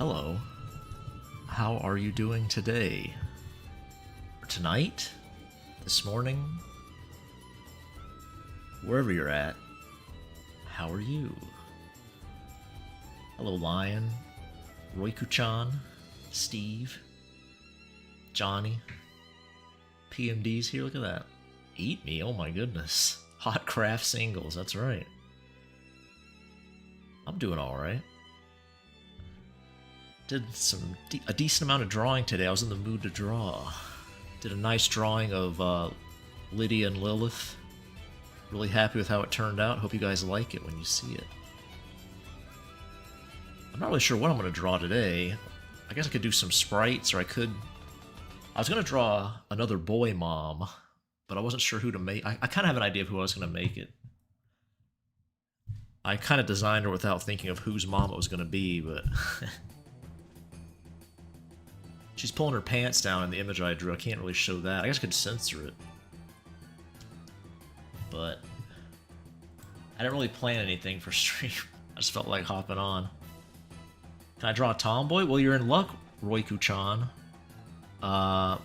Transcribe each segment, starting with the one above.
Hello. How are you doing today? Or tonight? This morning? Wherever you're at, how are you? Hello, Lion. Roiku-chan. Steve. Johnny. PMD's here, look at that. Eat me, oh my goodness. Hot craft singles, that's right. I'm doing alright. Did a decent amount of drawing today. I was in the mood to draw. Did a nice drawing of Lydia and Lilith. Really happy with how it turned out. Hope you guys like it when you see it. I'm not really sure what I'm going to draw today. I guess I could do some sprites, or I was going to draw another boy mom, but I wasn't sure who to make. I kind of have an idea of who I was going to make it. I kind of designed her without thinking of whose mom it was going to be, but... She's pulling her pants down in the image I drew. I can't really show that. I guess I could censor it. But... I didn't really plan anything for stream. I just felt like hopping on. Can I draw a tomboy? Well, you're in luck, Roiku-chan. The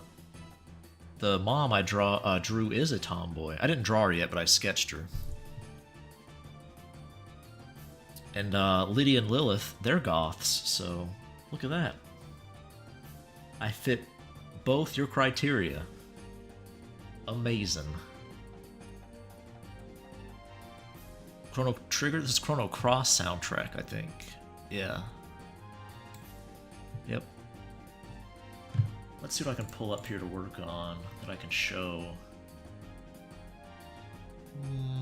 mom I drew is a tomboy. I didn't draw her yet, but I sketched her. And Lydia and Lilith, they're goths, so look at that. I fit both your criteria. Amazing. Chrono Trigger? This is Chrono Cross soundtrack, I think. Yeah. Yep. Let's see what I can pull up here to work on that I can show. I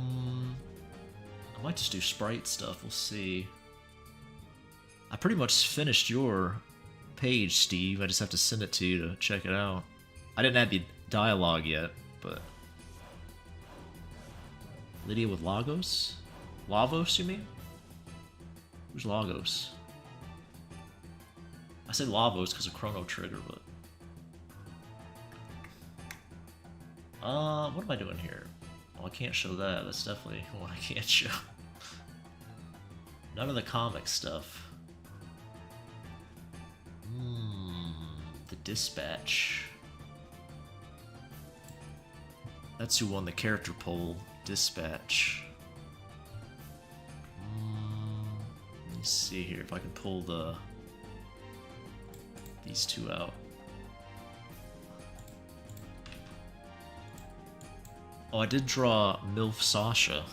might just do sprite stuff, we'll see. I pretty much finished your page, Steve. I just have to send it to you to check it out. I didn't add the dialogue yet, but... Lydia with Lagos? Lavos, you mean? Who's Lagos? I said Lavos because of Chrono Trigger, but... what am I doing here? Oh, I can't show that. That's definitely one I can't show. None of the comic stuff. The Dispatch. That's who won the character poll. Dispatch. Let me see here if I can pull these two out. Oh, I did draw MILF Sasha.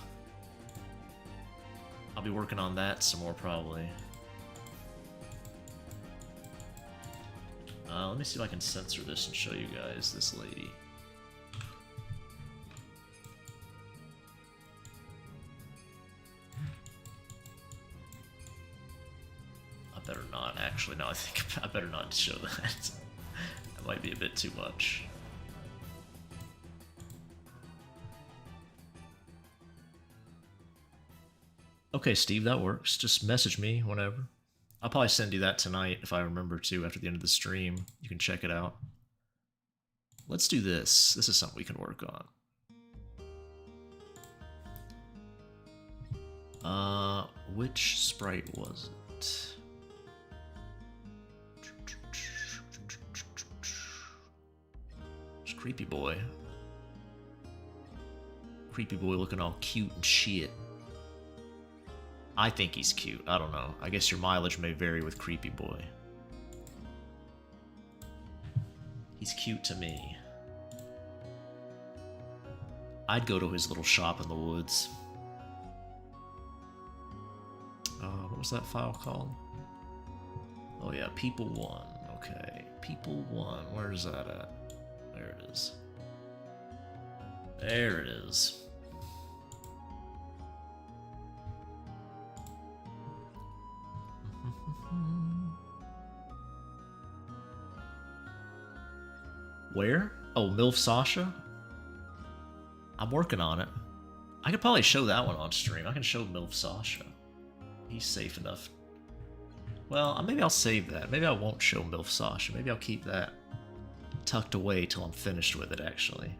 I'll be working on that some more, probably. Let me see if I can censor this and show you guys this lady. I better not, actually, now I think I better not show that. That might be a bit too much. Okay, Steve, that works. Just message me whenever. I'll probably send you that tonight if I remember to after the end of the stream. You can check it out. Let's do this. This is something we can work on. Which sprite was it? It's Creepy Boy. Creepy Boy looking all cute and shit. I think he's cute. I don't know. I guess your mileage may vary with Creepy Boy. He's cute to me. I'd go to his little shop in the woods. What was that file called? Oh yeah, People 1. Okay, People 1. Where is that at? There it is. There it is. Where? Oh, MILF Sasha? I'm working on it. I could probably show that one on stream. I can show MILF Sasha. He's safe enough. Well, maybe I'll save that. Maybe I won't show MILF Sasha. Maybe I'll keep that tucked away till I'm finished with it, actually.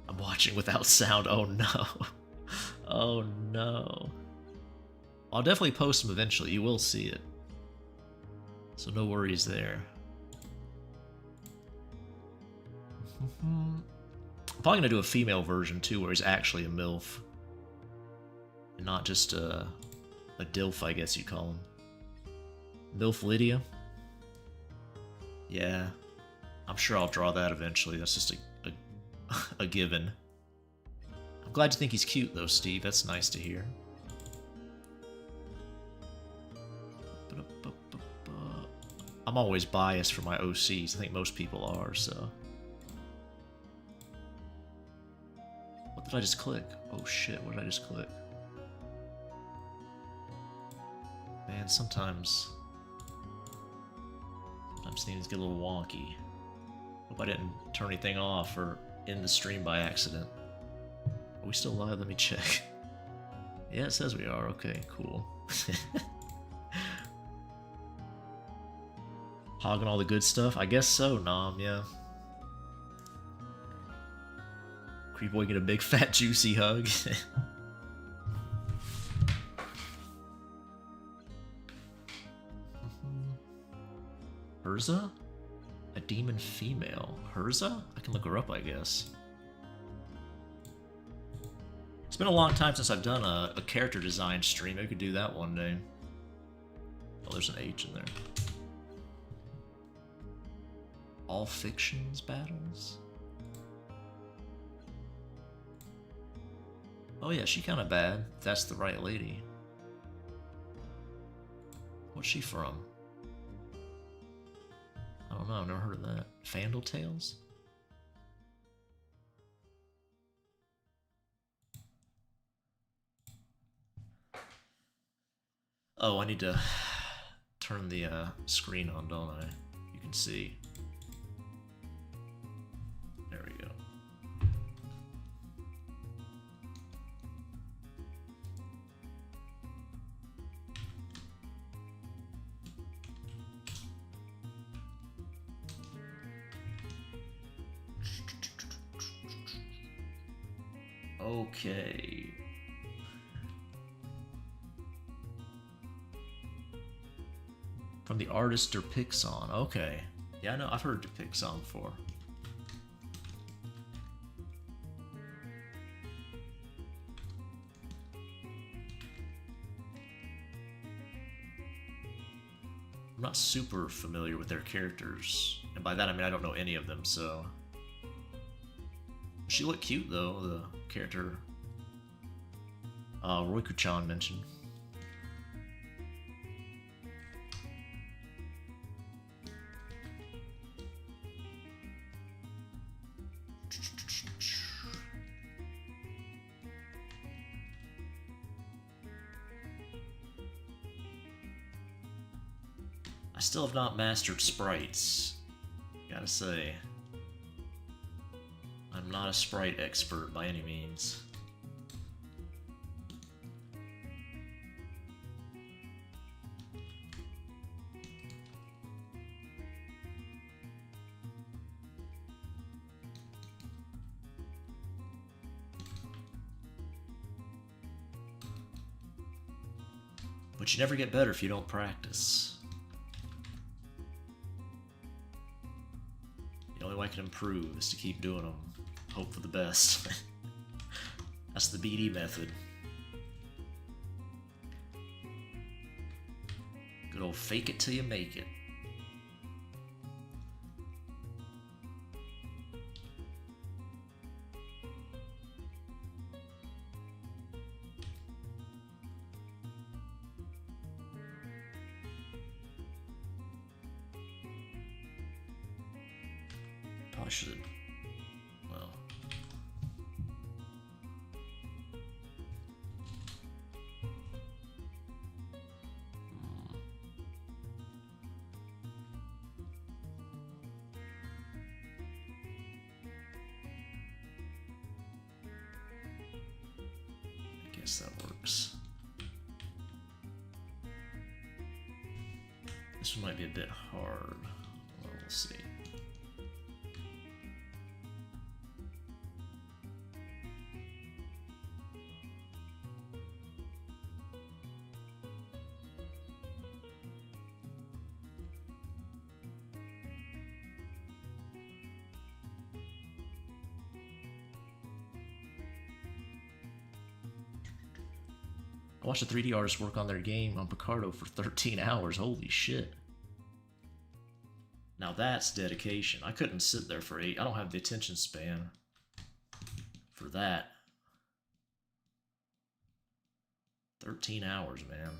I'm watching without sound. Oh no. Oh no. I'll definitely post them eventually. You will see it. So no worries there. I'm probably gonna do a female version too, where he's actually a MILF. And not just a DILF, I guess you'd call him. MILF Lydia? Yeah. I'm sure I'll draw that eventually. That's just a given. I'm glad you think he's cute though, Steve. That's nice to hear. I'm always biased for my OCs. I think most people are, so. What did I just click? Oh shit, what did I just click? Man, sometimes things get a little wonky. Hope I didn't turn anything off or end the stream by accident. Are we still live? Let me check. Yeah, it says we are. Okay, cool. Hogging all the good stuff? I guess so, Nom, yeah. Creep boy get a big fat juicy hug. Herza? A demon female. Herza? I can look her up, I guess. It's been a long time since I've done a character design stream. I could do that one day. Oh, there's an H in there. All fictions battles? Oh yeah, she kinda bad. That's the right lady. What's she from? I don't know, I've never heard of that. Fandle Tales? Oh, I need to turn the screen on, don't I? You can see. There we go. Okay. From the artist Derpixon. Okay. Yeah, I know. I've heard Derpixon before. I'm not super familiar with their characters. And by that I mean I don't know any of them, so... She looked cute though, the character Roikuchan mentioned. I still have not mastered sprites, gotta say. I'm not a sprite expert by any means. But you never get better if you don't practice. The only way I can improve is to keep doing them. Hope for the best. That's the BD method. Good old fake it till you make it. Probably should. Well. I guess that works. This one might be a bit hard. Well, we'll see. I watched a 3D artist work on their game on Picardo for 13 hours. Holy shit. Now that's dedication. I couldn't sit there for 8. I don't have the attention span for that. 13 hours, man.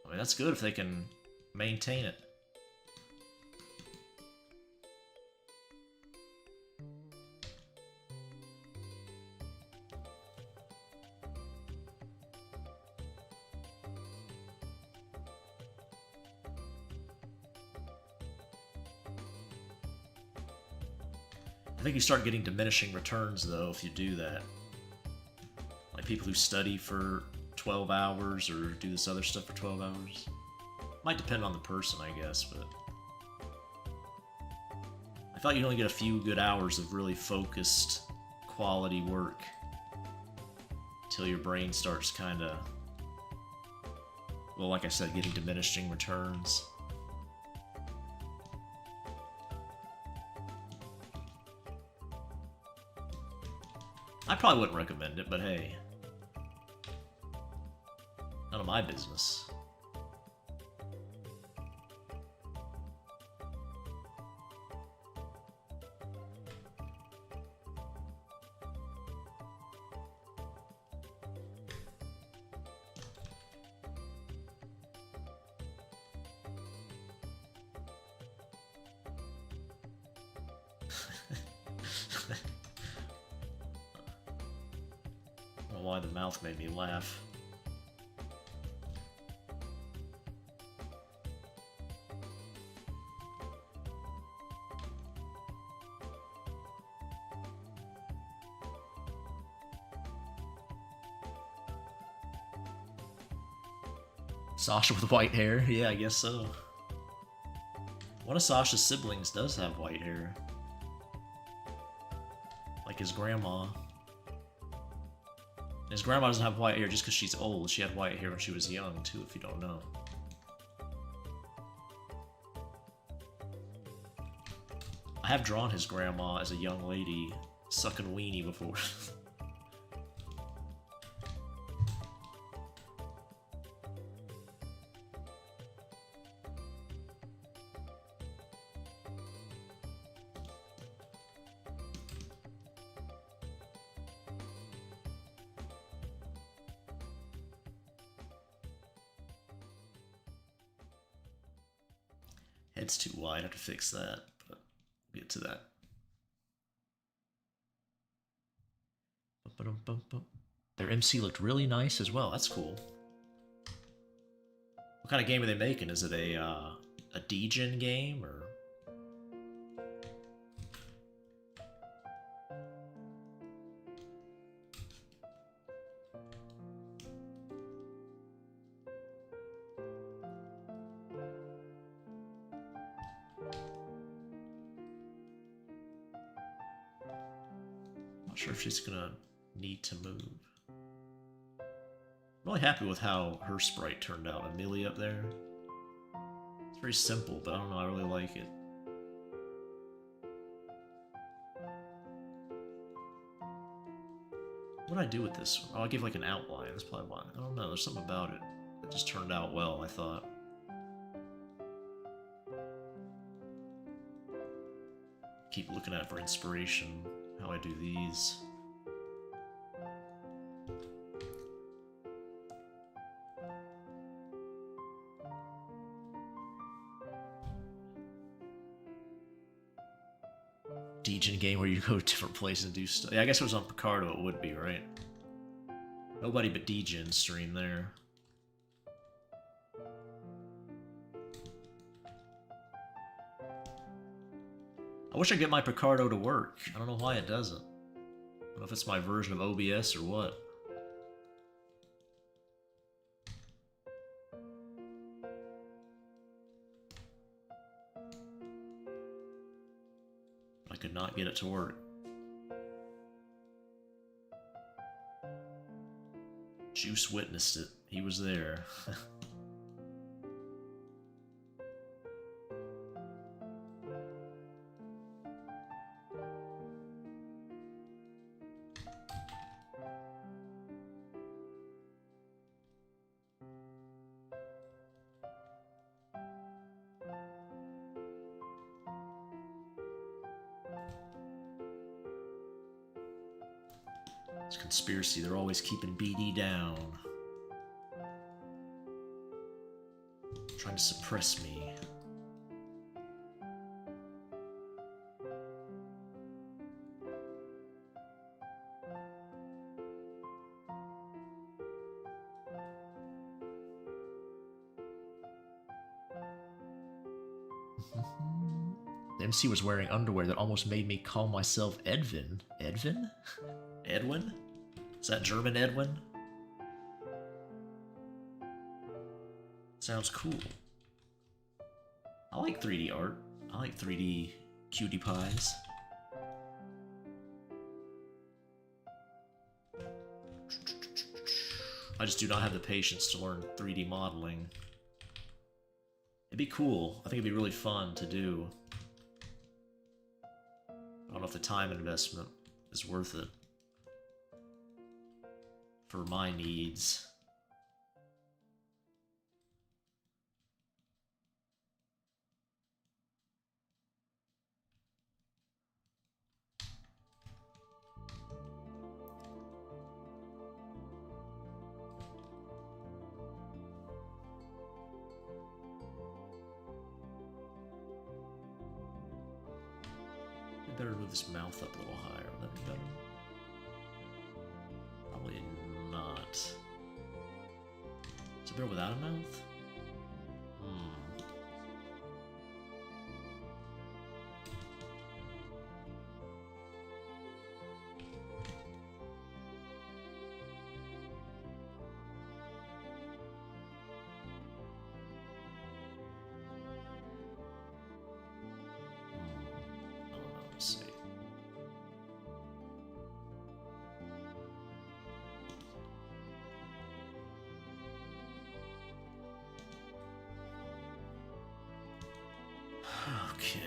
I mean, that's good if they can maintain it. I think you start getting diminishing returns, though, if you do that. Like people who study for 12 hours or do this other stuff for 12 hours. Might depend on the person, I guess, but... I thought you'd only get a few good hours of really focused, quality work until your brain starts kind of... Well, like I said, getting diminishing returns. I probably wouldn't recommend it, but hey. None of my business. I don't know why the mouth made me laugh. Sasha with white hair? Yeah, I guess so. One of Sasha's siblings does have white hair. Like his grandma. His grandma doesn't have white hair just because she's old. She had white hair when she was young, too, if you don't know. I have drawn his grandma as a young lady sucking weenie before. Head's too wide, I have to fix that, but we'll get to that. Their MC looked really nice as well, that's cool. What kind of game are they making? Is it a D-Gen game, or...? Not sure if she's gonna need to move. I'm really happy with how her sprite turned out. Amelia up there. It's very simple, but I don't know, I really like it. What did I do with this one? Oh, I gave like an outline. That's probably why. I don't know, there's something about it that just turned out well, I thought. Keep looking at it for inspiration. How I do these. D-Gen game where you go to different places and do stuff. Yeah, I guess it was on Picardo, it would be, right? Nobody but D-Gen stream there. I wish I could get my Picardo to work. I don't know why it doesn't. I don't know if it's my version of OBS or what. I could not get it to work. Juice witnessed it. He was there. It's conspiracy. They're always keeping BD down. Trying to suppress me. The MC was wearing underwear that almost made me call myself Edwin. Edwin? Edwin? Is that German Edwin? Sounds cool. I like 3D art. I like 3D cutie pies. I just do not have the patience to learn 3D modeling. It'd be cool. I think it'd be really fun to do. I don't know if the time investment is worth it for my needs. Better move this mouth up a little higher. Would that be better? Probably not. Is it better without a mouth? Okay.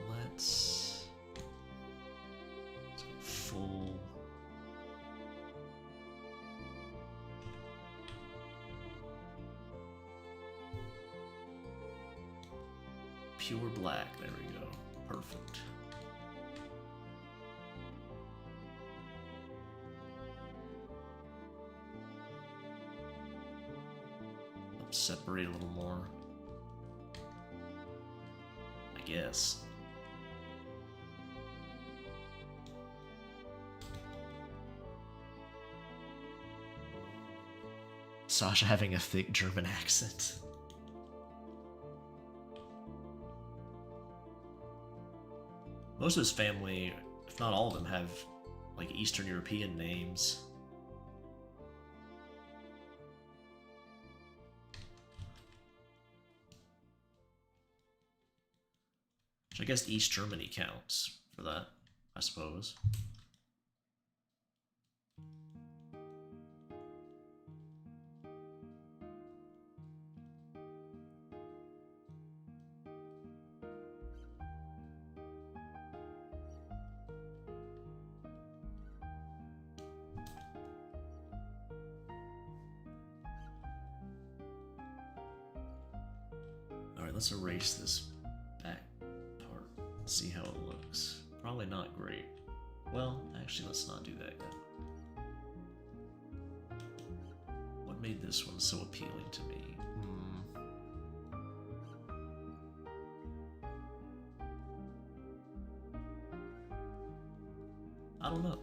Let's go full. Pure black, there we go. Perfect. Let's separate a little more. I guess. Sasha having a thick German accent. Most of his family, if not all of them, have like Eastern European names. Which I guess East Germany counts for that, I suppose. Let's erase this back part. See how it looks. Probably not great. Well, actually, let's not do that yet. What made this one so appealing to me? I don't know.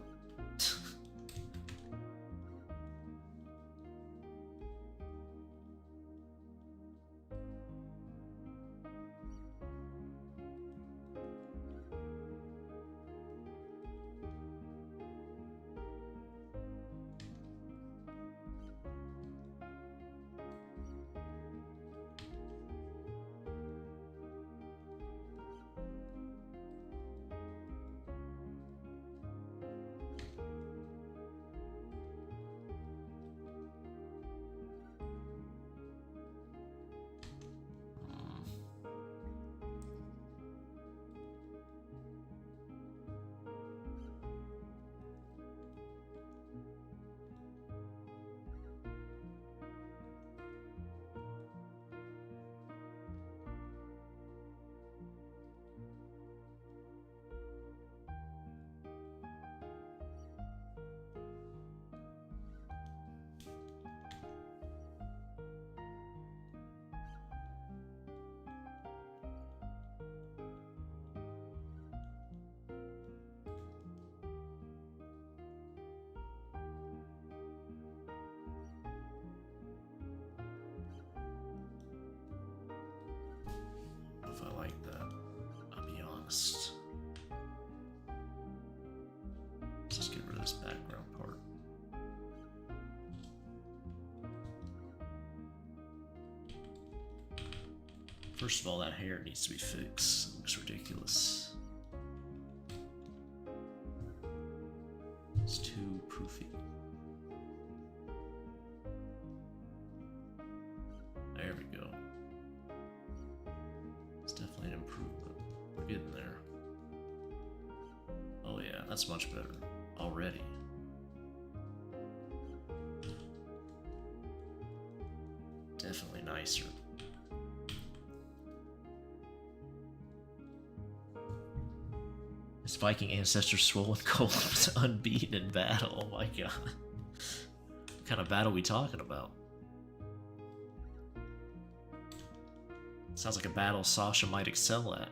fast. Let's just get rid of this background part. First of all, that hair needs to be fixed. It looks ridiculous. It's too poofy. There we go. It's definitely an improvement. We're getting there. Oh yeah, that's much better already. Definitely nicer. His Viking ancestor swollen cold was unbeaten in battle. Oh my god. What kind of battle are we talking about? Sounds like a battle Sasha might excel at.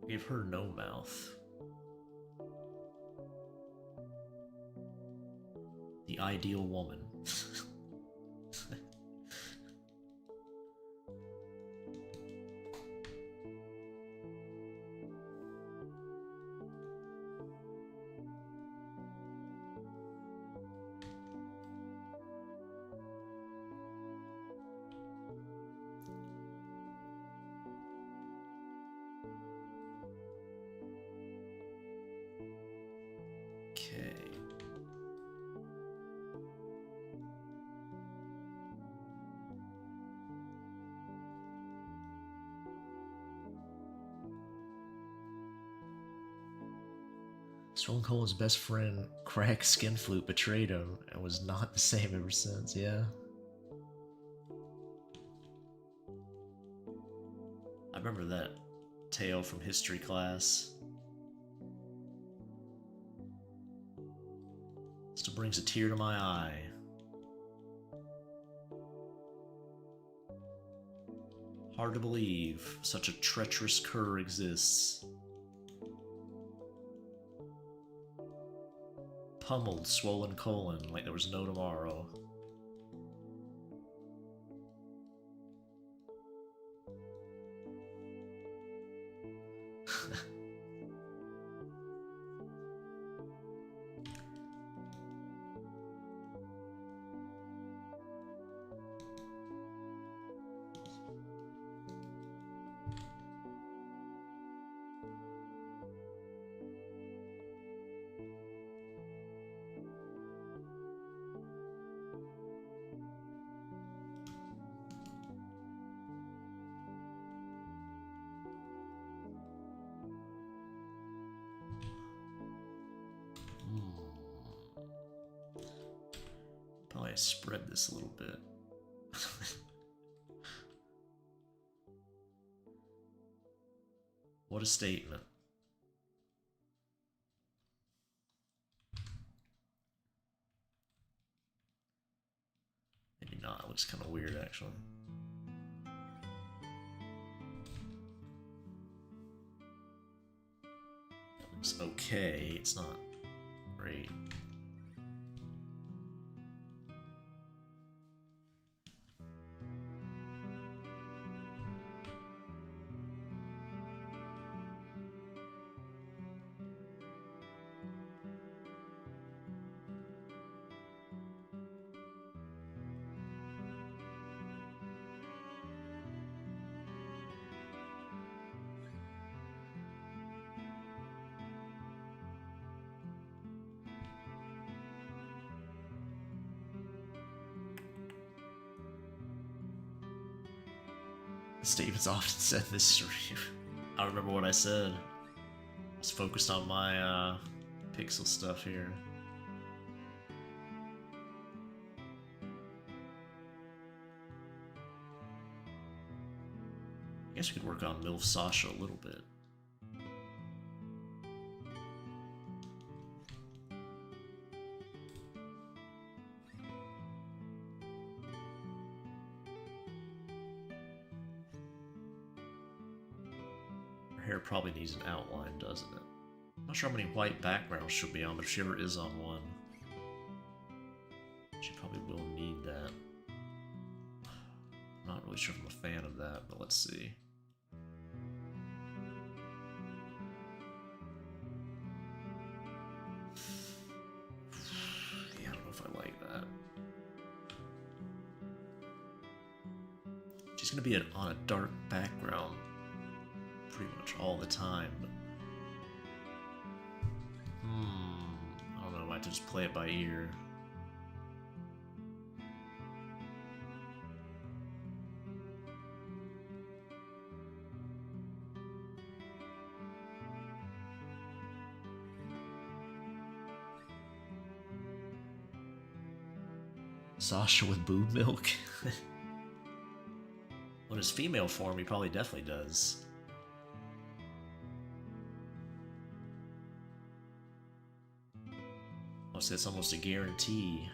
Gave her no mouth. The ideal woman. Stone Cold's best friend, Craig Skinflute, betrayed him and was not the same ever since, yeah. I remember that tale from history class. Still brings a tear to my eye. Hard to believe such a treacherous cur exists. Pummeled swollen colon like there was no tomorrow. Probably spread this a little bit. What a statement. Maybe not, it looks kind of weird actually. That looks okay, it's not great. Statements often said in this stream. I don't remember what I said. I was focused on my pixel stuff here. I guess we could work on MILF Sasha a little bit. Her hair probably needs an outline, doesn't it? I'm not sure how many white backgrounds she'll be on, but if she ever is on one, she probably will need that. I'm not really sure if I'm a fan of that, but let's see. Yeah, I don't know if I like that. She's gonna be on a dark background pretty much all the time. But I don't know, I might have to just play it by ear. Sasha with boob milk? When his female form, he probably definitely does. I'll say it's almost a guarantee.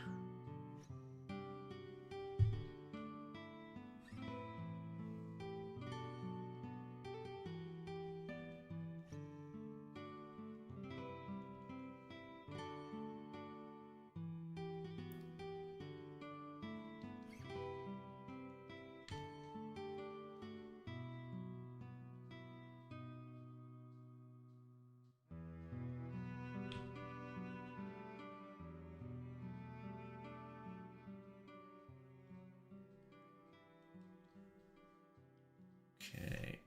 Okay.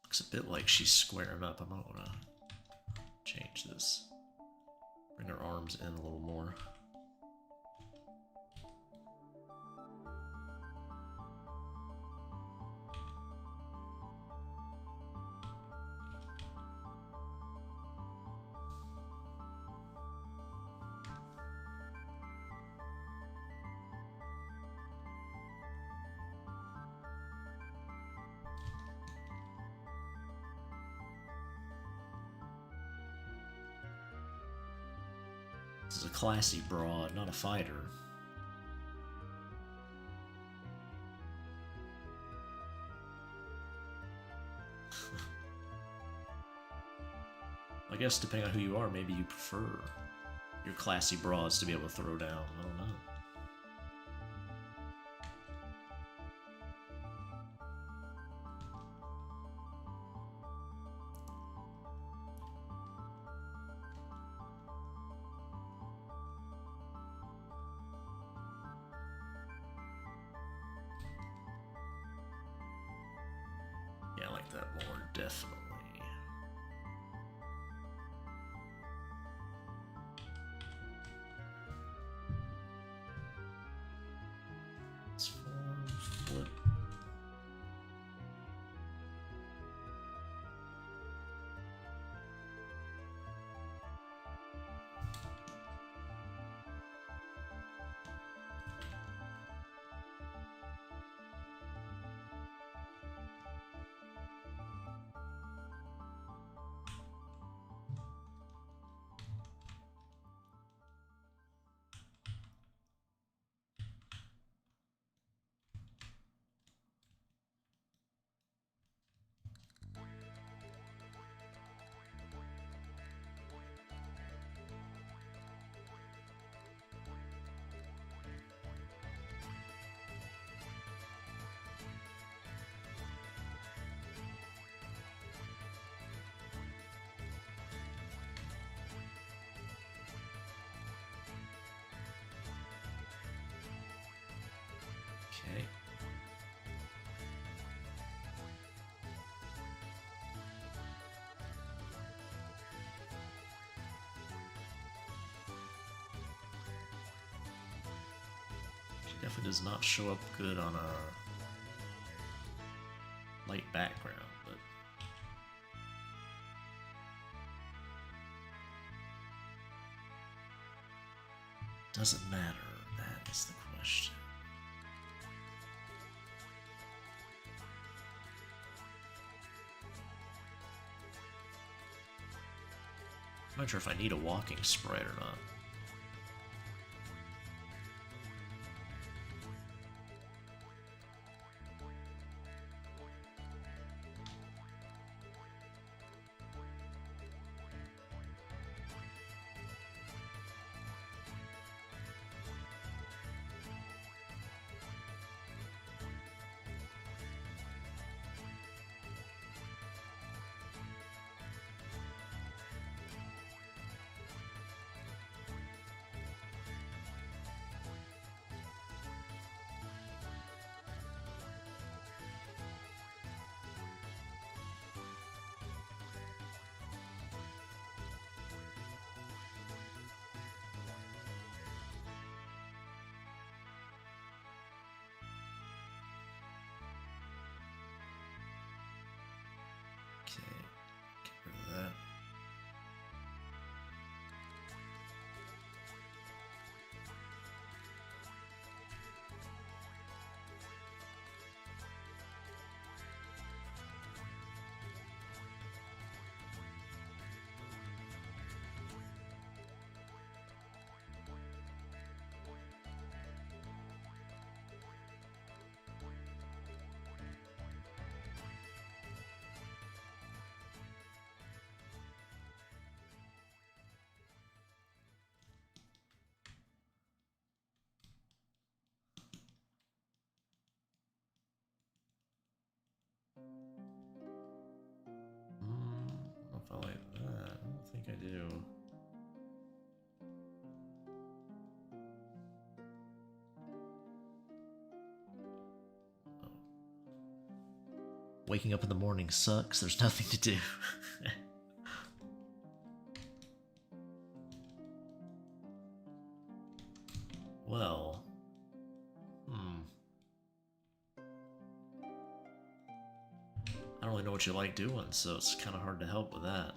Looks a bit like she's squaring up. I might want to change this. Bring her arms in a little more. This is a classy broad, not a fighter. I guess depending on who you are, maybe you prefer your classy broads to be able to throw down. I don't know. Yeah, I like that more, definitely. It's form, flip. Definitely does not show up good on a light background, but doesn't matter. That is the question. I'm not sure if I need a walking sprite or not. Okay, get rid of that. I don't know if I like that. I don't think I do. Oh. Waking up in the morning sucks. There's nothing to do. Well, I don't really know what you like doing, so it's kind of hard to help with that.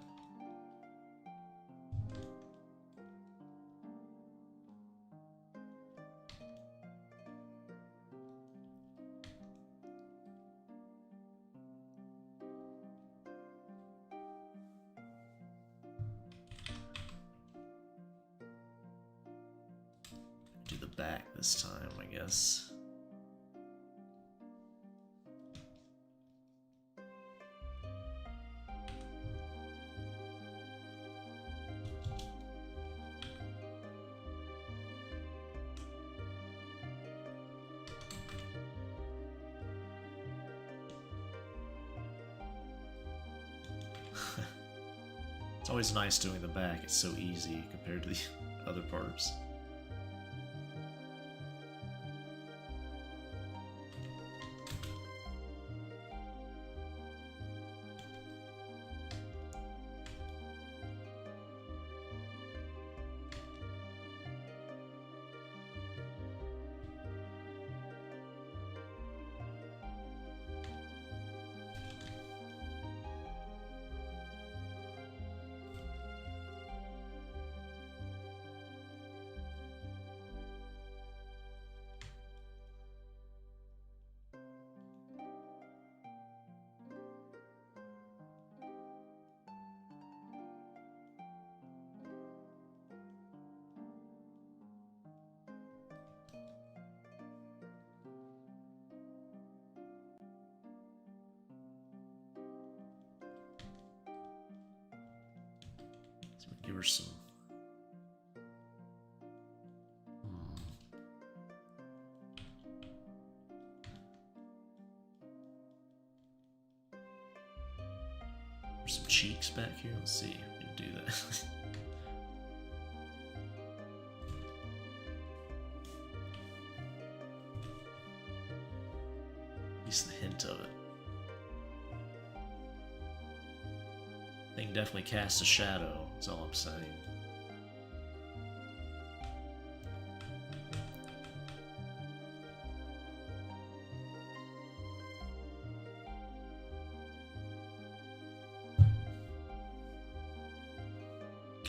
Do the back this time, I guess. It's always nice doing the back, it's so easy compared to the other parts. So we give her some. Some cheeks back here. Let's see if we can do that. At least the hint of it. Thing definitely casts a shadow, that's all I'm saying.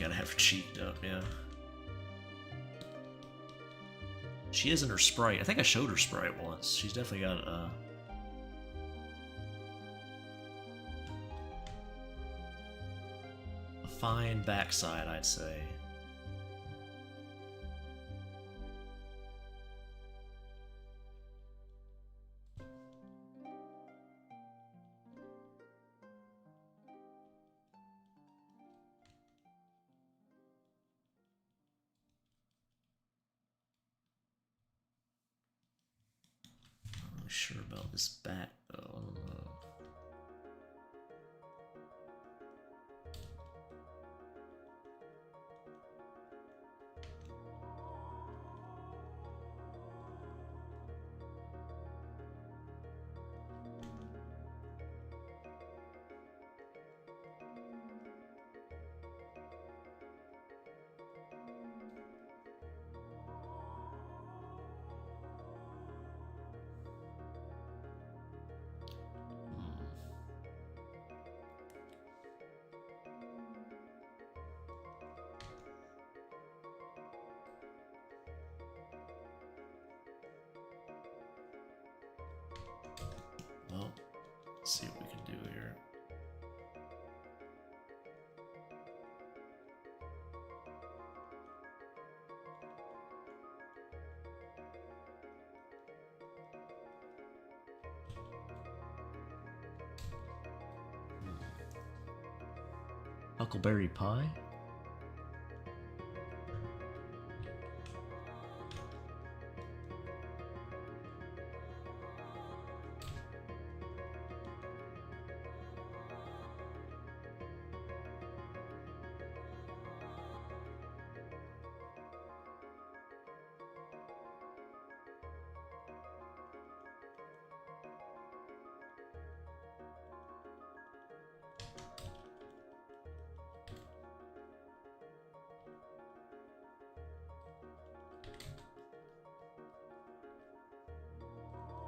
Gotta have her cheeked up, yeah. She is in her sprite. I think I showed her sprite once. She's definitely got a fine backside, I'd say. Sure about this bat though. I don't know. Well, let's see what we can do here. Huckleberry pie?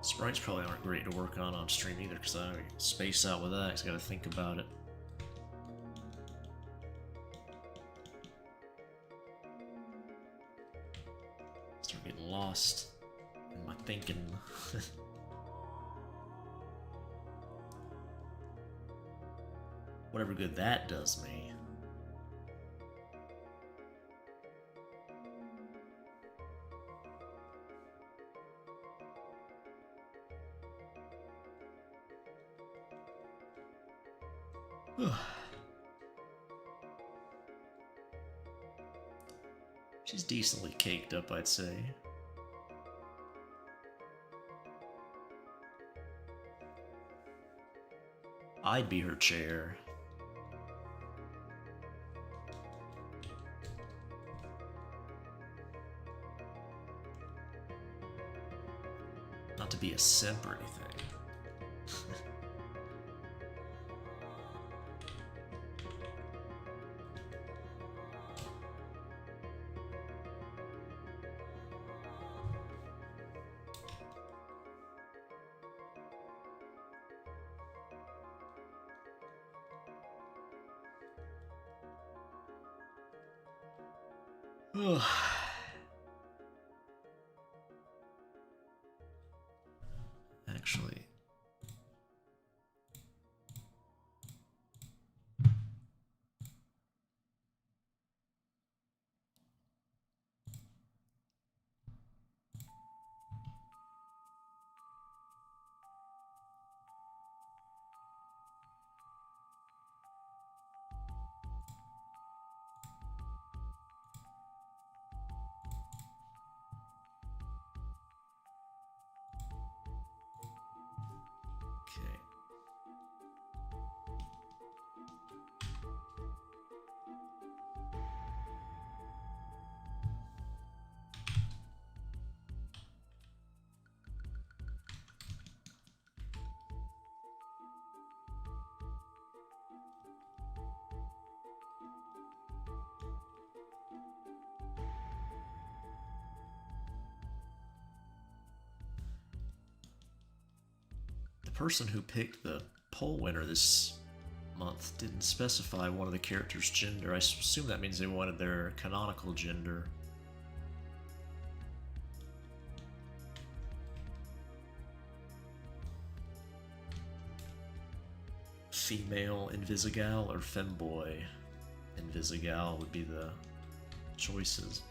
Sprites probably aren't great to work on stream either, because I space out with that. I just gotta think about it. Start getting lost in my thinking. Whatever good that does me. She's decently caked up, I'd say. I'd be her chair. Not to be a simp or anything. Actually, okay. The person who picked the poll winner this month. Didn't specify one of the characters' gender. I assume that means they wanted their canonical gender. Female Invisigal or femboy Invisigal would be the choices.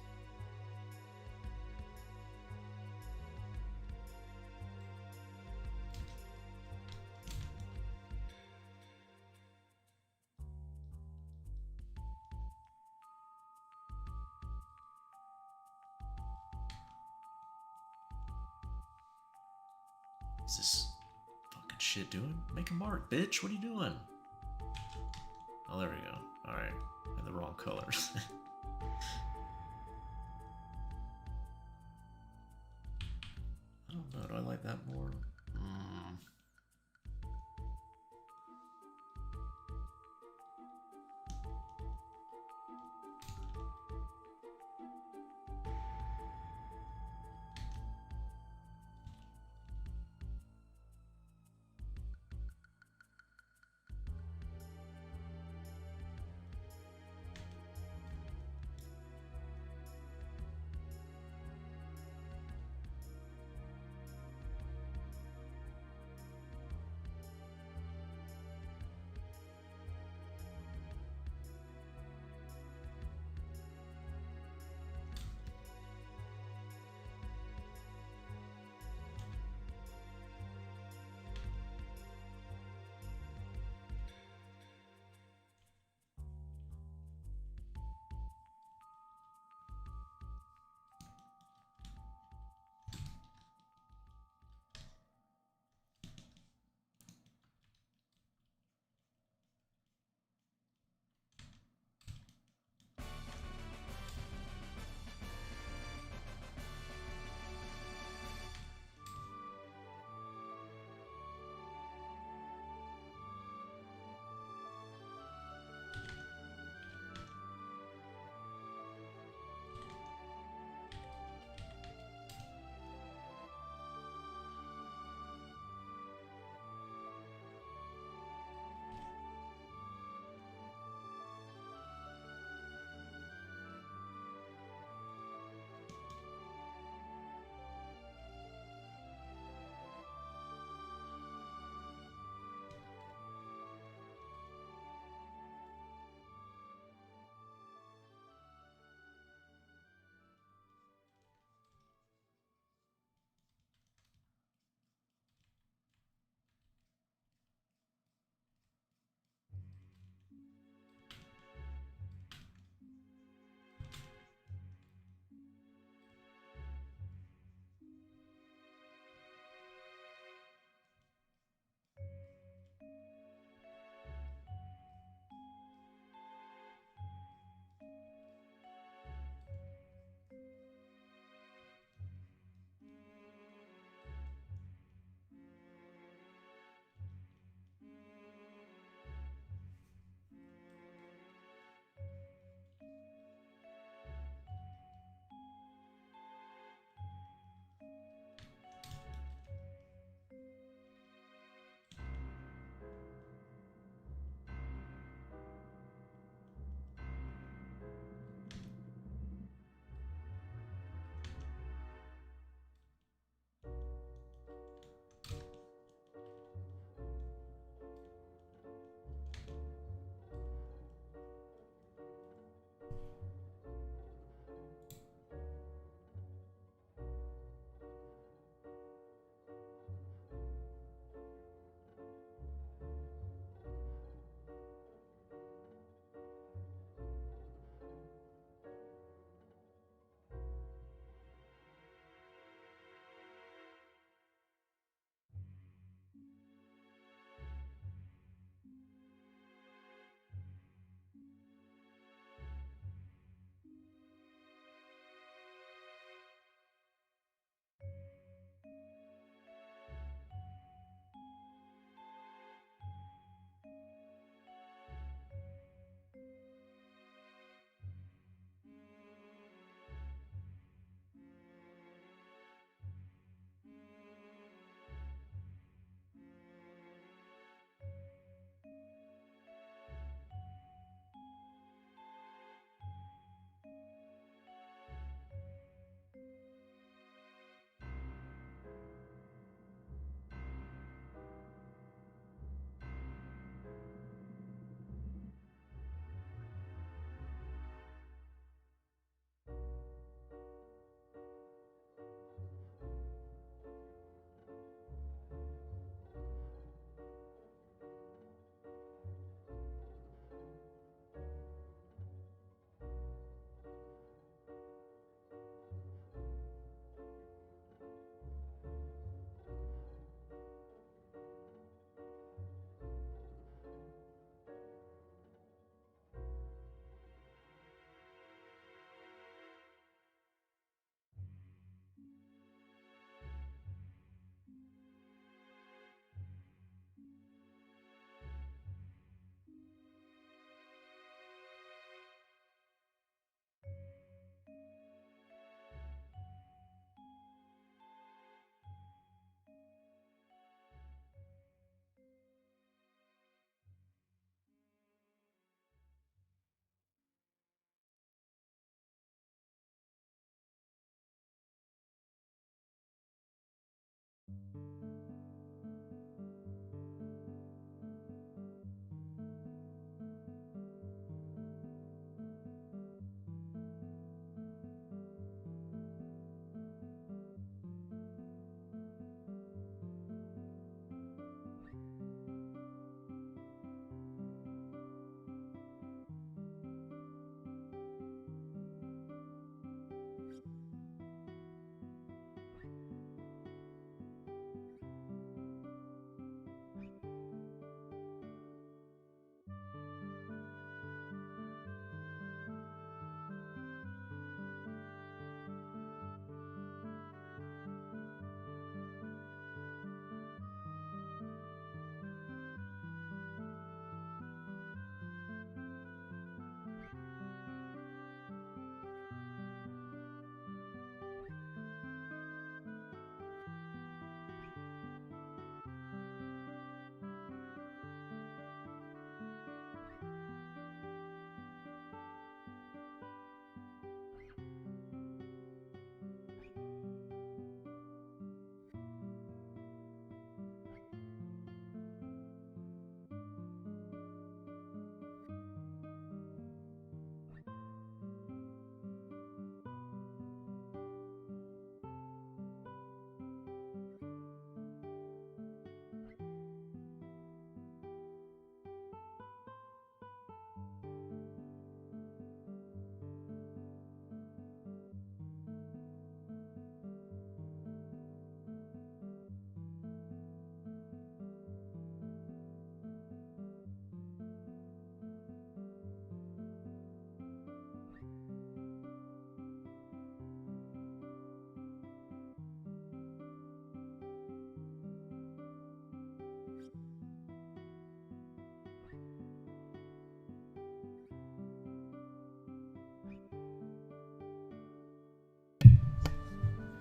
Is this fucking shit doing? Make a mark, bitch. What are you doing? Oh, there we go. Alright. And the wrong colors. I don't know. Do I like that more?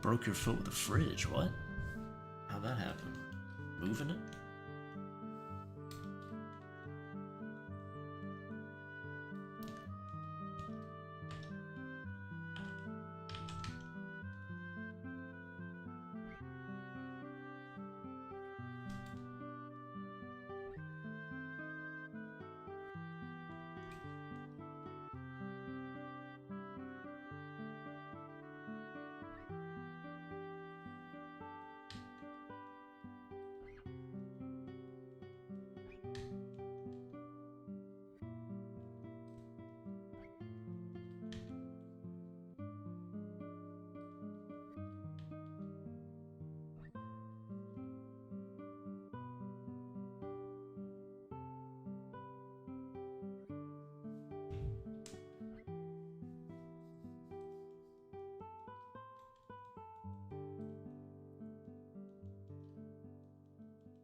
Broke your foot with a fridge, what? How'd that happen? Moving it?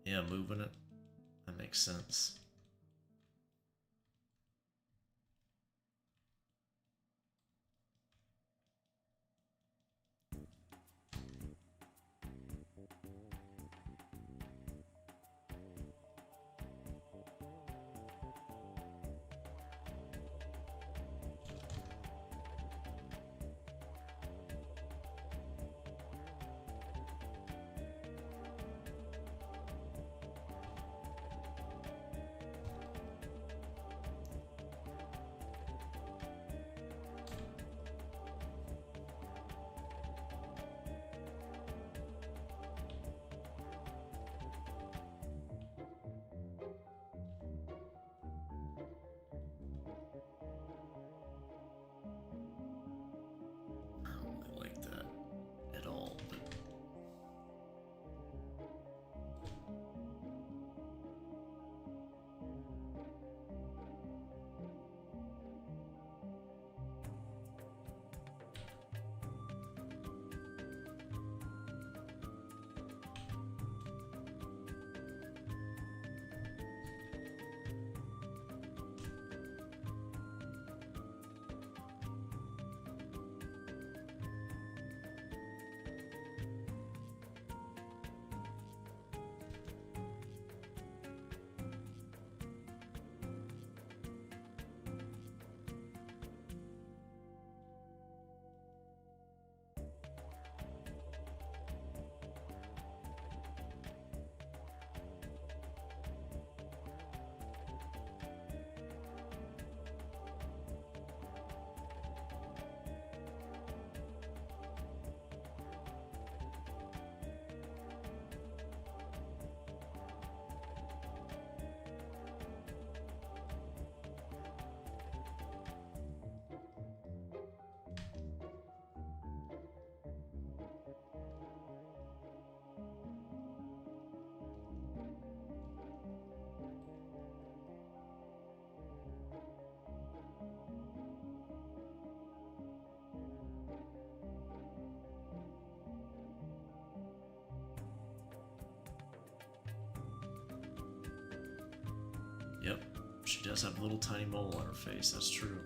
Yeah, moving it. That makes sense. I don't really like that at all, but yep, she does have a little tiny mole on her face, that's true.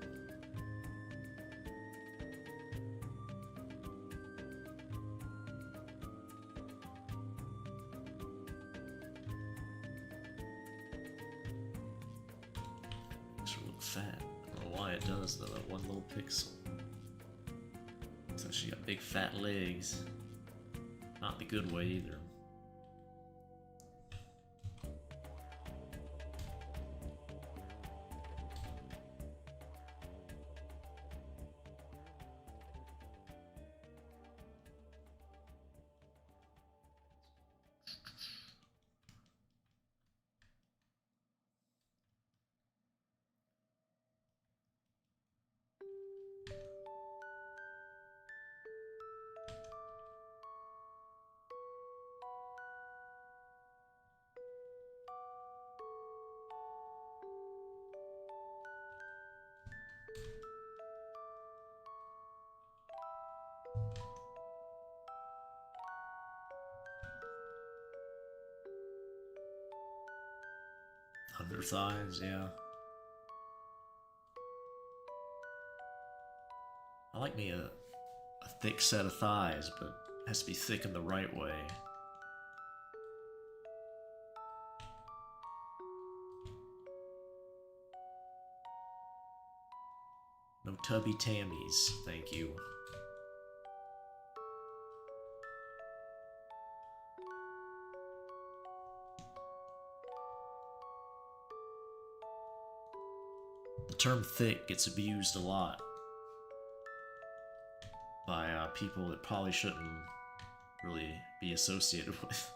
Makes her look fat. I don't know why it does though, that one little pixel. So she got big fat legs. Not the good way either. Under thighs, yeah. I like me a thick set of thighs, but Has to be thick in the right way. No tubby tammies, thank you. The term thick gets abused a lot by people that probably shouldn't really be associated with.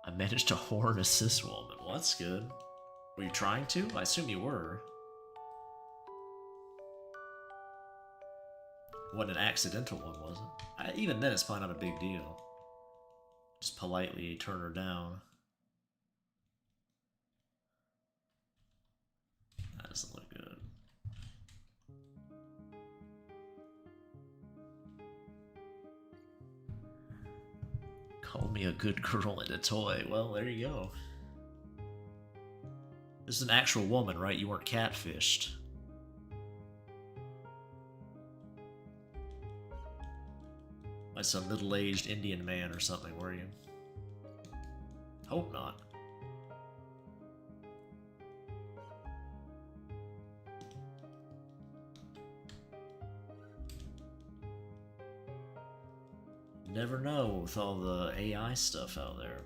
I managed to horn a cis woman. Well, that's good. Were you trying to? I assume you were. Wasn't an accidental one, was it? Even then, it's probably not a big deal. Just politely turn her down. That doesn't look good. Call me a good girl and a toy. Well, there you go. This is an actual woman, right? You weren't catfished. By some middle-aged Indian man or something, were you? Hope not. Never know with all the AI stuff out there.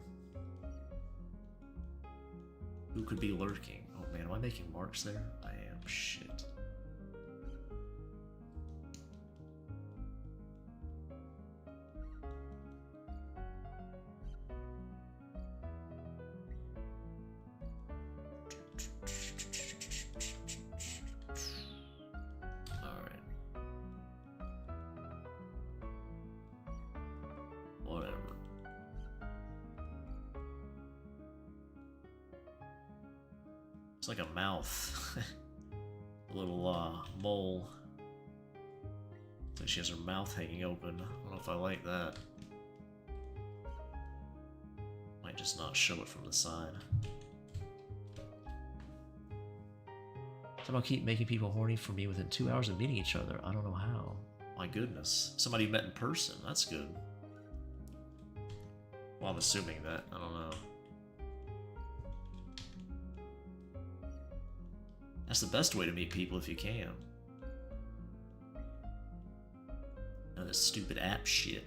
Who could be lurking? Oh man, am I making marks there? I am. Shit. It's like a mouth. A little mole. It's like she has her mouth hanging open. I don't know if I like that. Might just not show it from the side. Somehow keep making people horny for me within 2 hours of meeting each other. I don't know how. My goodness. Somebody you met in person. That's good. Well, I'm assuming that. I don't know. That's the best way to meet people if you can. None of this stupid app shit.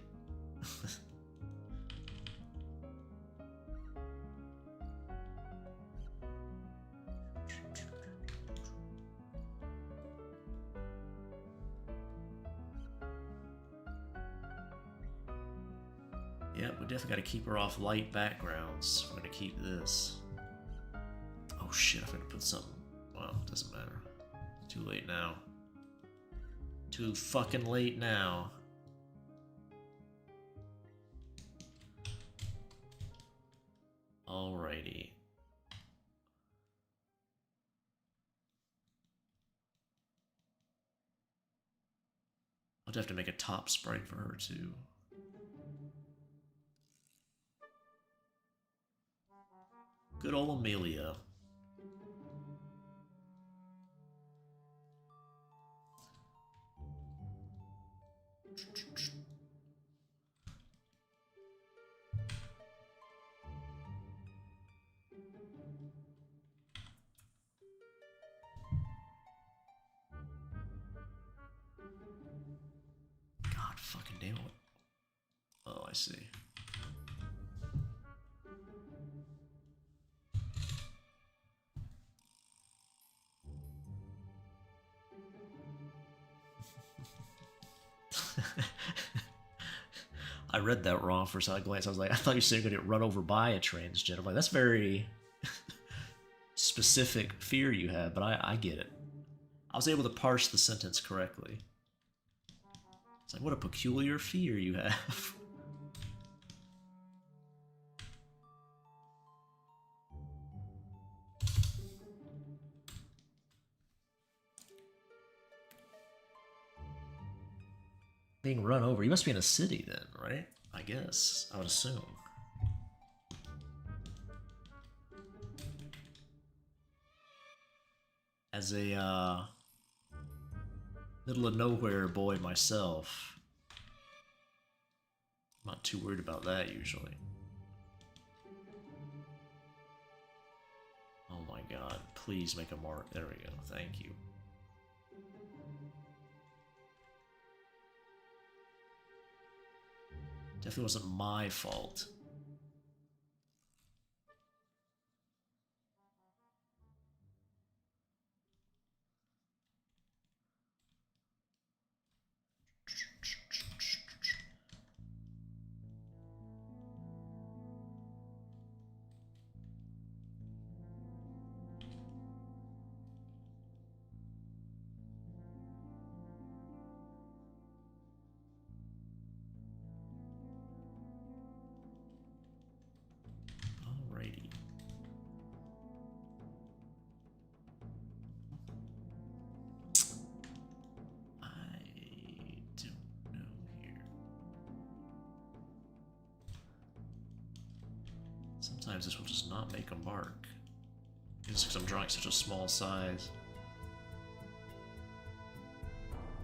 Yeah, we definitely gotta keep her off light backgrounds. We're gonna keep this. Oh shit, I'm gonna put something. Well, it doesn't matter. It's too late now. Too fucking late now. Alrighty. I'll have to make a top sprite for her too. Good old Amelia. God fucking damn it. Oh, I see. I read that wrong for a second glance. I was like, I thought you said you're gonna get run over by a transgender. I'm like, that's very specific fear you have, but I get it. I was able to parse the sentence correctly. It's like, what a peculiar fear you have. Being run over. You must be in a city then, right? I guess. I would assume. As a middle of nowhere boy myself, I'm not too worried about that usually. Oh my god, please make a mark. There we go, thank you. Definitely wasn't my fault. Alrighty. I don't know here. Sometimes this will just not make a mark. Just because I'm drawing such a small size.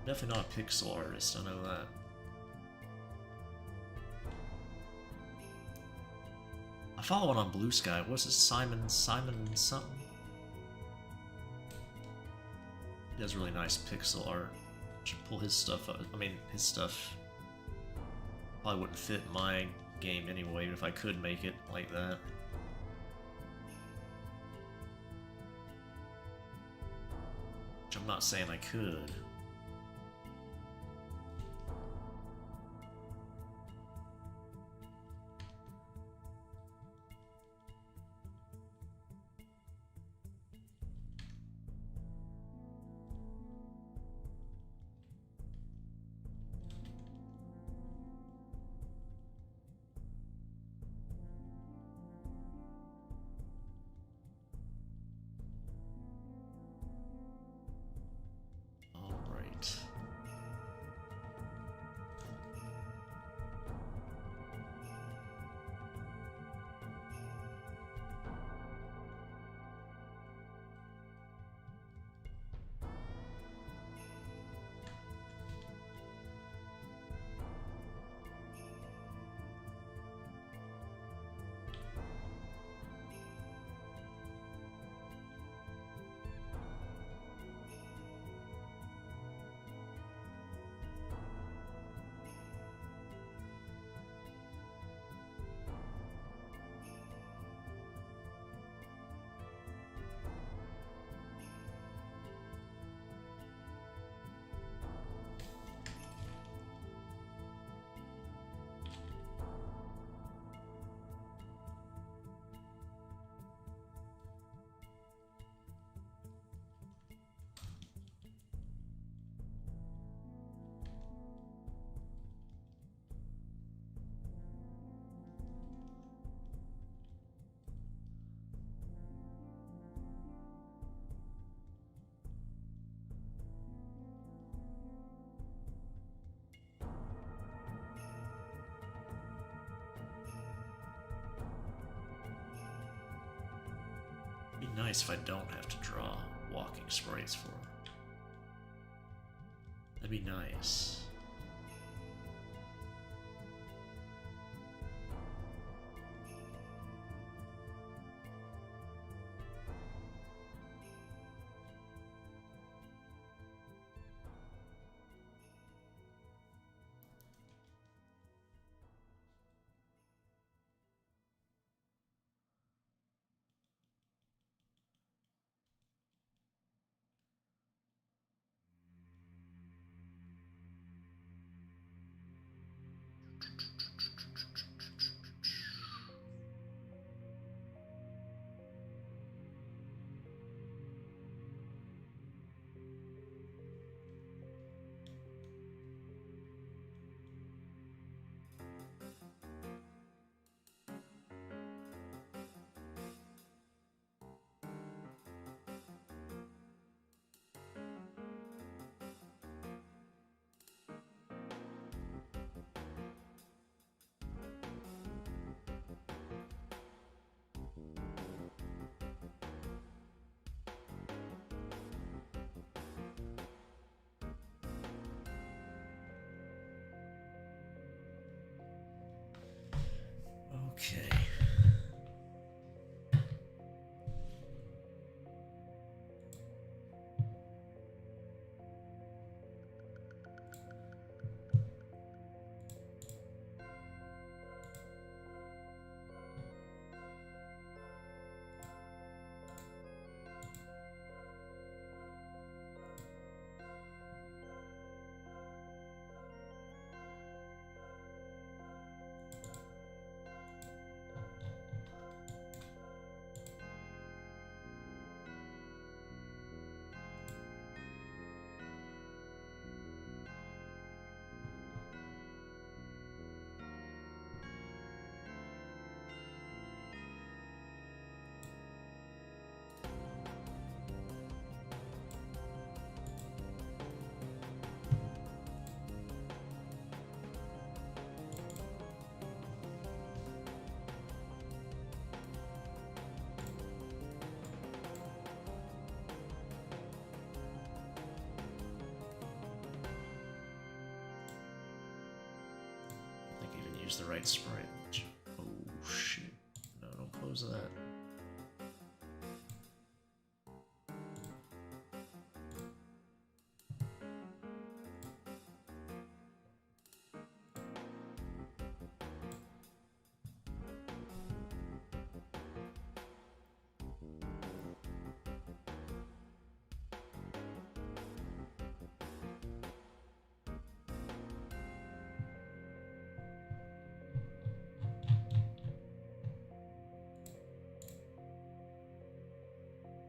Definitely not a pixel artist, I know that. I follow one on Blue Sky. What's this? Simon something? He does really nice pixel art. Should pull his stuff up. I mean, his stuff probably wouldn't fit in my game anyway, if I could make it like that. Which I'm not saying I could. It'd be nice if I don't have to draw walking sprites for her. That'd be nice. Okay. Use the right sprite. Oh shit. No, don't close that.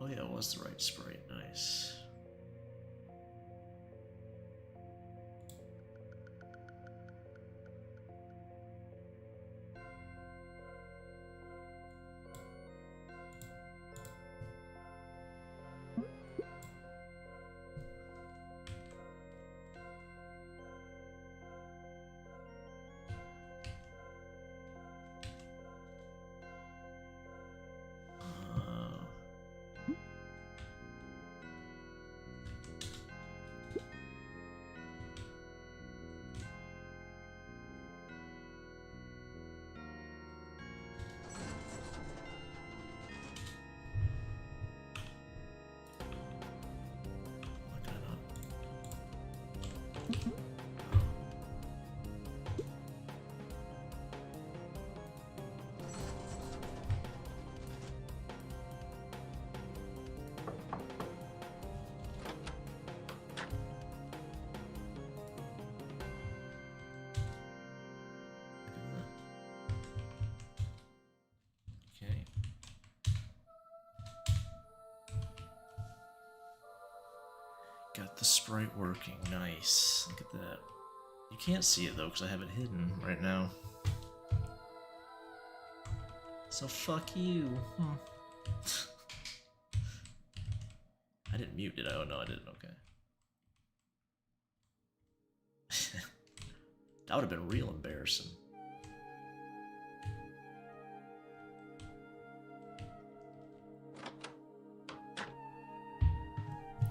Oh yeah, it was the right sprite. Nice. Okay. Got the sprite working. Nice. Look at that. You can't see it though because I have it hidden right now. So fuck you. I didn't mute, did I? Oh no, I didn't. Okay. That would have been real embarrassing.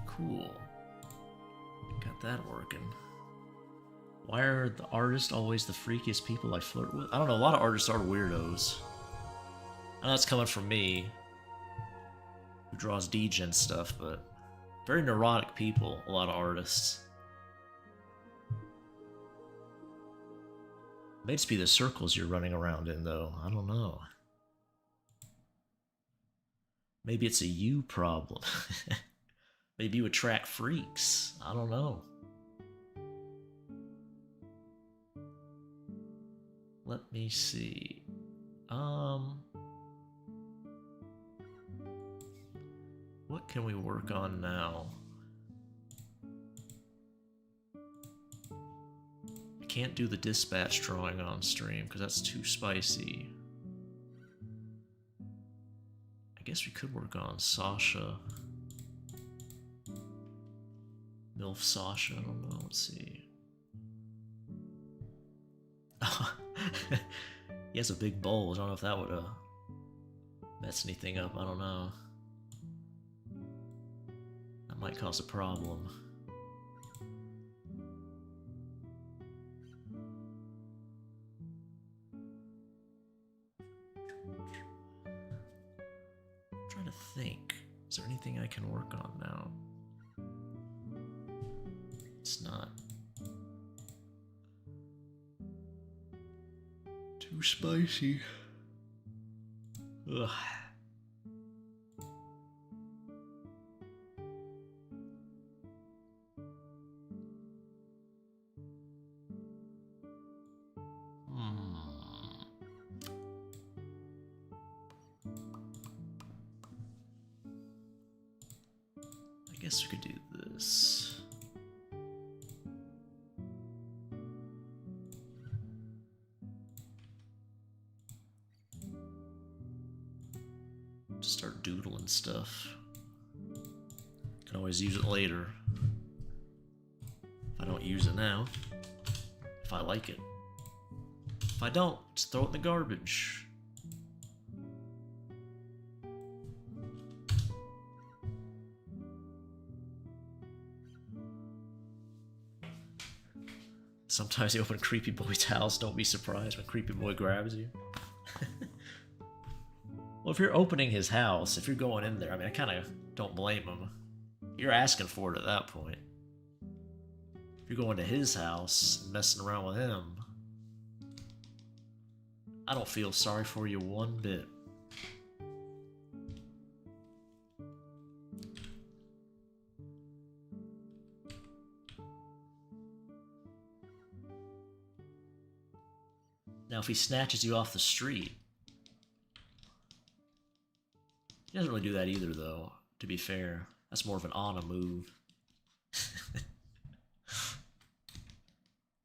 Cool. Got that working. Why are the artists always the freakiest people I flirt with? I don't know, a lot of artists are weirdos. I know that's coming from me, who draws degen stuff, but very neurotic people, a lot of artists. May just be the circles you're running around in, though. I don't know. Maybe it's a you problem. Maybe you attract freaks. I don't know. Let me see. What can we work on now? I can't do the dispatch drawing on stream because that's too spicy. I guess we could work on Sasha. Milf Sasha, I don't know, let's see. He has a big bulge, I don't know if that would mess anything up, I don't know. That might cause a problem. trying to think. Is there anything I can work on now? It's not too spicy. Ugh. I guess we could do this. Just start doodling stuff. Can always use it later. If I don't use it now. If I like it. If I don't, just throw it in the garbage. Sometimes you open Creepy Boy's house, don't be surprised when Creepy Boy grabs you. Well, if you're opening his house, if you're going in there, I mean, I kind of don't blame him. You're asking for it at that point. If you're going to his house and messing around with him, I don't feel sorry for you one bit. Now, if he snatches you off the street, he doesn't really do that either, though, to be fair. That's more of an Anna move.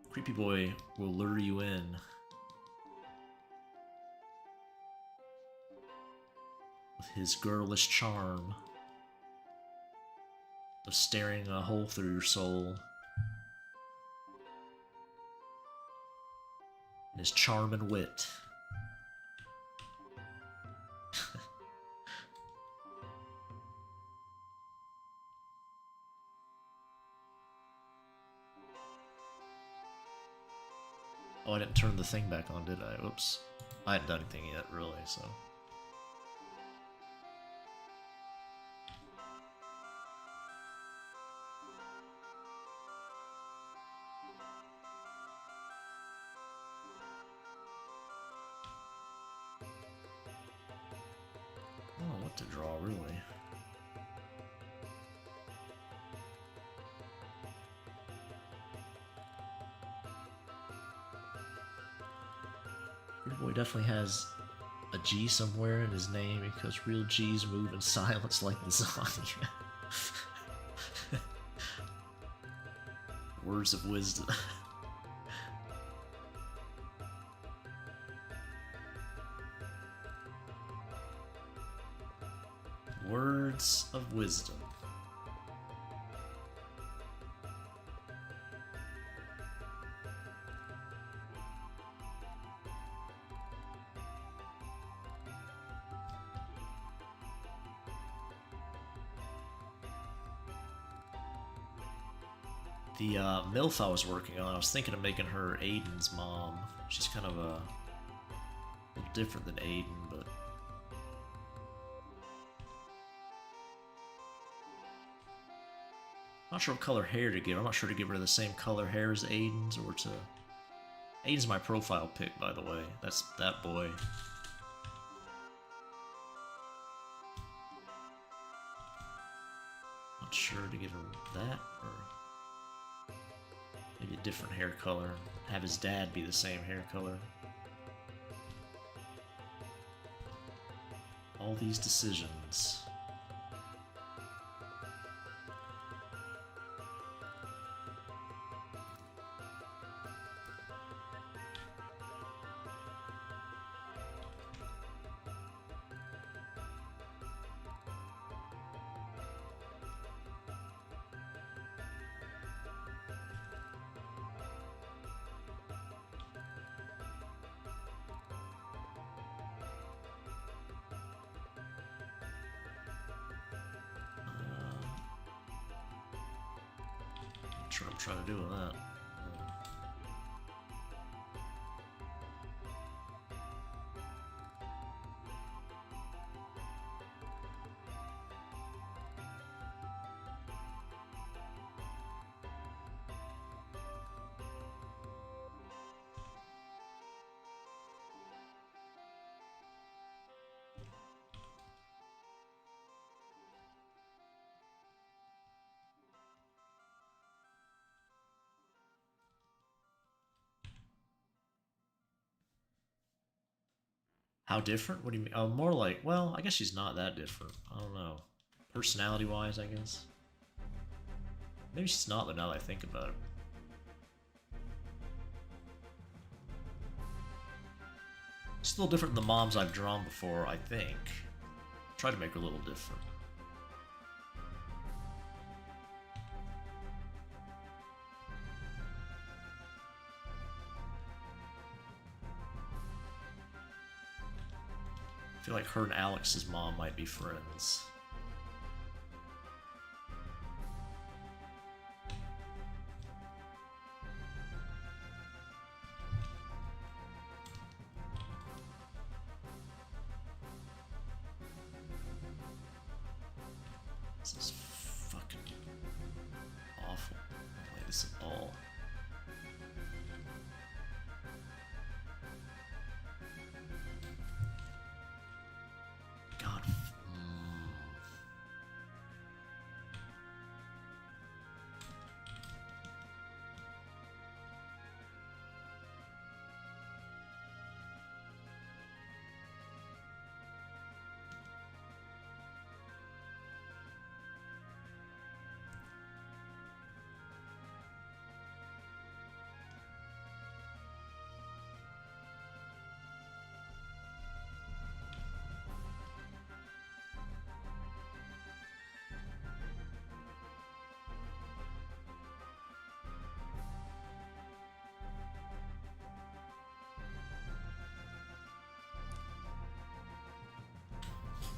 Creepy Boy will lure you in. With his girlish charm of staring a hole through your soul. His charm and wit. Oh, I didn't turn the thing back on, did I? Oops. I hadn't done anything yet, really, so... Oh, what to draw, really? Pretty Boy definitely has a G somewhere in his name because real G's move in silence like lasagna. Words of wisdom. Words of wisdom. The MILF I was working on, I was thinking of making her Aiden's mom. She's kind of a little different than Aiden, but... I'm not sure what color hair to give. I'm not sure to give her the same color hair as Aiden's or to... Aiden's my profile pic, by the way. That's that boy. Not sure to give her that or... maybe a different hair color. Have his dad be the same hair color. All these decisions. Not sure what I'm trying to do with that. How different? What do you mean? Oh, more like, well, I guess she's not that different. I don't know. Personality-wise, I guess. Maybe she's not, but now that I think about it. She's a little different than the moms I've drawn before, I think. Try to make her a little different. I feel like her and Alex's mom might be friends. This is fucking awful. I don't like this at all. God.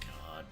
God.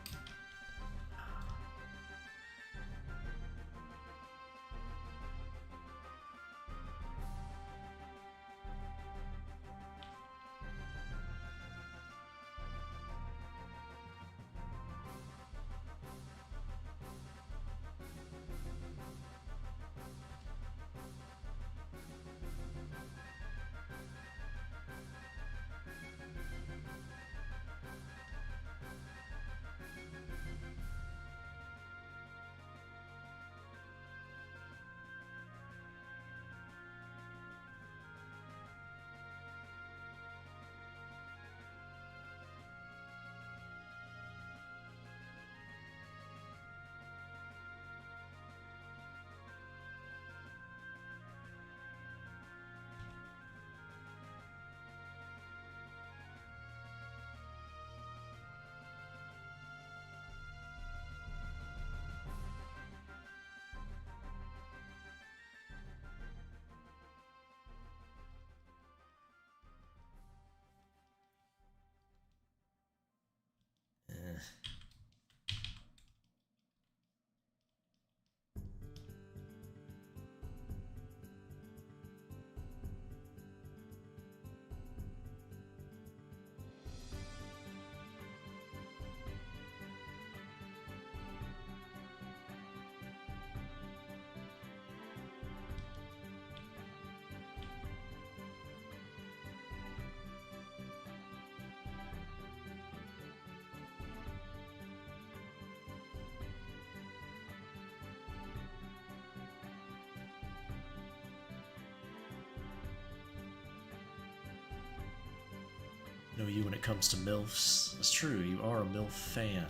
Know you when it comes to milfs. That's true, you are a milf fan.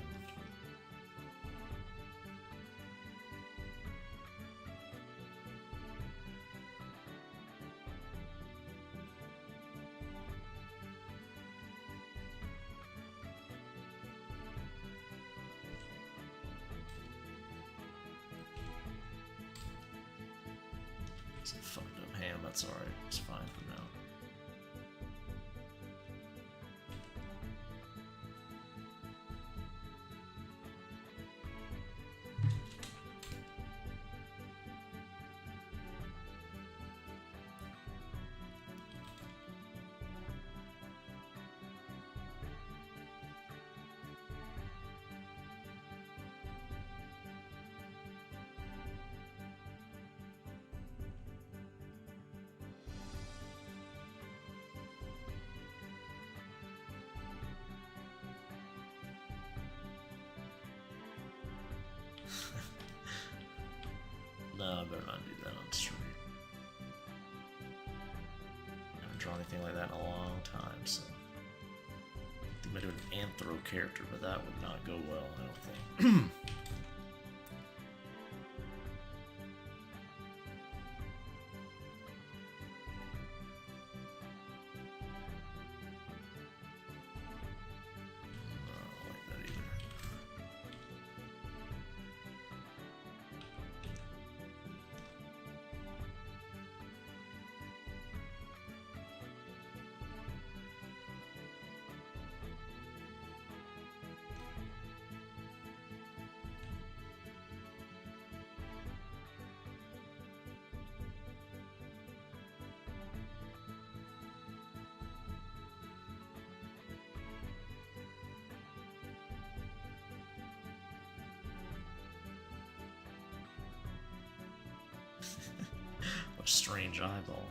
It's a fucked up hand, that's alright. It's fine for now. No, I better not do that on stream. I haven't drawn anything like that in a long time, so. They might do an anthro character, but that would not go well, I don't think. What a strange eyeball.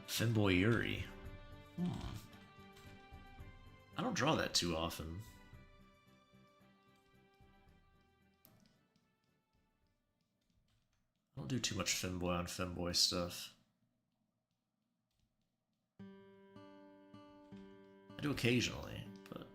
Femboy Yuri. I don't draw that too often. I don't do too much femboy on femboy stuff. I do occasionally, but...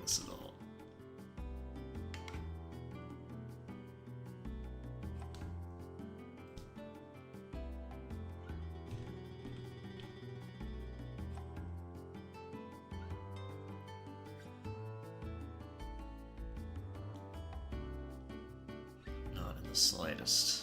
this at all. Not in the slightest.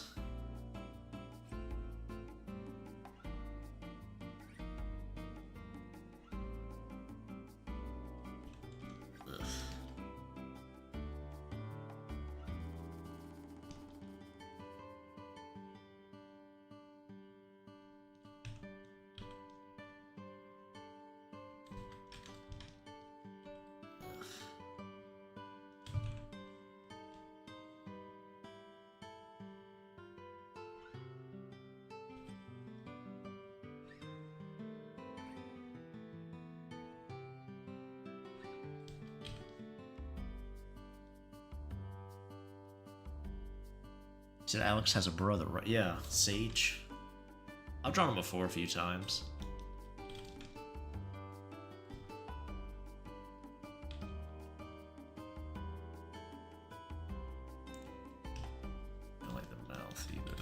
You said Alex has a brother, right? Yeah, Sage. I've drawn him before a few times. I don't like the mouth either.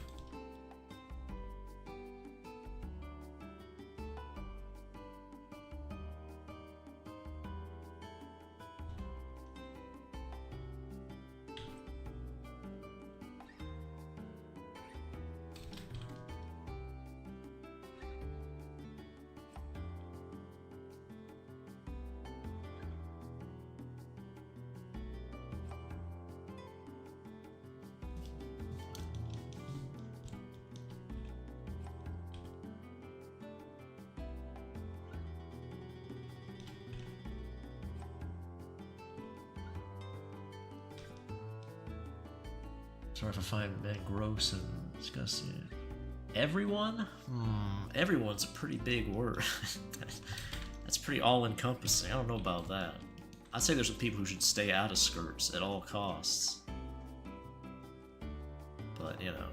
Sorry if I find men gross and disgusting. Everyone? Everyone's a pretty big word. That's pretty all-encompassing. I don't know about that. I'd say there's some people who should stay out of skirts at all costs. But, you know.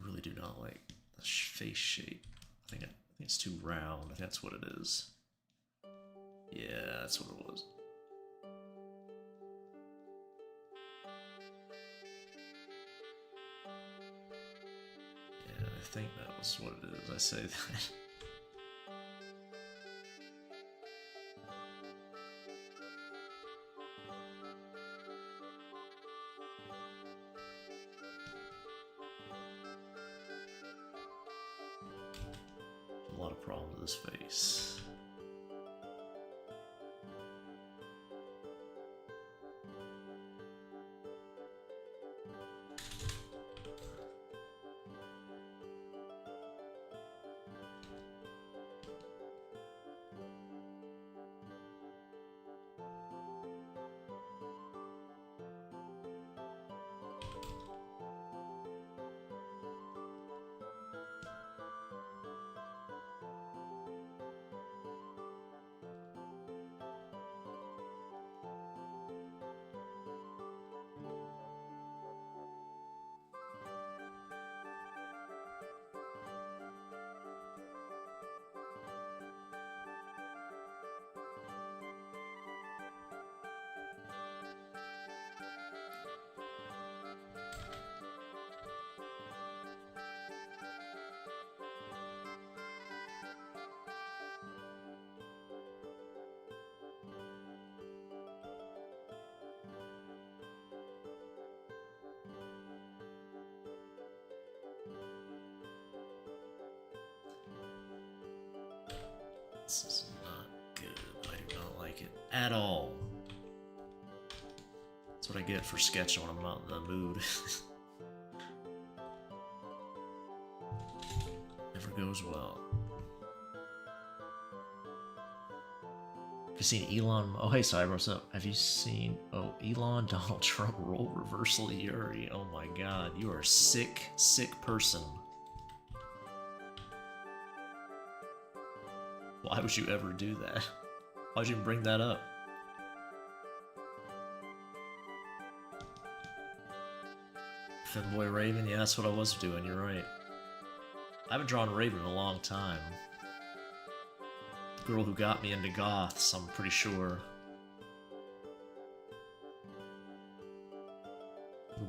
I really do not like the face shape. I think it's too round. I think that's what it is. Yeah, that's what it was. Yeah, I think that was what it is. I say that. A lot of problems with this face. This is not good. I do not like it at all. That's what I get for sketching when I'm not in the mood. Never goes well. Have you seen Elon? Oh, hey, Cyber, what's up? Have you seen, Elon Donald Trump role reversal Yuri? Oh my god, you are a sick, sick person. Why would you ever do that? Why'd you even bring that up? Femboy Raven? Yeah, that's what I was doing, you're right. I haven't drawn Raven in a long time. The girl who got me into goths, I'm pretty sure.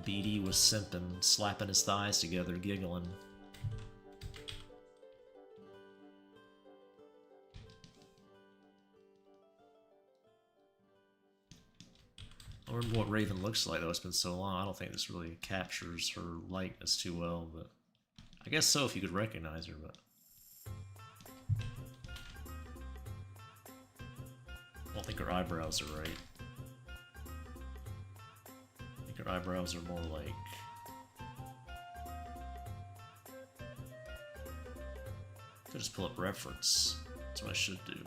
BD was simping, slapping his thighs together, giggling. I remember what Raven looks like, though. It's been so long. I don't think this really captures her likeness too well, but I guess so if you could recognize her, but I don't think her eyebrows are right. I think her eyebrows are more like... Could just pull up reference. That's what I should do.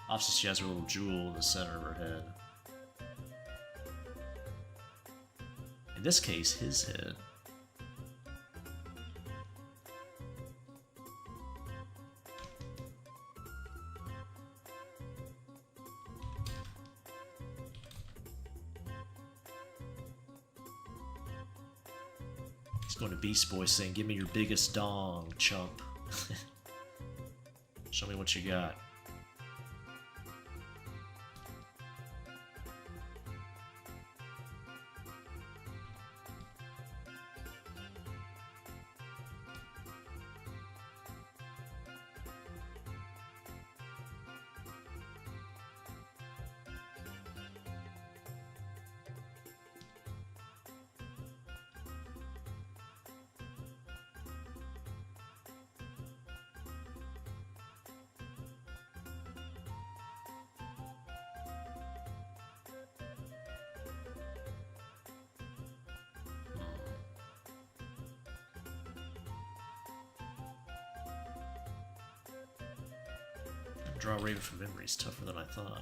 Obviously, she has her little jewel in the center of her head. In this case, his head. He's going to Beast Boy saying, "Give me your biggest dong, chump." Show me what you got. Draw Raven from memory is tougher than I thought.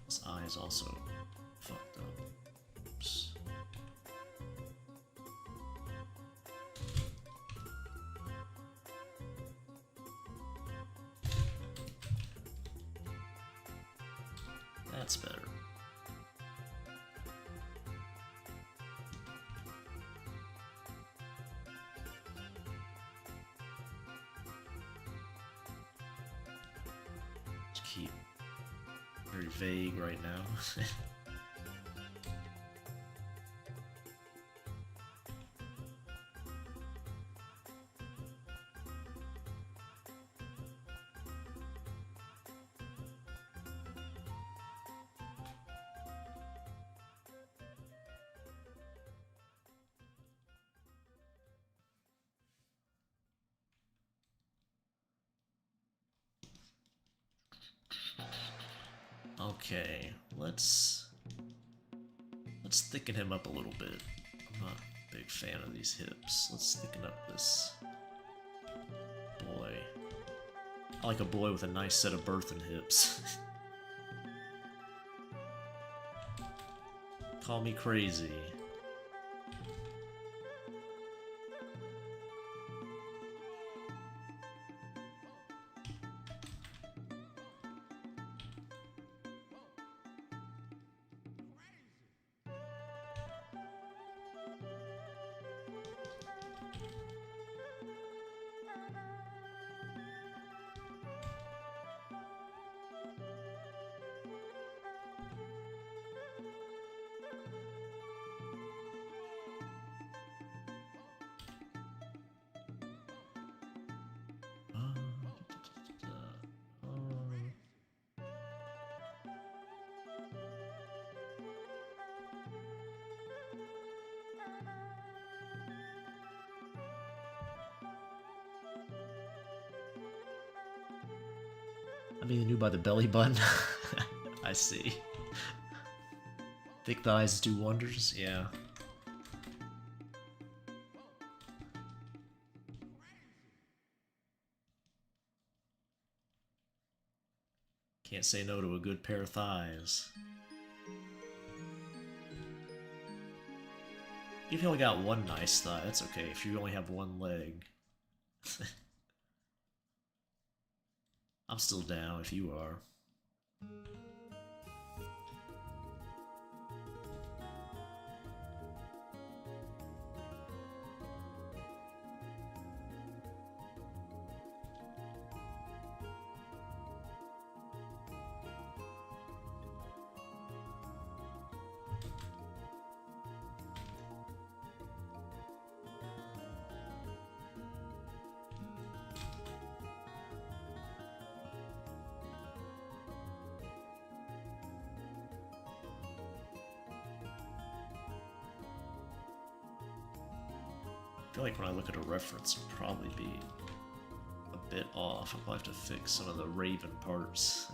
His eye is also fucked up. Oops. That's better. Just keep very vague right now. Okay, let's thicken him up a little bit. I'm not a big fan of these hips. Let's thicken up this boy. I like a boy with a nice set of birthing hips. Call me crazy. I mean, knew by the belly button. I see. Thick thighs do wonders, yeah. Can't say no to a good pair of thighs. If you only got one nice thigh, that's okay. If you only have one leg. I'm still down if you are. I feel like when I look at a reference, it'll probably be a bit off. I'll probably have to fix some of the Raven parts.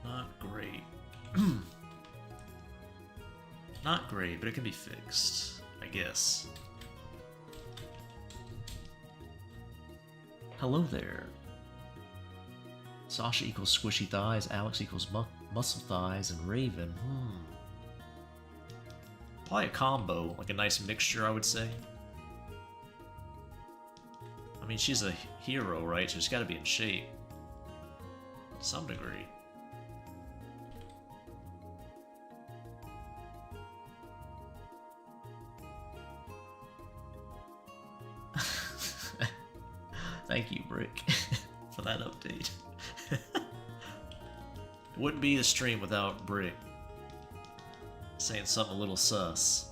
Not great. Not great, but it can be fixed, I guess. Hello there. Sasha equals squishy thighs, Alex equals muscle thighs, and Raven. Probably a combo, like a nice mixture, I would say. I mean, she's a hero, right? So she's got to be in shape. To some degree. Thank you, Brick, for that update. It wouldn't be a stream without Brick saying something a little sus.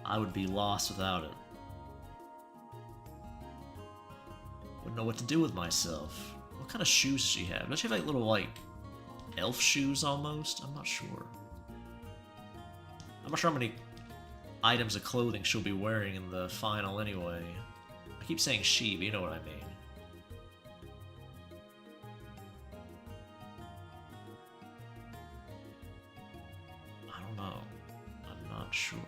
I would be lost without it. know what to do with myself. What kind of shoes does she have? Does she have like little like elf shoes almost? I'm not sure. I'm not sure how many items of clothing she'll be wearing in the final anyway. I keep saying she, but you know what I mean. I don't know. I'm not sure.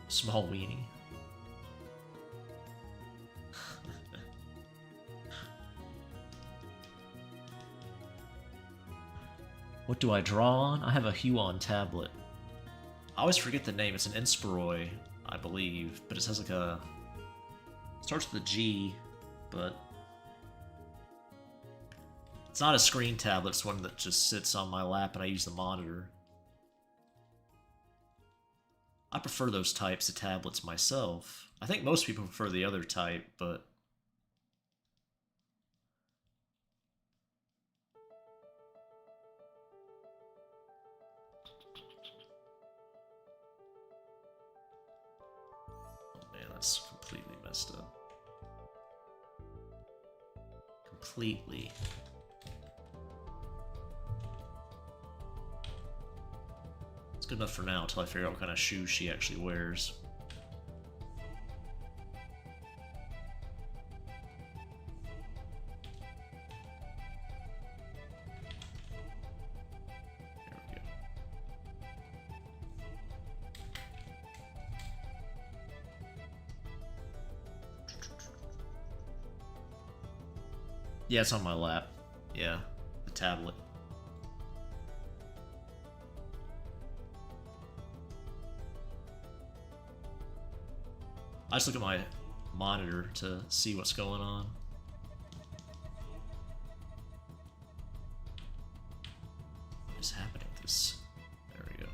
Small weenie. What do I draw on? I have a Huon tablet. I always forget the name. It's an Inspiroi, I believe, but it has like a... It starts with a G, but... It's not a screen tablet, it's one that just sits on my lap and I use the monitor. I prefer those types of tablets myself. I think most people prefer the other type, but... That's completely messed up. Completely. It's good enough for now until I figure out what kind of shoes she actually wears. Yeah, it's on my lap. Yeah, the tablet. I just look at my monitor to see what's going on. What is happening with this? There we go.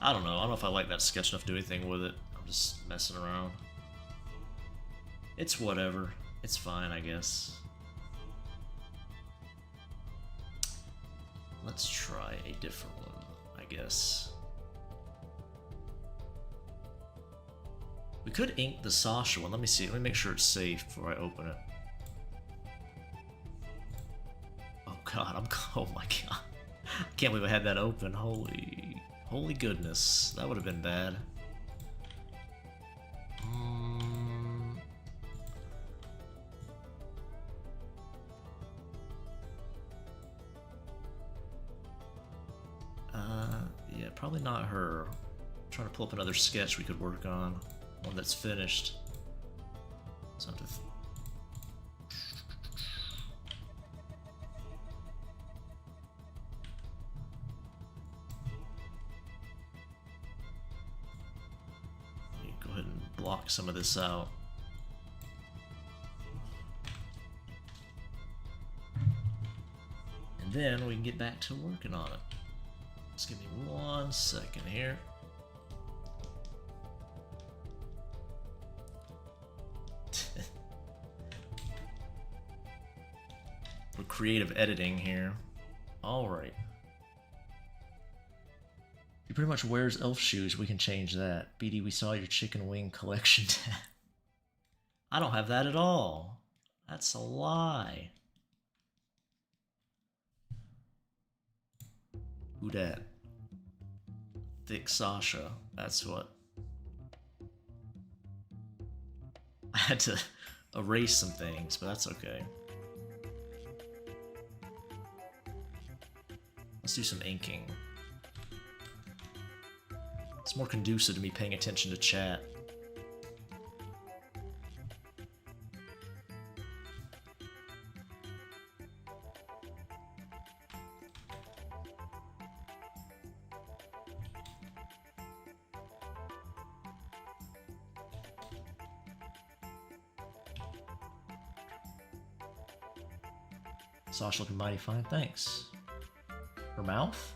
I don't know if I like that sketch enough to do anything with it. I'm just messing around. It's whatever. It's fine, I guess. Let's try a different one, I guess. We could ink the Sasha one. Let me see. Let me make sure it's safe before I open it. Oh god, oh my god. I can't believe I had that open. Holy goodness. That would have been bad. Yeah, probably not her. I'm trying to pull up another sketch we could work on. One that's finished. So I have to let me go ahead and block some of this out. And then we can get back to working on it. Just give me 1 second here. For creative editing here. Alright. He pretty much wears elf shoes. We can change that. BD, we saw your chicken wing collection tab. I don't have that at all. That's a lie. Who dat? Thick Sasha. That's what. I had to erase some things, but that's okay. Let's do some inking. It's more conducive to me paying attention to chat. Sasha looking mighty fine, thanks. Her mouth?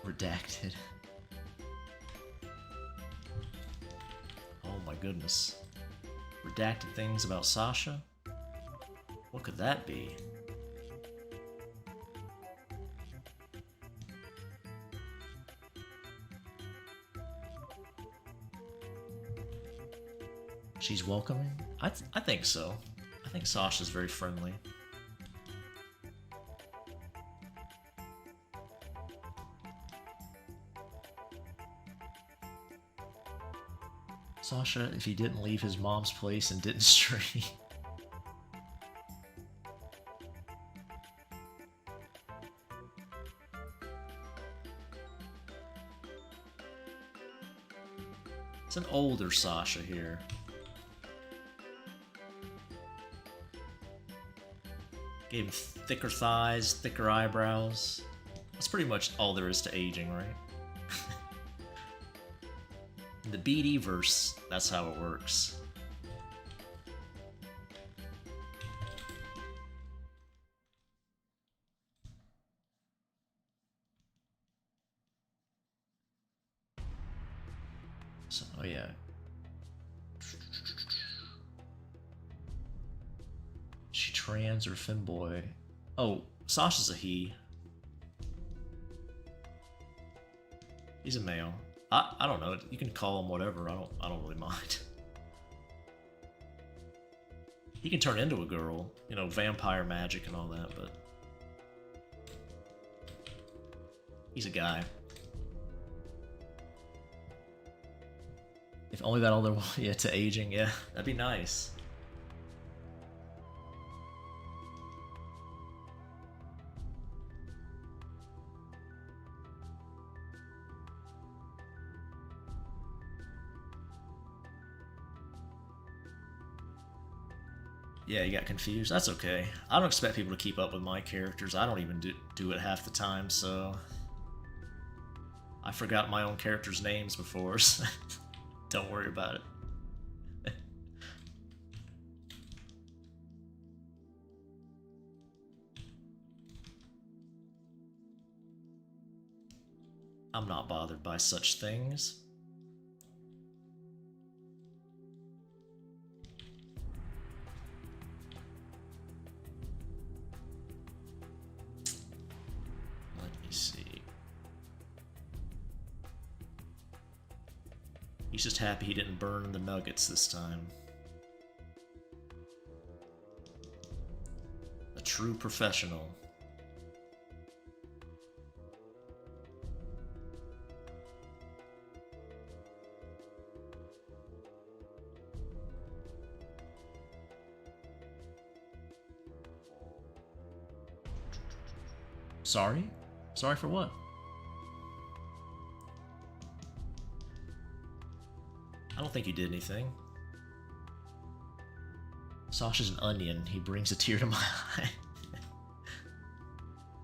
Redacted. Oh my goodness. Redacted things about Sasha? What could that be? She's welcoming? I think so. I think Sasha's very friendly. Sasha, if he didn't leave his mom's place and didn't stream. It's an older Sasha here. Gave him thicker thighs, thicker eyebrows. That's pretty much all there is to aging, right? In the BD verse, that's how it works. So, oh yeah. She trans or femboy? Oh, Sasha's a he. He's a male. I don't know. You can call him whatever. I don't really mind. He can turn into a girl, you know, vampire magic and all that, but he's a guy. If only that all there was, yeah, to aging, yeah, that'd be nice. Yeah, you got confused. That's okay. I don't expect people to keep up with my characters. I don't even do it half the time, so I forgot my own characters' names before, so don't worry about it. I'm not bothered by such things. He's just happy he didn't burn the nuggets this time. A true professional. Sorry? Sorry for what? I don't think you did anything. Sasha's an onion. He brings a tear to my eye.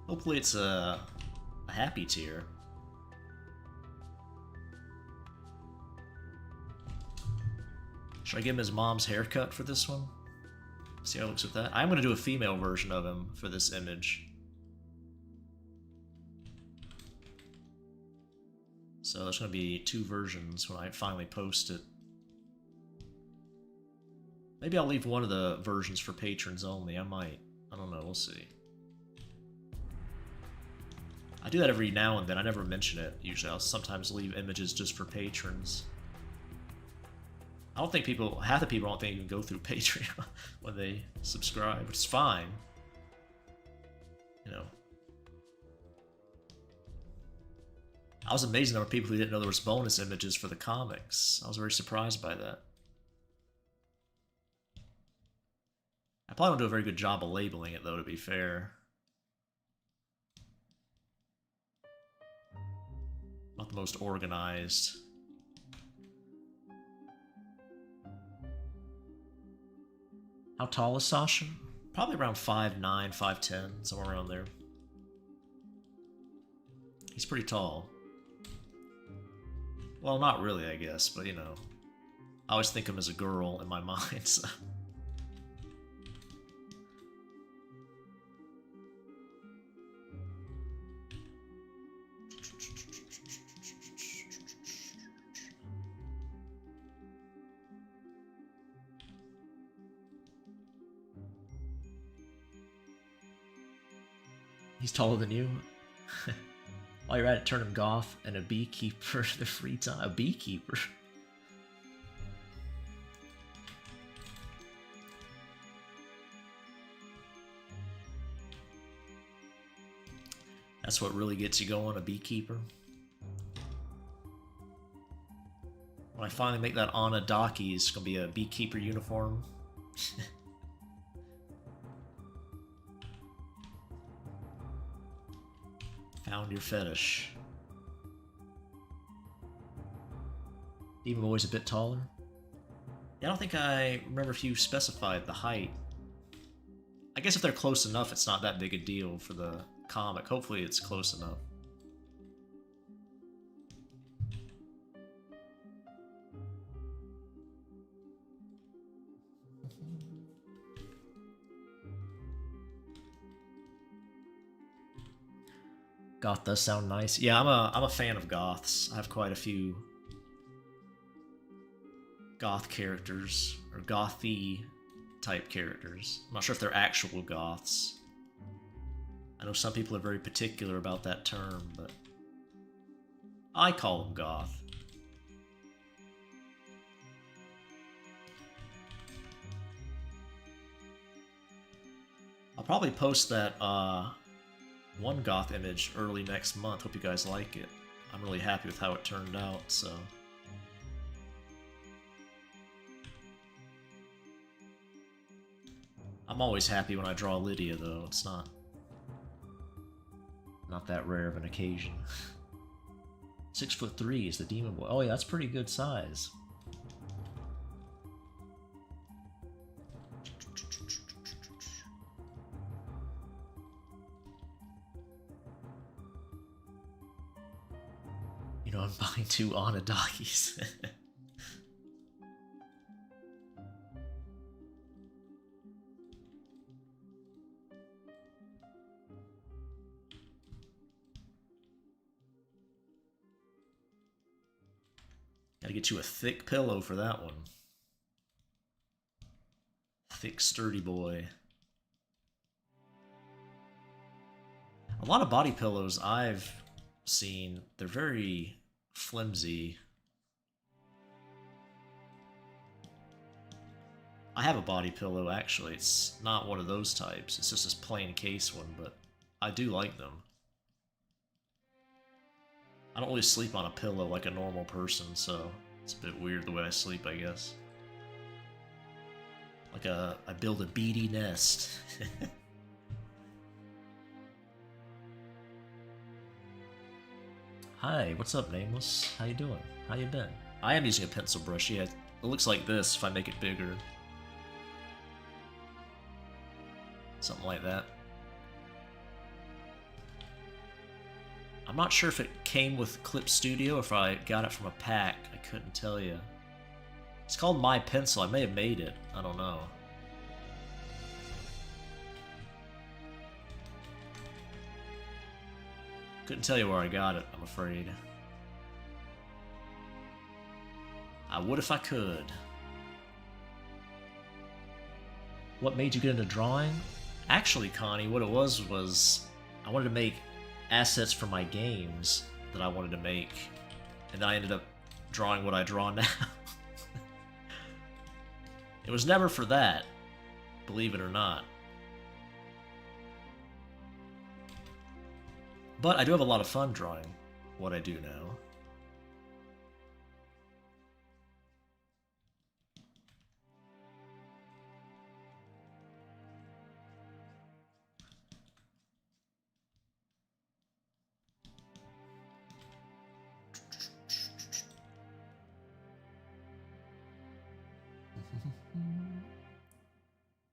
Hopefully it's a happy tear. Should I give him his mom's haircut for this one? See how it looks with that? I'm going to do a female version of him for this image. So there's going to be two versions when I finally post it. Maybe I'll leave one of the versions for patrons only. I might. I don't know. We'll see. I do that every now and then. I never mention it. Usually I'll sometimes leave images just for patrons. I don't think people... Half the people don't think you can go through Patreon when they subscribe, which is fine. You know. I was amazed there were people who didn't know there was bonus images for the comics. I was very surprised by that. I probably don't do a very good job of labeling it, though, to be fair. Not the most organized. How tall is Sasha? Probably around 5'9", 5'10", somewhere around there. He's pretty tall. Well, not really, I guess, but you know. I always think of him as a girl in my mind, so. He's taller than you. While you're at it, turn him goth and a beekeeper the free time. A beekeeper? That's what really gets you going, a beekeeper. When I finally make that Onadaki, it's gonna be a beekeeper uniform. Found your fetish. Demon Boy's a bit taller. Yeah, I don't think I remember if you specified the height. I guess if they're close enough, it's not that big a deal for the comic. Hopefully it's close enough. Goth does sound nice. Yeah, I'm a fan of goths. I have quite a few goth characters, or gothy type characters. I'm not sure if they're actual goths. I know some people are very particular about that term, but I call them goth. I'll probably post that one goth image early next month. Hope you guys like it. I'm really happy with how it turned out, so. I'm always happy when I draw Lydia, though. It's not that rare of an occasion. 6'3" is the Demon Boy. Oh yeah, that's pretty good size. You know, I'm buying 2 Onadakis. Gotta get you a thick pillow for that one. Thick, sturdy boy. A lot of body pillows I've seen, they're very flimsy. I have a body pillow, actually. It's not one of those types. It's just this plain case one, but I do like them. I don't really sleep on a pillow like a normal person, so it's a bit weird the way I sleep, I guess. Like I build a beady nest. Hi, what's up, Nameless? How you doing? How you been? I am using a pencil brush, yeah. It looks like this if I make it bigger. Something like that. I'm not sure if it came with Clip Studio or if I got it from a pack. I couldn't tell you. It's called My Pencil. I may have made it. I don't know. Couldn't tell you where I got it, I'm afraid. I would if I could. What made you get into drawing? Actually, Connie, what it was I wanted to make assets for my games that I wanted to make, and then I ended up drawing what I draw now. It was never for that, believe it or not. But I do have a lot of fun drawing what I do now.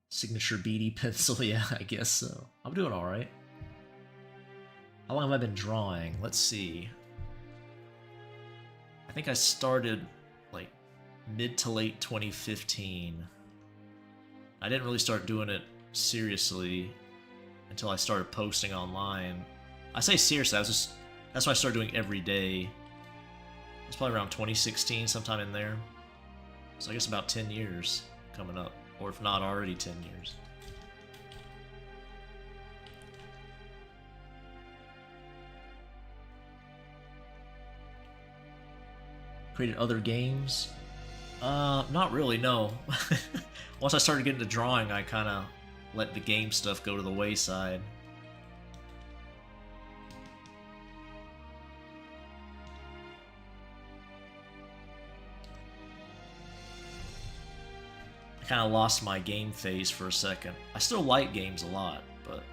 Signature beady pencil, yeah, I guess so. I'm doing alright. How long have I been drawing? Let's see. I think I started like mid to late 2015. I didn't really start doing it seriously until I started posting online. I say seriously, that's what I started doing every day. It's probably around 2016, sometime in there. So I guess about 10 years coming up, or if not already 10 years. Created other games? Not really, no. Once I started getting to drawing, I kind of let the game stuff go to the wayside. I kind of lost my game phase for a second. I still like games a lot, but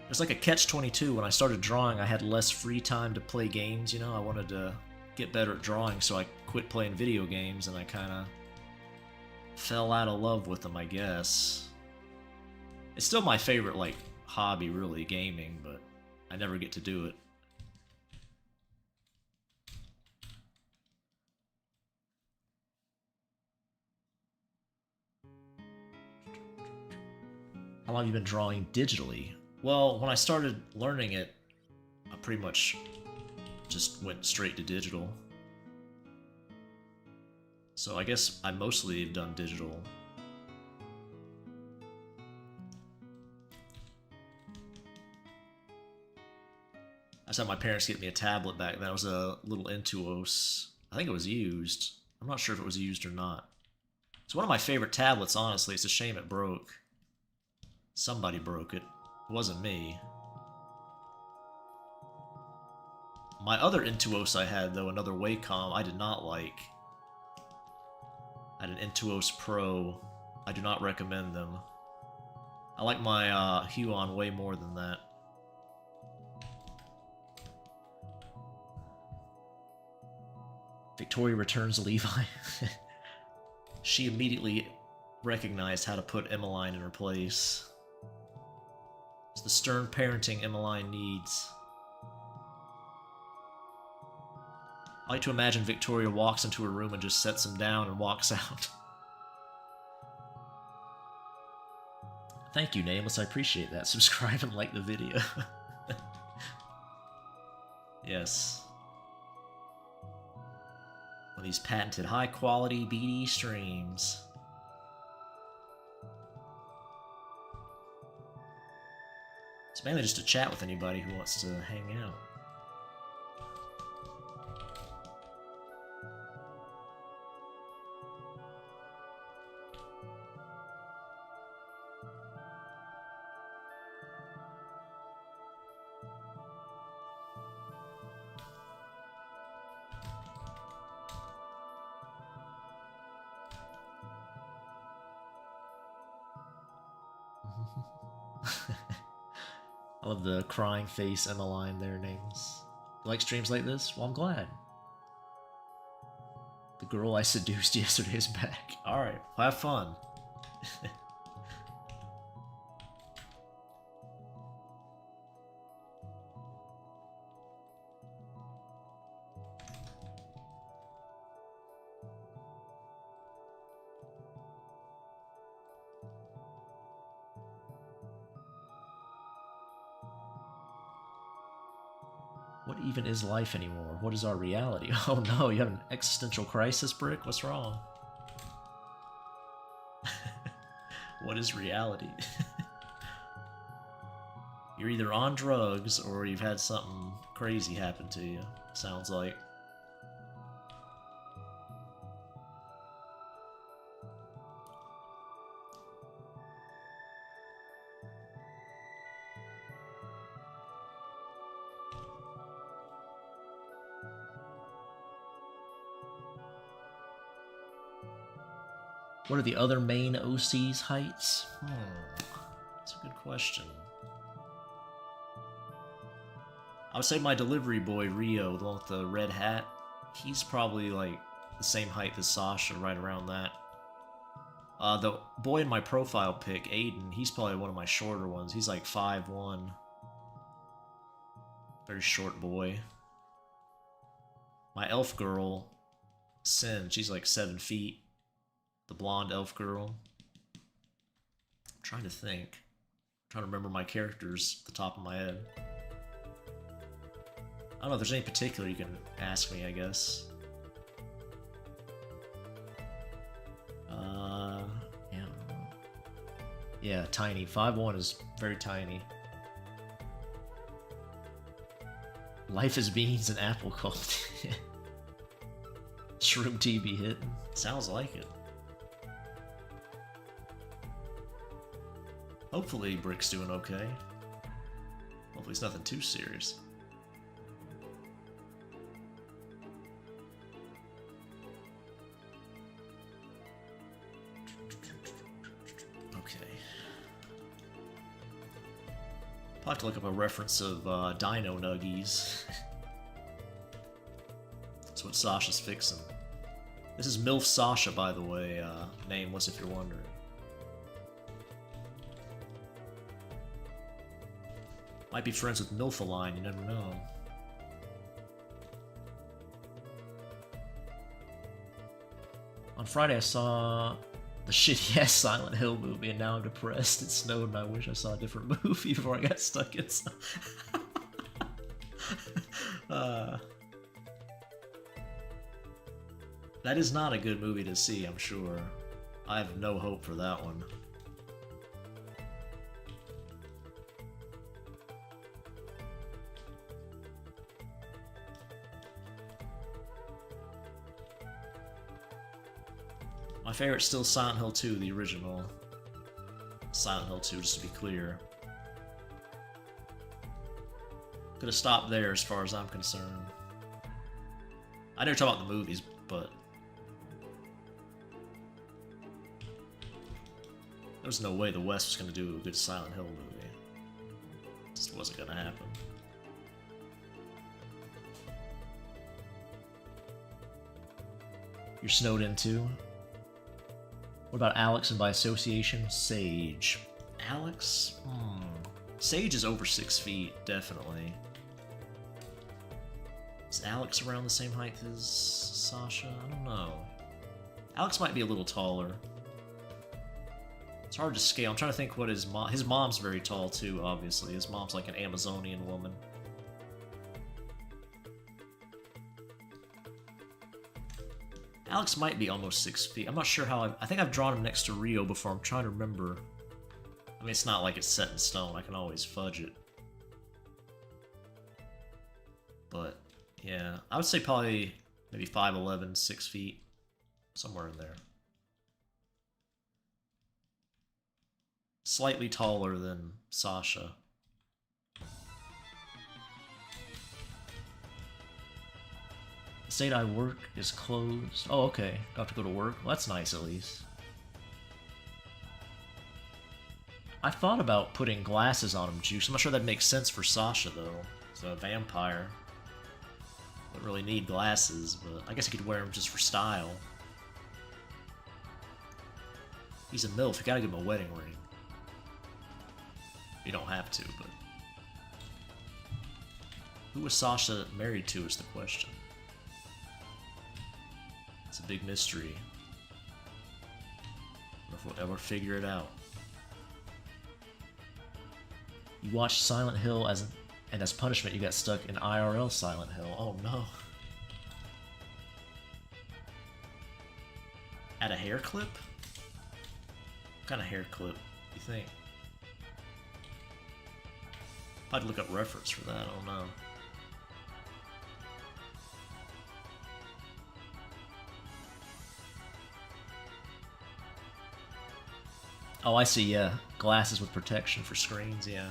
there's like a catch-22. When I started drawing, I had less free time to play games, you know? I wanted to get better at drawing, so I quit playing video games, and I kind of fell out of love with them, I guess. It's still my favorite, like, hobby, really, gaming, but I never get to do it. How long have you been drawing digitally? Well, when I started learning it, I pretty much just went straight to digital. So I guess I mostly have done digital. I just had my parents get me a tablet back then. It was a little Intuos. I think it was used. I'm not sure if it was used or not. It's one of my favorite tablets, honestly. It's a shame it broke. Somebody broke it. It wasn't me. My other Intuos I had, though, another Wacom, I did not like. I had an Intuos Pro. I do not recommend them. I like my Huon way more than that. Victoria returns Levi. She immediately recognized how to put Emmeline in her place. It's the stern parenting Emmeline needs. I like to imagine Victoria walks into her room and just sets him down and walks out. Thank you, Nameless. I appreciate that. Subscribe and like the video. Yes. One of these patented high-quality BD streams. It's mainly just to chat with anybody who wants to hang out. I love the crying face Emmeline there, Nameless. You like streams like this? Well, I'm glad. The girl I seduced yesterday is back. Alright, well, have fun. What even is life anymore? What is our reality? Oh no, you have an existential crisis, Brick? What's wrong? What is reality? You're either on drugs or you've had something crazy happen to you, sounds like. What are the other main OC's heights? That's a good question. I would say my delivery boy, Rio, the one with the red hat, he's probably like the same height as Sasha, right around that. The boy in my profile pic, Aiden, he's probably one of my shorter ones. He's like 5'1". Very short boy. My elf girl, Sin, she's like 7 feet. The blonde elf girl. I'm trying to think. I'm trying to remember my characters at the top of my head. I don't know if there's any particular you can ask me, I guess. Yeah. Yeah, tiny. 5'1" is very tiny. Life is beans and apple cult. Shroom TV hitting. Sounds like it. Hopefully Brick's doing okay. Hopefully it's nothing too serious. Okay. I'll have to look up a reference of Dino Nuggies. That's what Sasha's fixing. This is MILF Sasha, by the way, nameless if you're wondering. Might be friends with Milfaline, you never know. On Friday I saw the shitty-ass Silent Hill movie and now I'm depressed. It snowed and I wish I saw a different movie before I got stuck inside. That is not a good movie to see, I'm sure. I have no hope for that one. My favorite's still Silent Hill 2, the original. Silent Hill 2, just to be clear. Could have stopped there as far as I'm concerned. I never talk about the movies, but there was no way the West was going to do a good Silent Hill movie. It just wasn't going to happen. You're snowed in too? What about Alex and by association, Sage? Alex? Sage is over 6 feet, definitely. Is Alex around the same height as Sasha? I don't know. Alex might be a little taller. It's hard to scale. I'm trying to think what his mom's very tall too, obviously. His mom's like an Amazonian woman. Alex might be almost 6 feet. I'm not sure how I think I've drawn him next to Rio before. I'm trying to remember. I mean, it's not like it's set in stone. I can always fudge it. But, yeah. I would say probably maybe 5'11", 6 feet. Somewhere in there. Slightly taller than Sasha. The state I work is closed. Oh, okay. Don't have to go to work. Well, that's nice, at least. I thought about putting glasses on him, Juice. I'm not sure that makes sense for Sasha, though. He's a vampire. Wouldn't really need glasses, but I guess he could wear them just for style. He's a MILF. You gotta give him a wedding ring. You don't have to, but... Who was Sasha married to is the question. It's a big mystery. I wonder if we'll ever figure it out. You watched Silent Hill and as punishment you got stuck in IRL Silent Hill. Oh no. At a hair clip? What kind of hair clip do you think? I'd look up reference for that, I don't know. Oh, I see, yeah. Glasses with protection for screens, yeah.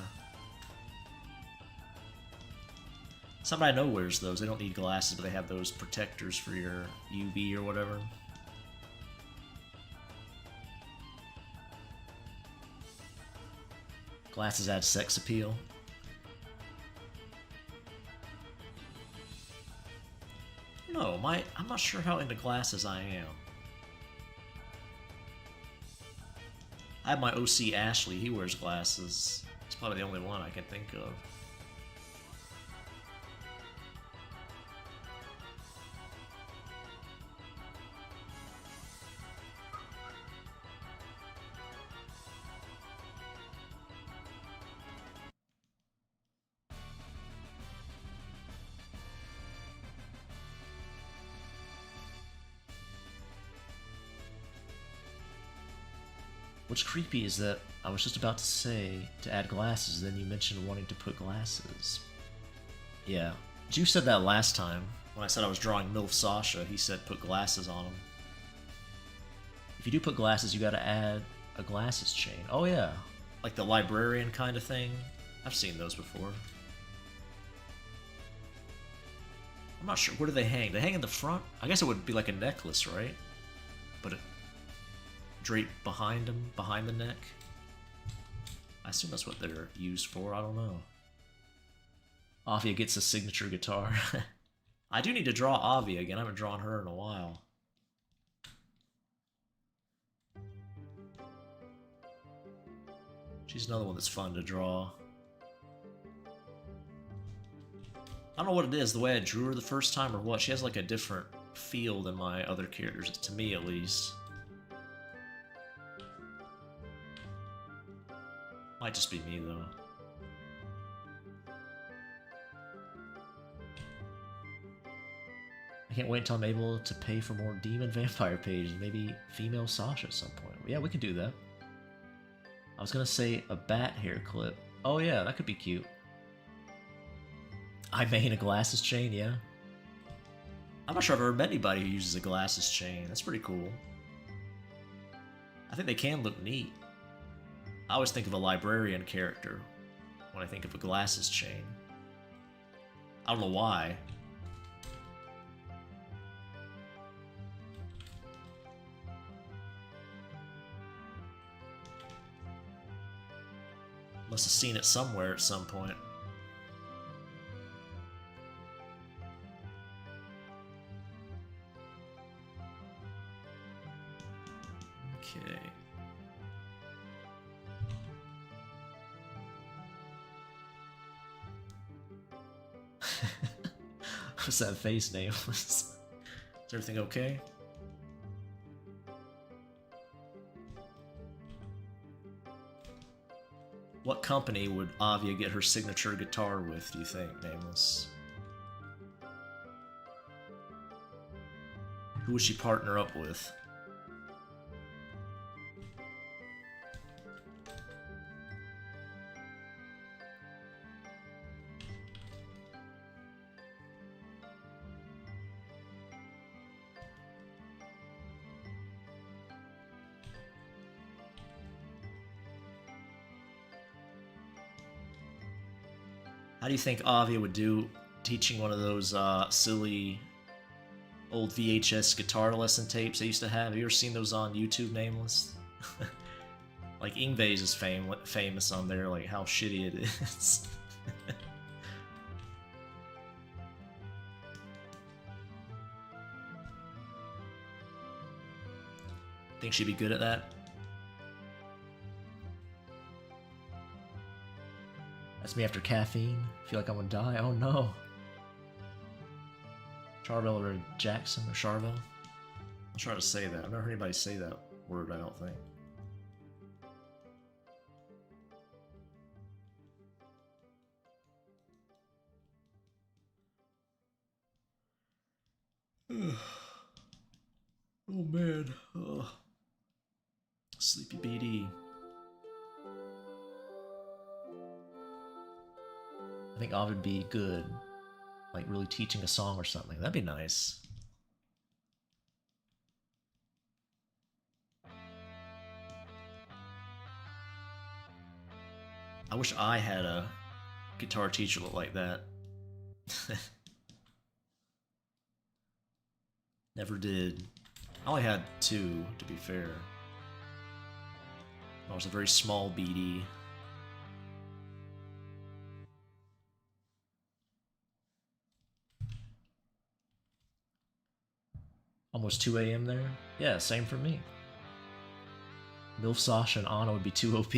Somebody I know wears those. They don't need glasses, but they have those protectors for your UV or whatever. Glasses add sex appeal. No, I'm not sure how into glasses I am. I have my OC Ashley, he wears glasses. He's probably the only one I can think of. What's creepy is that I was just about to say to add glasses, then you mentioned wanting to put glasses. Yeah. You said that last time. When I said I was drawing MILF Sasha, he said put glasses on him. If you do put glasses, you gotta add a glasses chain. Oh yeah, like the librarian kind of thing. I've seen those before. I'm not sure. Where do they hang? They hang in the front? I guess it would be like a necklace, right? But it draped behind them, behind the neck. I assume that's what they're used for. I don't know. Avia gets a signature guitar. I do need to draw Avia again. I haven't drawn her in a while. She's another one that's fun to draw. I don't know what it is, the way I drew her the first time or what. She has like a different feel than my other characters, to me at least. Might just be me though. I can't wait until I'm able to pay for more demon vampire pages. Maybe female Sasha at some point. Yeah, we could do that. I was gonna say a bat hair clip. Oh yeah, that could be cute. I main a glasses chain, yeah. I'm not sure I've ever met anybody who uses a glasses chain. That's pretty cool. I think they can look neat. I always think of a librarian character when I think of a glasses chain. I don't know why. Must have seen it somewhere at some point. Okay. What's that face name? Is everything okay? What company would Avia get her signature guitar with, do you think, Nameless? Who would she partner up with? How do you think Avia would do teaching one of those silly old VHS guitar lesson tapes they used to have? Have you ever seen those on YouTube, Nameless? Like Ingves is famous on there, like how shitty it is. Think she'd be good at that? That's me after caffeine. Feel like I'm gonna die. Oh no. Charvel or Jackson or Charvel? I'll try to say that. I've never heard anybody say that word, I don't think. Oh man. Ugh. Sleepy BD. I think Ovid would be good, like really teaching a song or something. That'd be nice. I wish I had a guitar teacher look like that. Never did. I only had two, to be fair. I was a very small BD. Almost 2 a.m. there? Yeah, same for me. MILF Sasha and Anna would be too OP.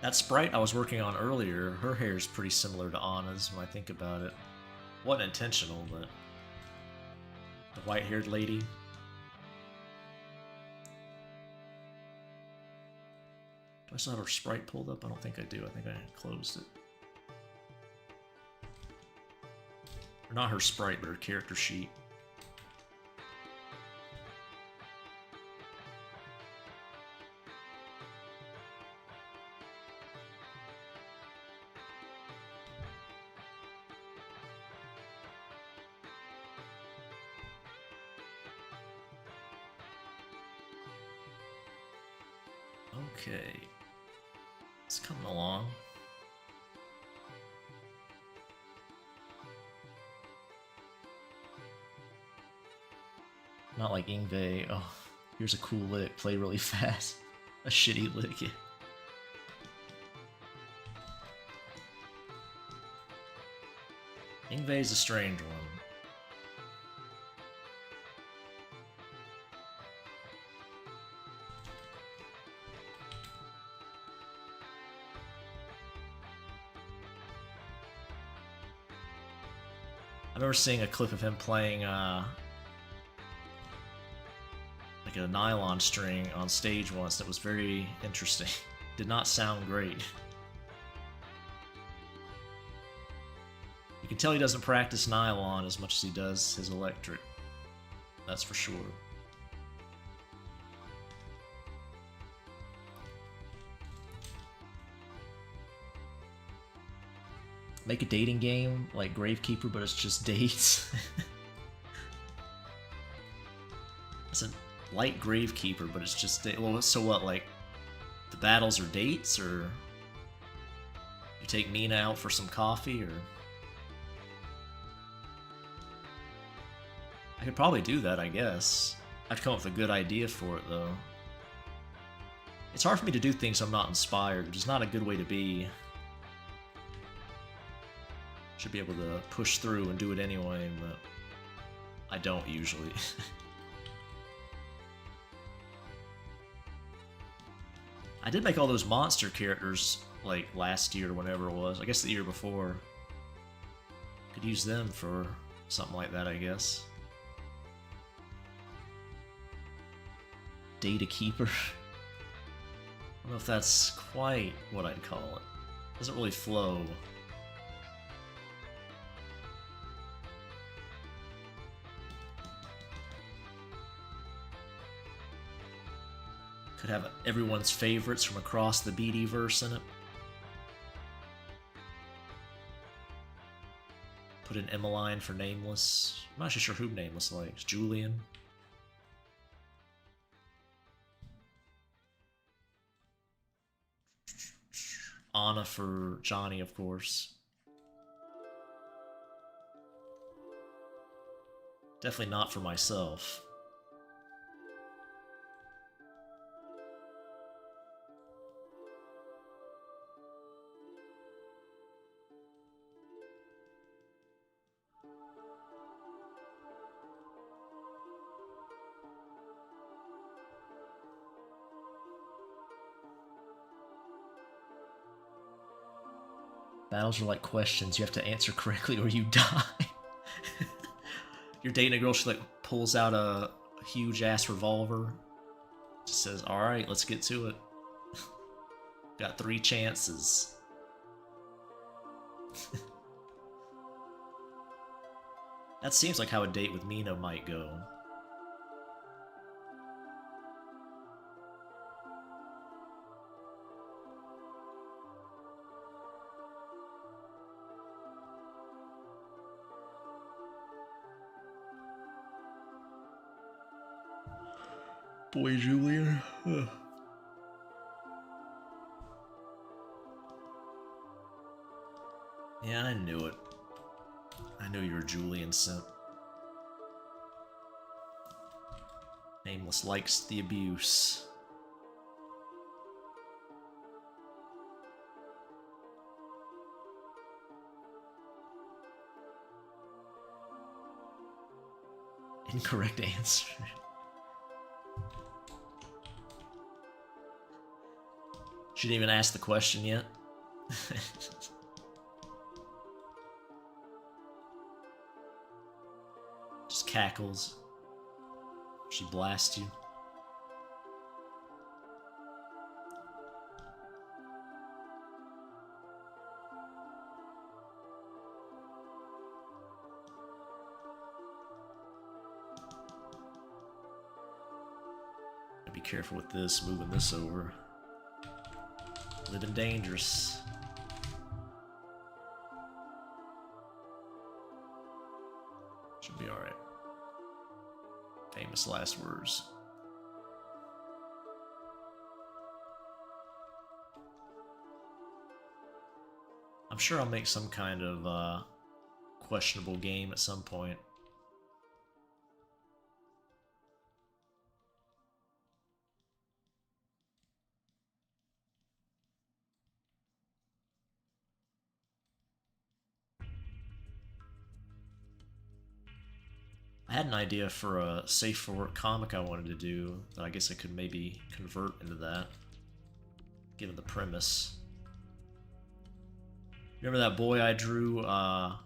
That sprite I was working on earlier, her hair is pretty similar to Anna's when I think about it. Wasn't intentional, but... the white-haired lady. Do I still have her sprite pulled up? I don't think I do. I think I closed it. Or not her sprite, but her character sheet. Okay. It's coming along. Not like Ingve. Oh, here's a cool lick. Play really fast. A shitty lick. Yeah. Ingve's a strange one. I remember seeing a clip of him playing like a nylon string on stage once that was very interesting. Did not sound great. You can tell he doesn't practice nylon as much as he does his electric. That's for sure. Make a dating game like Gravekeeper, but it's just dates. It's a light Gravekeeper, but it's just well. So what? Like the battles are dates, or you take Mina out for some coffee, or I could probably do that. I guess I'd come up with a good idea for it though. It's hard for me to do things I'm not inspired, which is not a good way to be. Should be able to push through and do it anyway, but I don't usually. I did make all those monster characters like last year or whenever it was. I guess the year before. Could use them for something like that, I guess. Data Keeper. I don't know if that's quite what I'd call it. Doesn't really flow. Could have everyone's favorites from across the BD-verse in it. Put in Emmeline for Nameless. I'm not actually sure who Nameless likes. Julian. Anna for Johnny, of course. Definitely not for myself. Battles are like questions. You have to answer correctly or you die. You're dating a girl, she like pulls out a huge ass revolver. Just says, alright, let's get to it. Got 3 chances. That seems like how a date with Mina might go. Boy, Julian. Ugh. Yeah, I knew it. I knew you were Julian simp. Nameless likes the abuse. Incorrect answer. She didn't even ask the question yet. Just cackles. She blasts you. Be careful with this, moving this over. Living dangerous. Should be alright. Famous last words. I'm sure I'll make some kind of questionable game at some point. I had an idea for a safe for work comic I wanted to do that I guess I could maybe convert into that, given the premise. Remember that boy I drew when I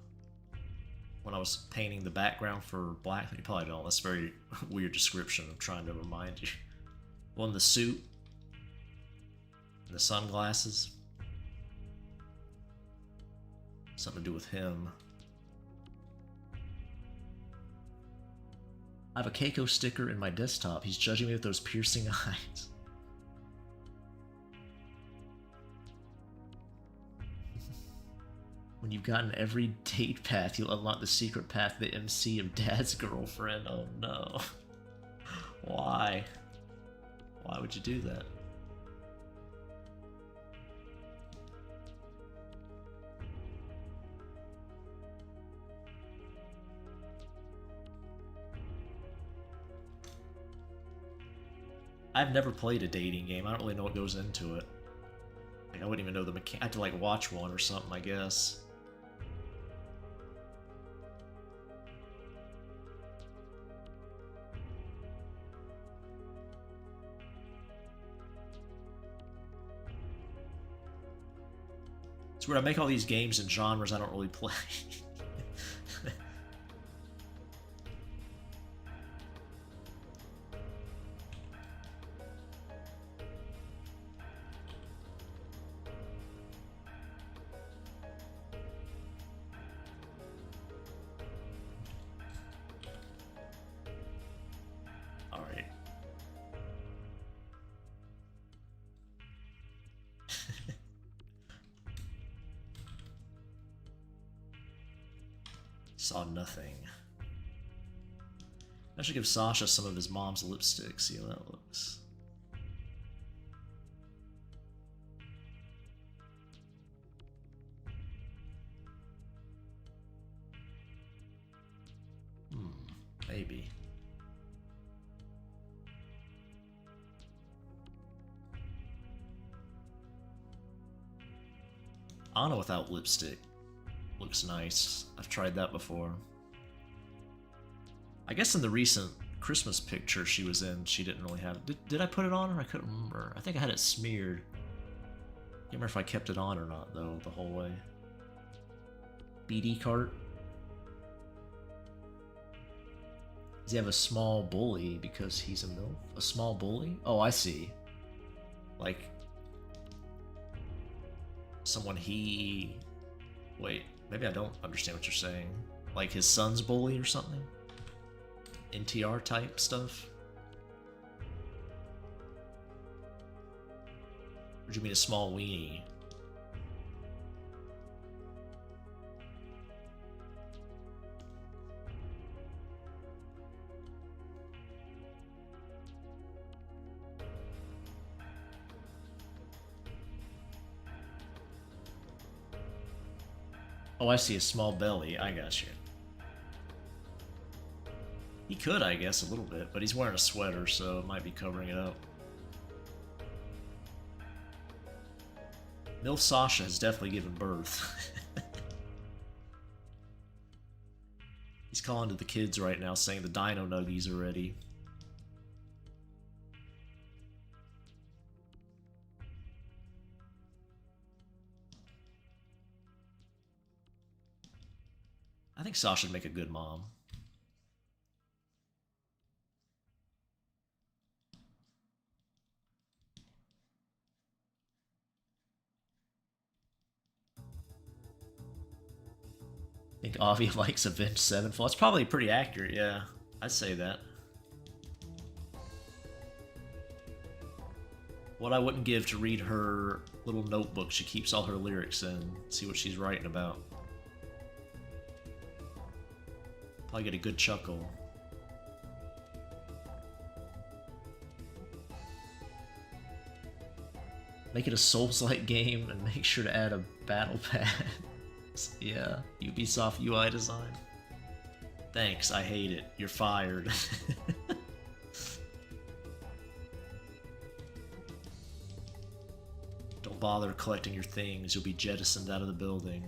was painting the background for Black? You probably don't. That's a very weird description. I'm trying to remind you. Well, in the suit and the sunglasses. Something to do with him. I have a Keiko sticker in my desktop. He's judging me with those piercing eyes. When you've gotten every date path, you'll unlock the secret path to the MC of Dad's girlfriend. Oh no. Why? Why would you do that? I've never played a dating game. I don't really know what goes into it. Like, I wouldn't even know the mechanic. I have to like watch one or something, I guess. It's weird. I make all these games in genres I don't really play. Saw nothing. I should give Sasha some of his mom's lipstick, see how that looks. Maybe. Anna without lipstick looks nice. I've tried that before. I guess in the recent Christmas picture she was in, she didn't really have it. Did I put it on her? I couldn't remember. I think I had it smeared. Can't remember if I kept it on or not, though, the whole way. BD cart. Does he have a small bully because he's a MILF? A small bully? Oh, I see. Like, someone he... Wait, maybe I don't understand what you're saying. Like his son's bully or something? NTR type stuff? Or do you mean a small weenie? Oh, I see, a small belly. I got you. He could, I guess, a little bit, but he's wearing a sweater, so it might be covering it up. MILF Sasha has definitely given birth. He's calling to the kids right now, saying the dino nuggies are ready. I think Sasha would make a good mom. I think Avi likes Avenged Sevenfold. It's probably pretty accurate, yeah. I'd say that. What I wouldn't give to read her little notebook she keeps all her lyrics in, see what she's writing about. Probably get a good chuckle. Make it a Souls-like game and make sure to add a battle pass. Yeah, Ubisoft UI design. Thanks, I hate it. You're fired. Don't bother collecting your things, you'll be jettisoned out of the building.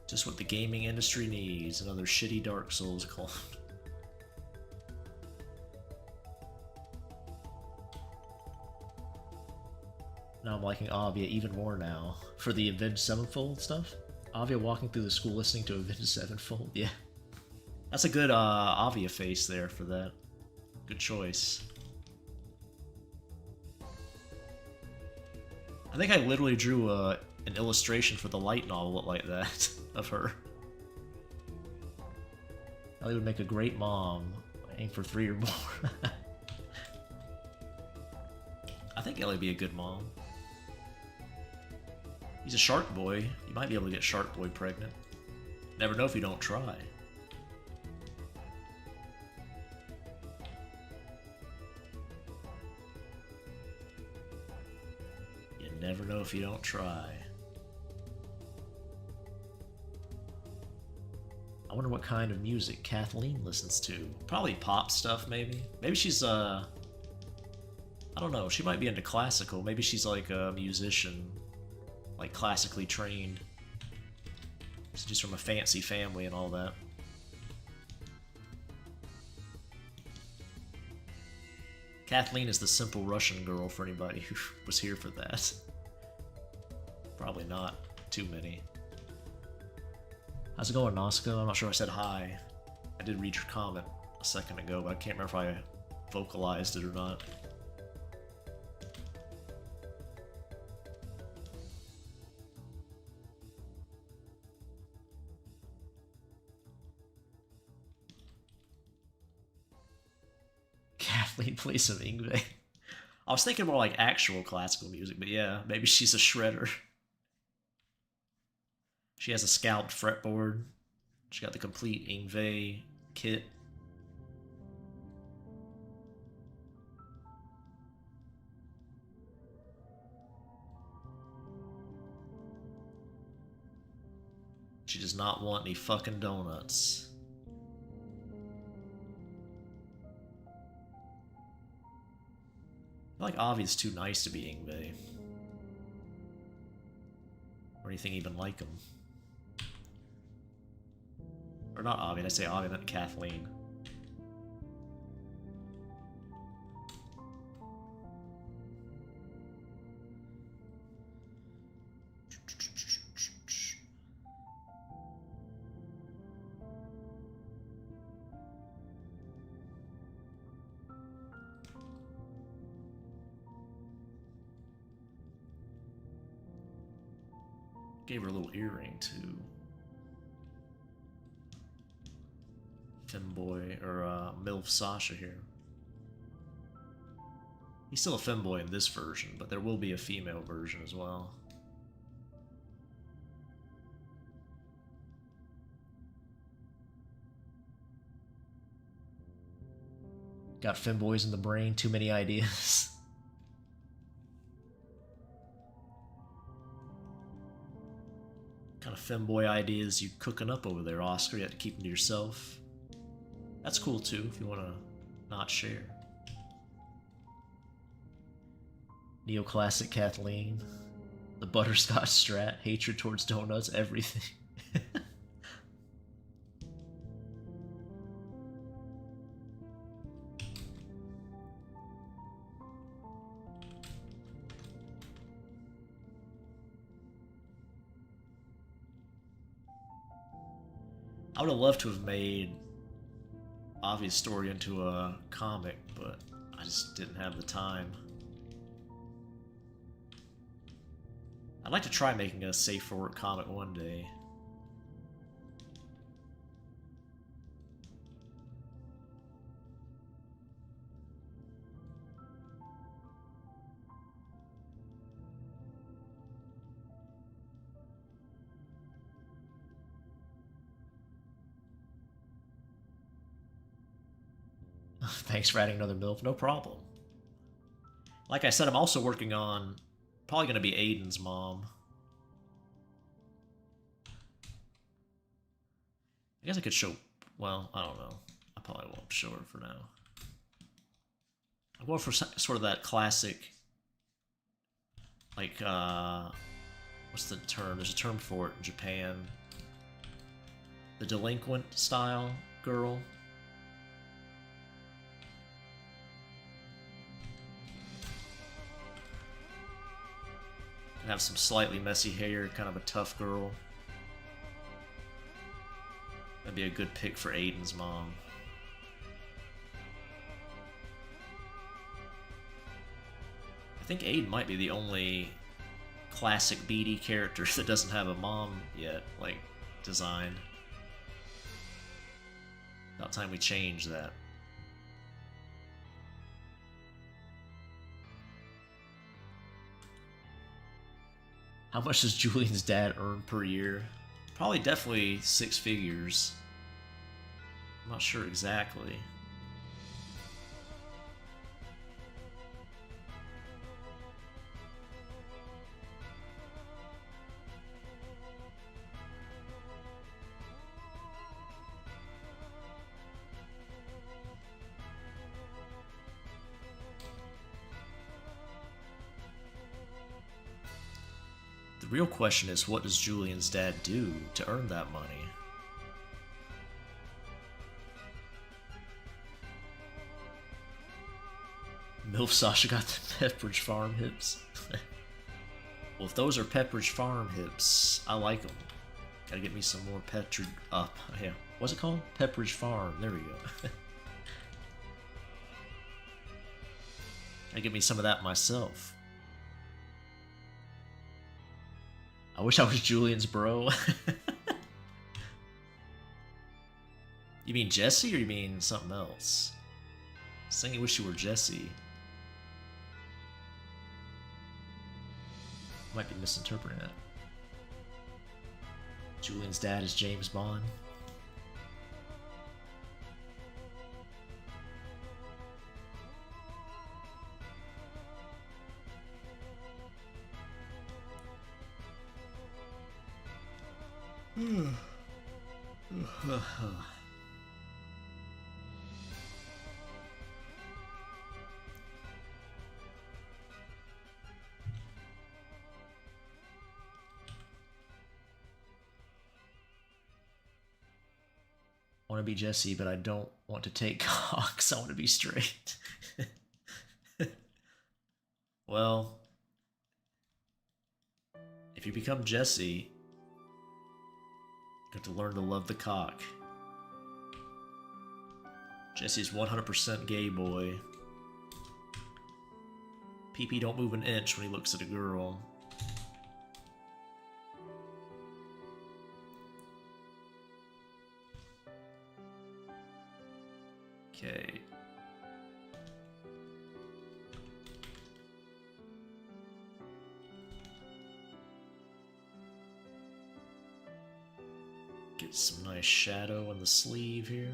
Just what the gaming industry needs, another shitty Dark Souls clone. Now I'm liking Avia even more now. For the Avenged Sevenfold stuff? Avia walking through the school listening to Avenged Sevenfold, yeah. That's a good Avia face there for that. Good choice. I think I literally drew an illustration for the light novel like that, of her. Ellie would make a great mom. Aim for 3 or more. I think Ellie would be a good mom. He's a shark boy. You might be able to get shark boy pregnant. Never know if you don't try. You never know if you don't try. I wonder what kind of music Kathleen listens to. Probably pop stuff, maybe. Maybe she's, I don't know, she might be into classical. Maybe she's like a musician, like classically trained. She's from a fancy family and all that. Kathleen is the simple Russian girl for anybody who was here for that. Probably not too many. How's it going, Noska? I'm not sure I said hi. I did read your comment a second ago, but I can't remember if I vocalized it or not. Kathleen plays some Yngwie. I was thinking more like actual classical music, but yeah, maybe she's a shredder. She has a scalped fretboard. She got the complete Yngwie kit. She does not want any fucking donuts. I feel like Avi's too nice to be Yngwie. Or anything even like him. Or not Avi, I say Avi, I meant Kathleen. Gave her a little earring too. Femboy, or milf Sasha here. He's still a femboy in this version, but there will be a female version as well. Got femboys in the brain, too many ideas. What kind of femboy ideas you cooking up over there, Oscar? You have to keep them to yourself. That's cool too, if you want to not share. Neoclassic Kathleen. The butterscotch strat. Hatred towards donuts. Everything. I would have loved to have made Avi's story into a comic, but I just didn't have the time. I'd like to try making a safe for work comic one day. Thanks for adding another MILF. No problem. Like I said, I'm also working on probably going to be Aiden's mom. I guess I could show... Well, I don't know. I probably won't show her for now. I'm going for sort of that classic... Like, what's the term? There's a term for it in Japan. The delinquent style girl. Have some slightly messy hair, kind of a tough girl. That'd be a good pick for Aiden's mom. I think Aiden might be the only classic BD character that doesn't have a mom yet, like, designed. About time we change that. How much does Julian's dad earn per year? Probably definitely 6 figures. I'm not sure exactly. The real question is, what does Julian's dad do to earn that money? MILF Sasha got the Pepperidge Farm hips. Well, if those are Pepperidge Farm hips, I like them. Gotta get me some more Pepperidge... yeah. What's it called? Pepperidge Farm. There we go. Gotta get me some of that myself. I wish I was Julian's bro. You mean Jesse, or you mean something else? I was thinking, wish you were Jesse. Might be misinterpreting it. Julian's dad is James Bond. I want to be Jesse, but I don't want to take cocks. I want to be straight. Well, if you become Jesse, you have to learn to love the cock. Jesse's 100% gay boy. PP don't move an inch when he looks at a girl. Okay. Get some nice shadow on the sleeve here.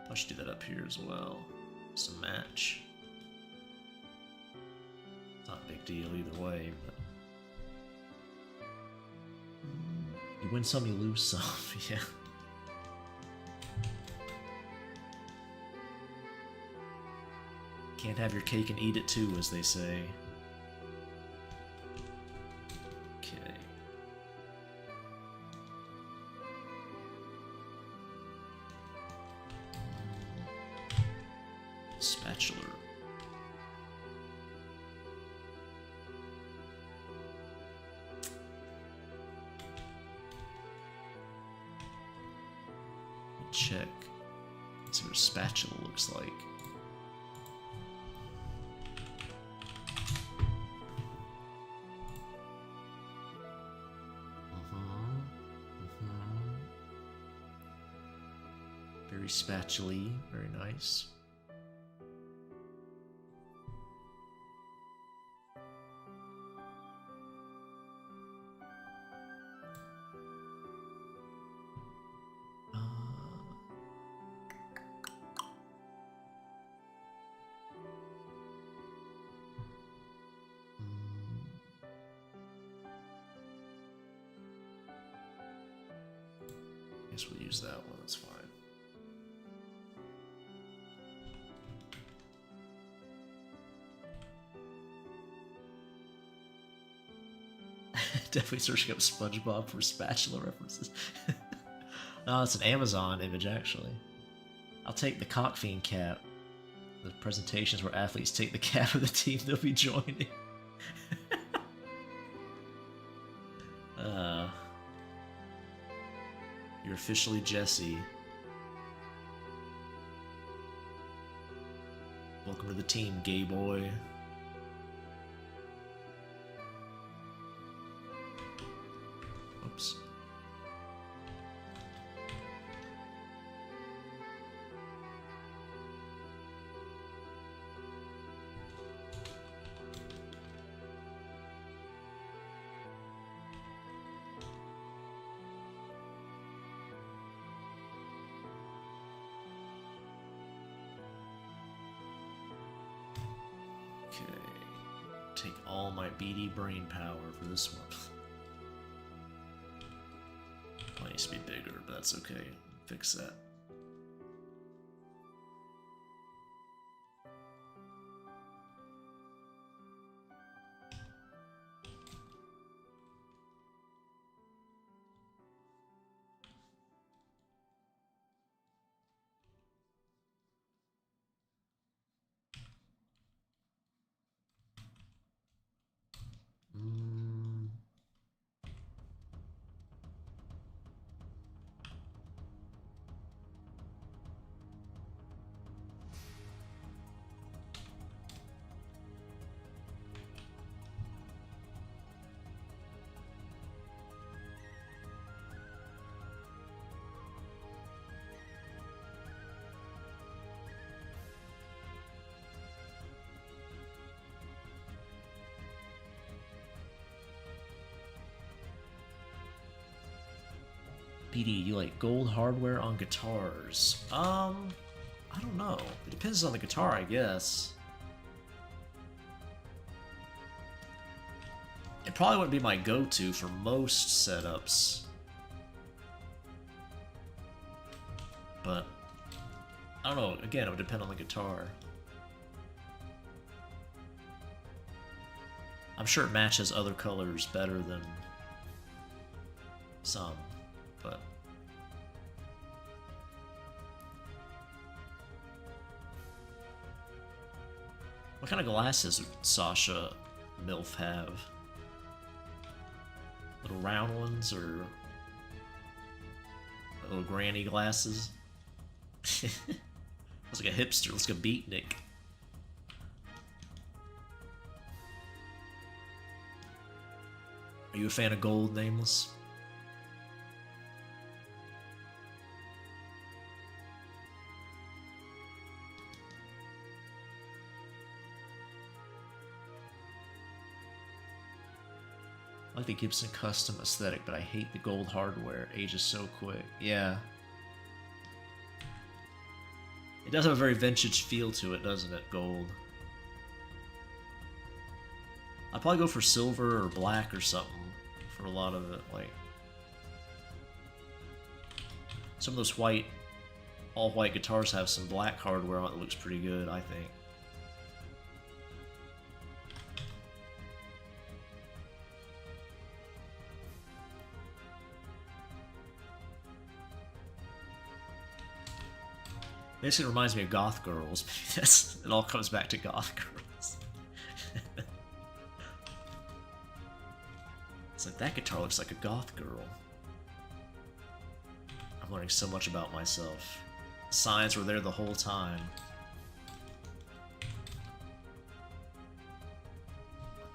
I should do that up here as well. Some match. Not a big deal either way, but you win some, you lose some. Yeah. Can't have your cake and eat it too, as they say. Okay. Spatula. Check. Let's see what a spatula looks like. Very spatula-y, very nice. guess we'll use that one, that's fine. Definitely searching up SpongeBob for spatula references. No, it's an Amazon image, actually. I'll take the Cockfiend cap. The presentations where athletes take the cap of the team they'll be joining. You're officially Jesse. Welcome to the team, gay boy. Oops. Okay. Take all my beady brain power for this one. It needs to be bigger, but that's okay. Fix that. BD, you like gold hardware on guitars? I don't know. It depends on the guitar, I guess. It probably wouldn't be my go-to for most setups. But, I don't know. Again, it would depend on the guitar. I'm sure it matches other colors better than some. But what kind of glasses would Sasha MILF have? Little round ones or little granny glasses? Looks like a hipster, looks like a beatnik. Are you a fan of gold, Nameless? I like the Gibson custom aesthetic, but I hate the gold hardware. It ages so quick. Yeah. It does have a very vintage feel to it, doesn't it? Gold. I'd probably go for silver or black or something for a lot of it. Like some of those white, all white guitars have some black hardware on it that looks pretty good, I think. Basically reminds me of goth girls. It all comes back to goth girls. It's like, that guitar looks like a goth girl. I'm learning so much about myself. Signs were there the whole time.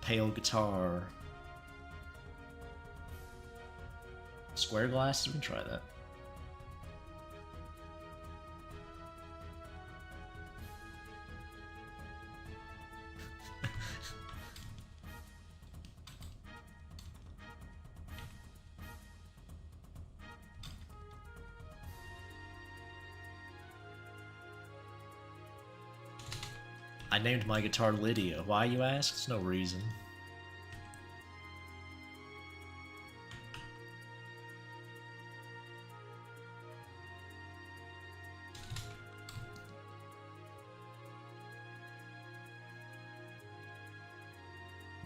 Pale guitar. Square glass? We can try that. I named my guitar Lydia. Why, you ask? There's no reason.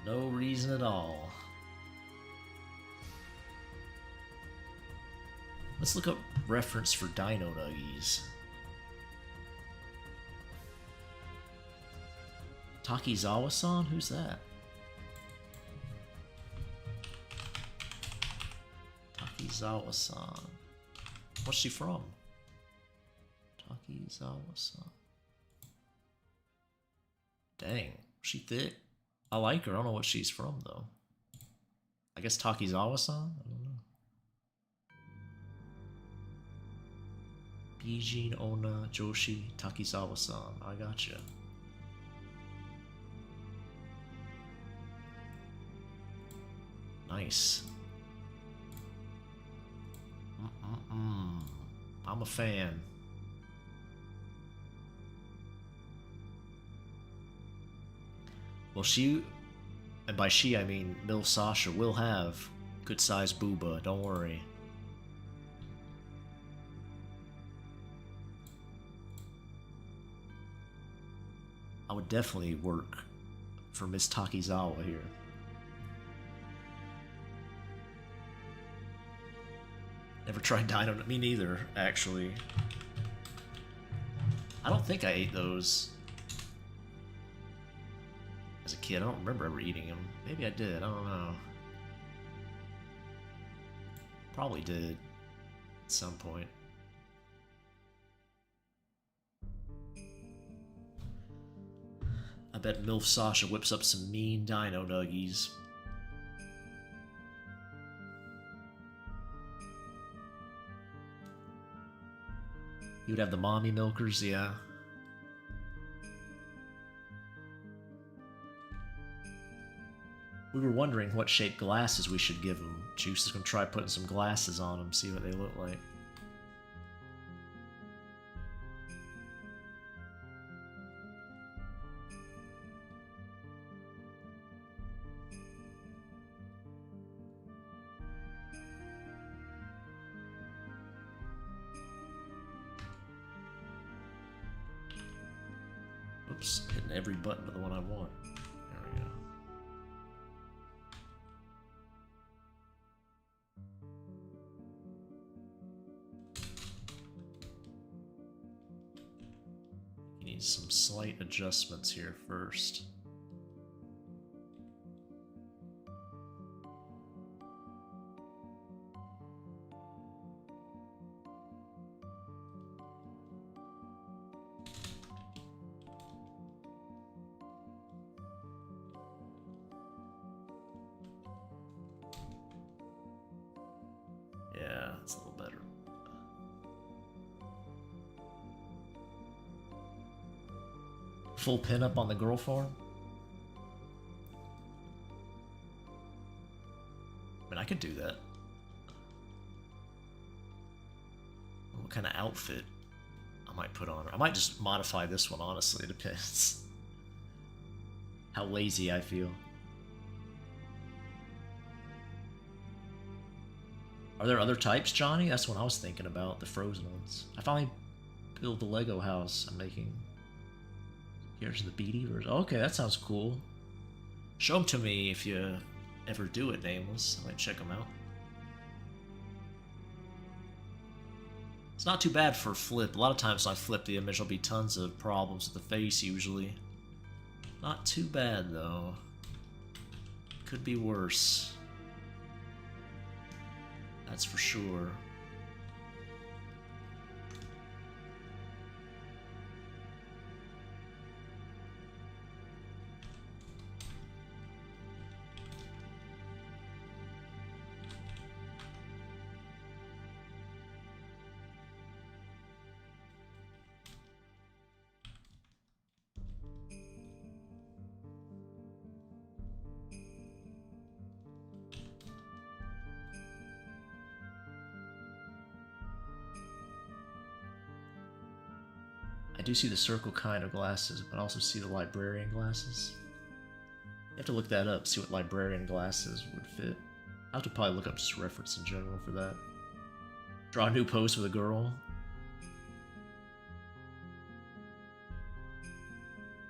No reason at all. Let's look up reference for Dino Nuggies. Takizawa-san? Who's that? Takizawa-san. What's she from? Takizawa-san. Dang, she thick. I like her. I don't know what she's from, though. I guess Takizawa-san? I don't know. Bijin Ona Joshi Takizawa-san. I gotcha. Nice. I'm a fan. Well, she, and by she I mean Milf Sasha, will have good sized booba, don't worry. I would definitely work for Miss Takizawa here. Never tried Dino. Me neither, actually. I don't think I ate those as a kid. I don't remember ever eating them. Maybe I did. I don't know. Probably did at some point. I bet Milf Sasha whips up some mean Dino Nuggies. You would have the mommy milkers, yeah. We were wondering what shape glasses we should give them. Juice is going to try putting some glasses on them, see what they look like. Oops, hitting every button to the one I want. There we go. You need some slight adjustments here first. Yeah, it's a little better. Full pinup on the girl farm? I mean, I could do that. What kind of outfit I might put on her? I might just modify this one, honestly. It depends. How lazy I feel. Are there other types, Johnny? That's what I was thinking about, the frozen ones. I finally built the Lego house I'm making. Here's the beady version. Okay, that sounds cool. Show them to me if you ever do it, Nameless. I might check them out. It's not too bad for flip. A lot of times when I flip the image, there'll be tons of problems with the face, usually. Not too bad, though. Could be worse. That's for sure. I do see the circle kind of glasses, but I also see the librarian glasses. You have to look that up, see what librarian glasses would fit. I'll have to probably look up just reference in general for that. Draw a new pose with a girl.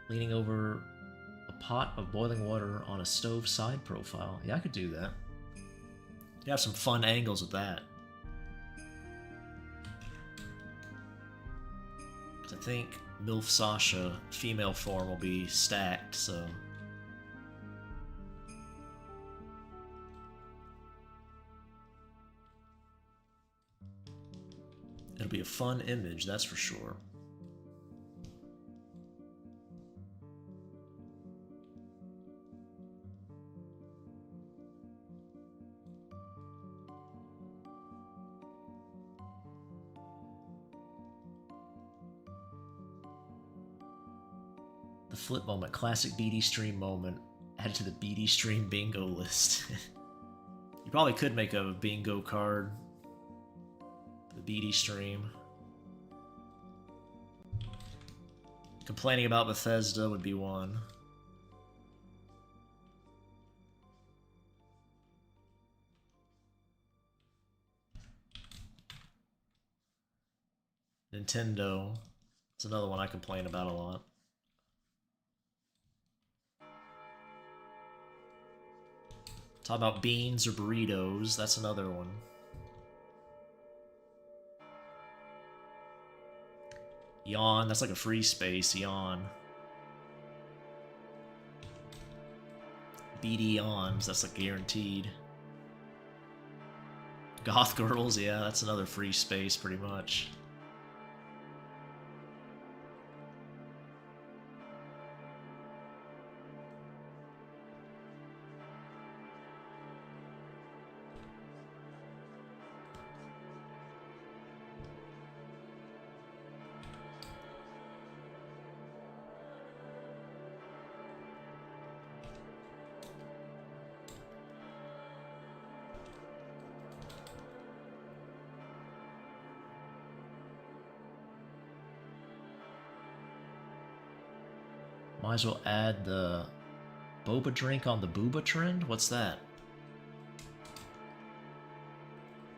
Leaning over a pot of boiling water on a stove side profile. Yeah, I could do that. You have some fun angles with that. I think MILF Sasha female form will be stacked, so... It'll be a fun image, that's for sure. The flip moment, classic BD stream moment, added to the BD stream bingo list. You probably could make a bingo card for the BD stream. Complaining about Bethesda would be one. Nintendo. It's another one I complain about a lot. Talk about beans or burritos. That's another one. Yawn. That's like a free space. Yawn. BD yawns. That's like guaranteed. Goth girls. Yeah, that's another free space pretty much. Might as well add the boba drink on the booba trend? What's that?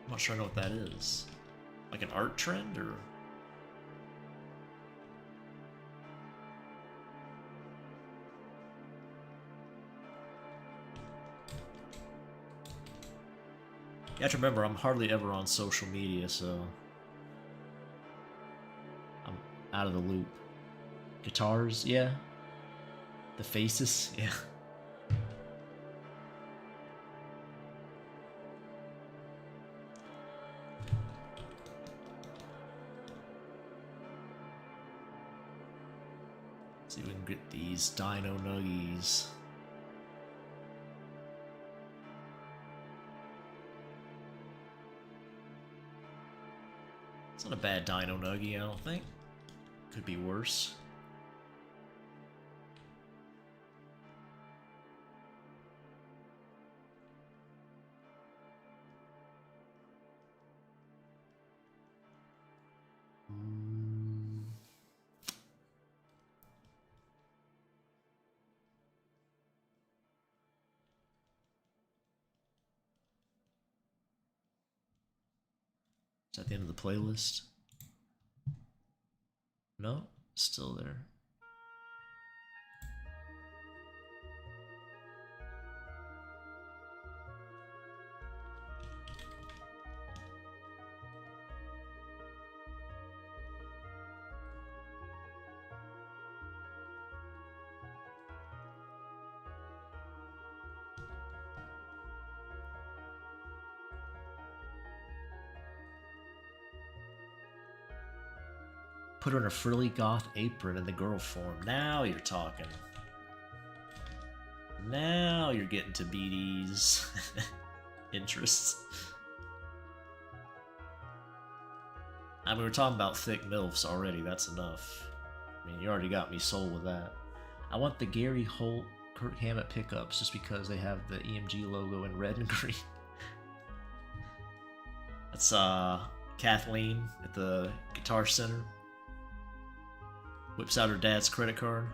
I'm not sure I know what that is. Like an art trend, or...? You have to remember, I'm hardly ever on social media, so... I'm out of the loop. Guitars, yeah. The faces, yeah. See if we can get these dino nuggies. It's not a bad dino nuggie, I don't think. Could be worse. Is that the end of the playlist? No? Still there. Put her in a frilly goth apron in the girl form. Now you're talking. Now you're getting to BD's interests. I mean, we're talking about thick MILFs already. That's enough. I mean, you already got me sold with that. I want the Gary Holt, Kirk Hammett pickups just because they have the EMG logo in red and green. That's Kathleen at the Guitar Center. Whips out her dad's credit card.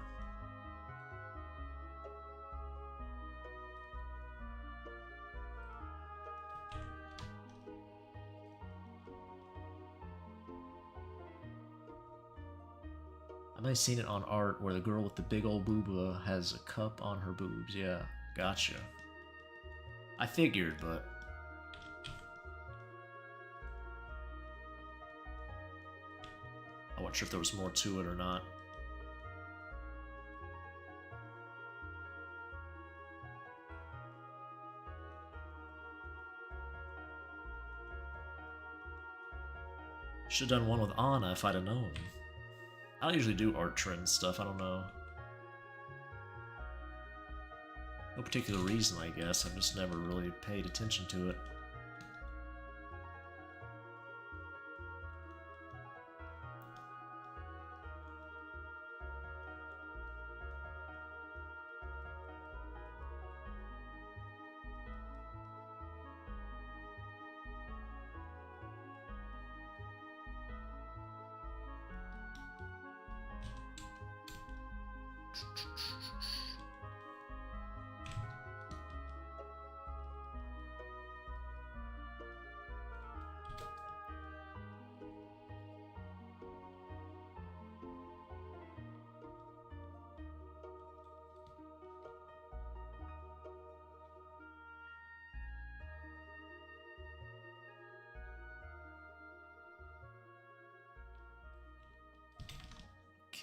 I might have seen it on art where the girl with the big old booba has a cup on her boobs. Yeah, gotcha. I figured, but... I wasn't sure if there was more to it or not. Should have done one with Anna if I'd have known. I don't usually do art trend stuff, I don't know. No particular reason, I guess. I've just never really paid attention to it.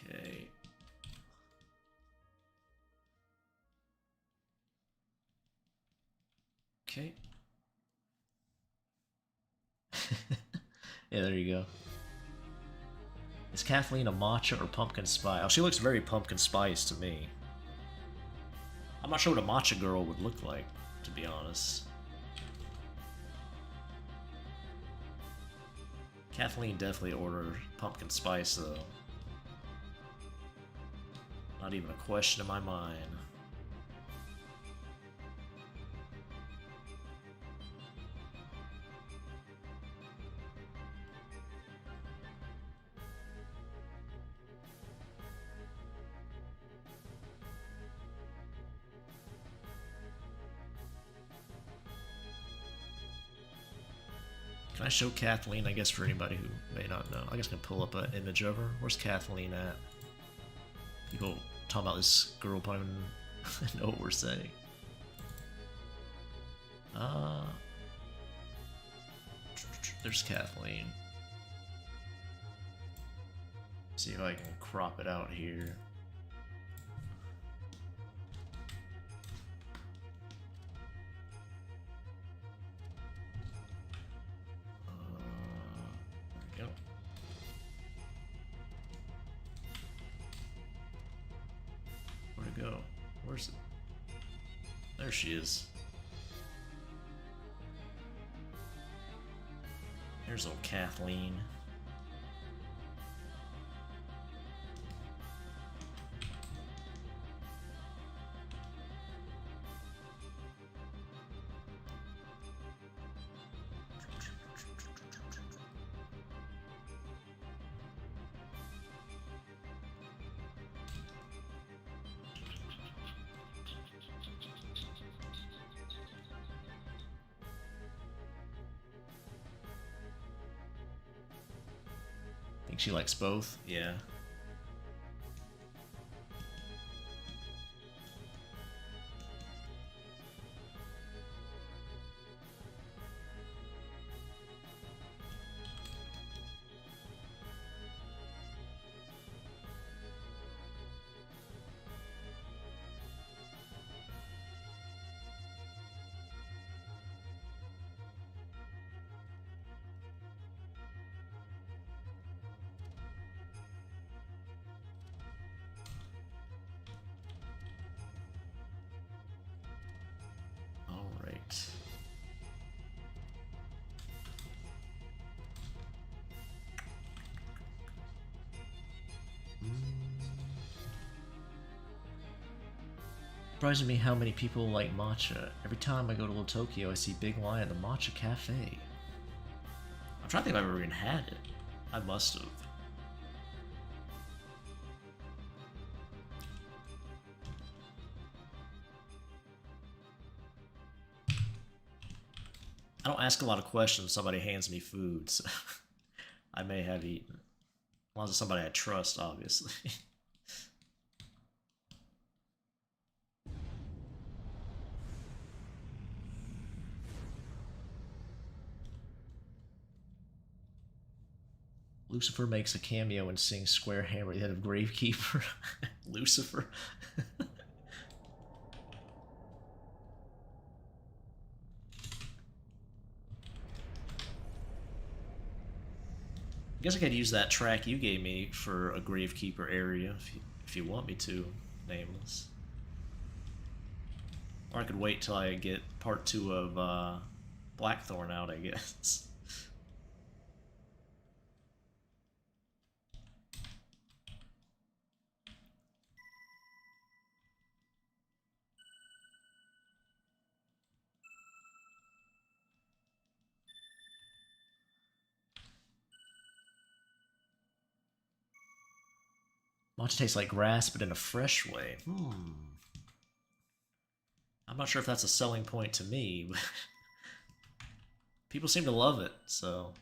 Okay. Okay. Yeah, there you go. Is Kathleen a matcha or pumpkin spice? Oh, she looks very pumpkin spice to me. I'm not sure what a matcha girl would look like, to be honest. Kathleen definitely ordered pumpkin spice, though. Not even a question in my mind. Can I show Kathleen, I guess, for anybody who may not know? I guess I can pull up an image of her. Where's Kathleen at? People talking about this girl probably don't know what we're saying. There's Kathleen. See if I can crop it out here. There we go. Where'd it go? Where's it? There she is. Here's old Kathleen. Think she likes both? Yeah. Surprising me how many people like matcha. Every time I go to Little Tokyo, I see Big Y at the matcha cafe. I'm trying to think if I've ever even had it. I must have. I don't ask a lot of questions when somebody hands me food, so I may have eaten it. long as it's somebody I trust, obviously. Lucifer makes a cameo and sings Square Hammer, the head of Gravekeeper. Lucifer. I guess I could use that track you gave me for a Gravekeeper area if you want me to, Nameless. Or I could wait till I get part 2 of Blackthorn out, I guess. Matcha tastes like grass, but in a fresh way. I'm not sure if that's a selling point to me, but people seem to love it, so.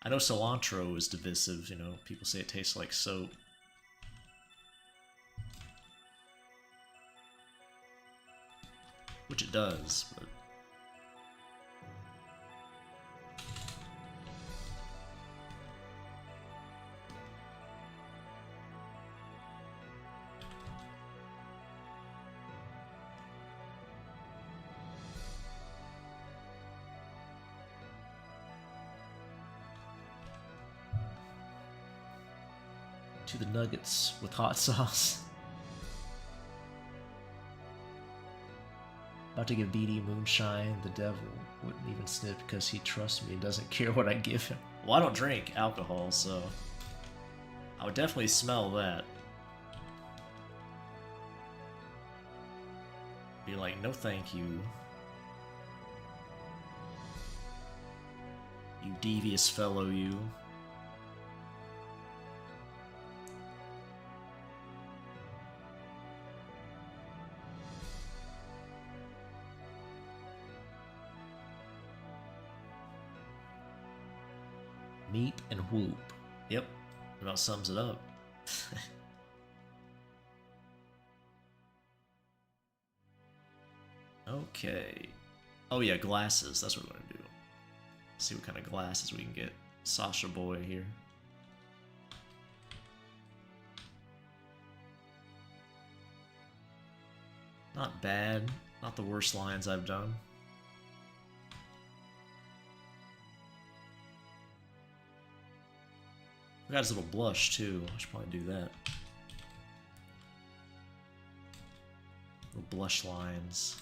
I know cilantro is divisive, you know, people say it tastes like soap. Which it does, but... to the nuggets with hot sauce. About to give BD moonshine. The devil wouldn't even sniff because he trusts me and doesn't care what I give him. Well, I don't drink alcohol, so I would definitely smell that. Be like, no thank you. You devious fellow, you. Meet and whoop. Yep, that about sums it up. Okay. Oh yeah, glasses. That's what we're gonna do. See what kind of glasses we can get Sasha Boy here. Not bad. Not the worst lines I've done. I got his little blush too. I should probably do that. Little blush lines.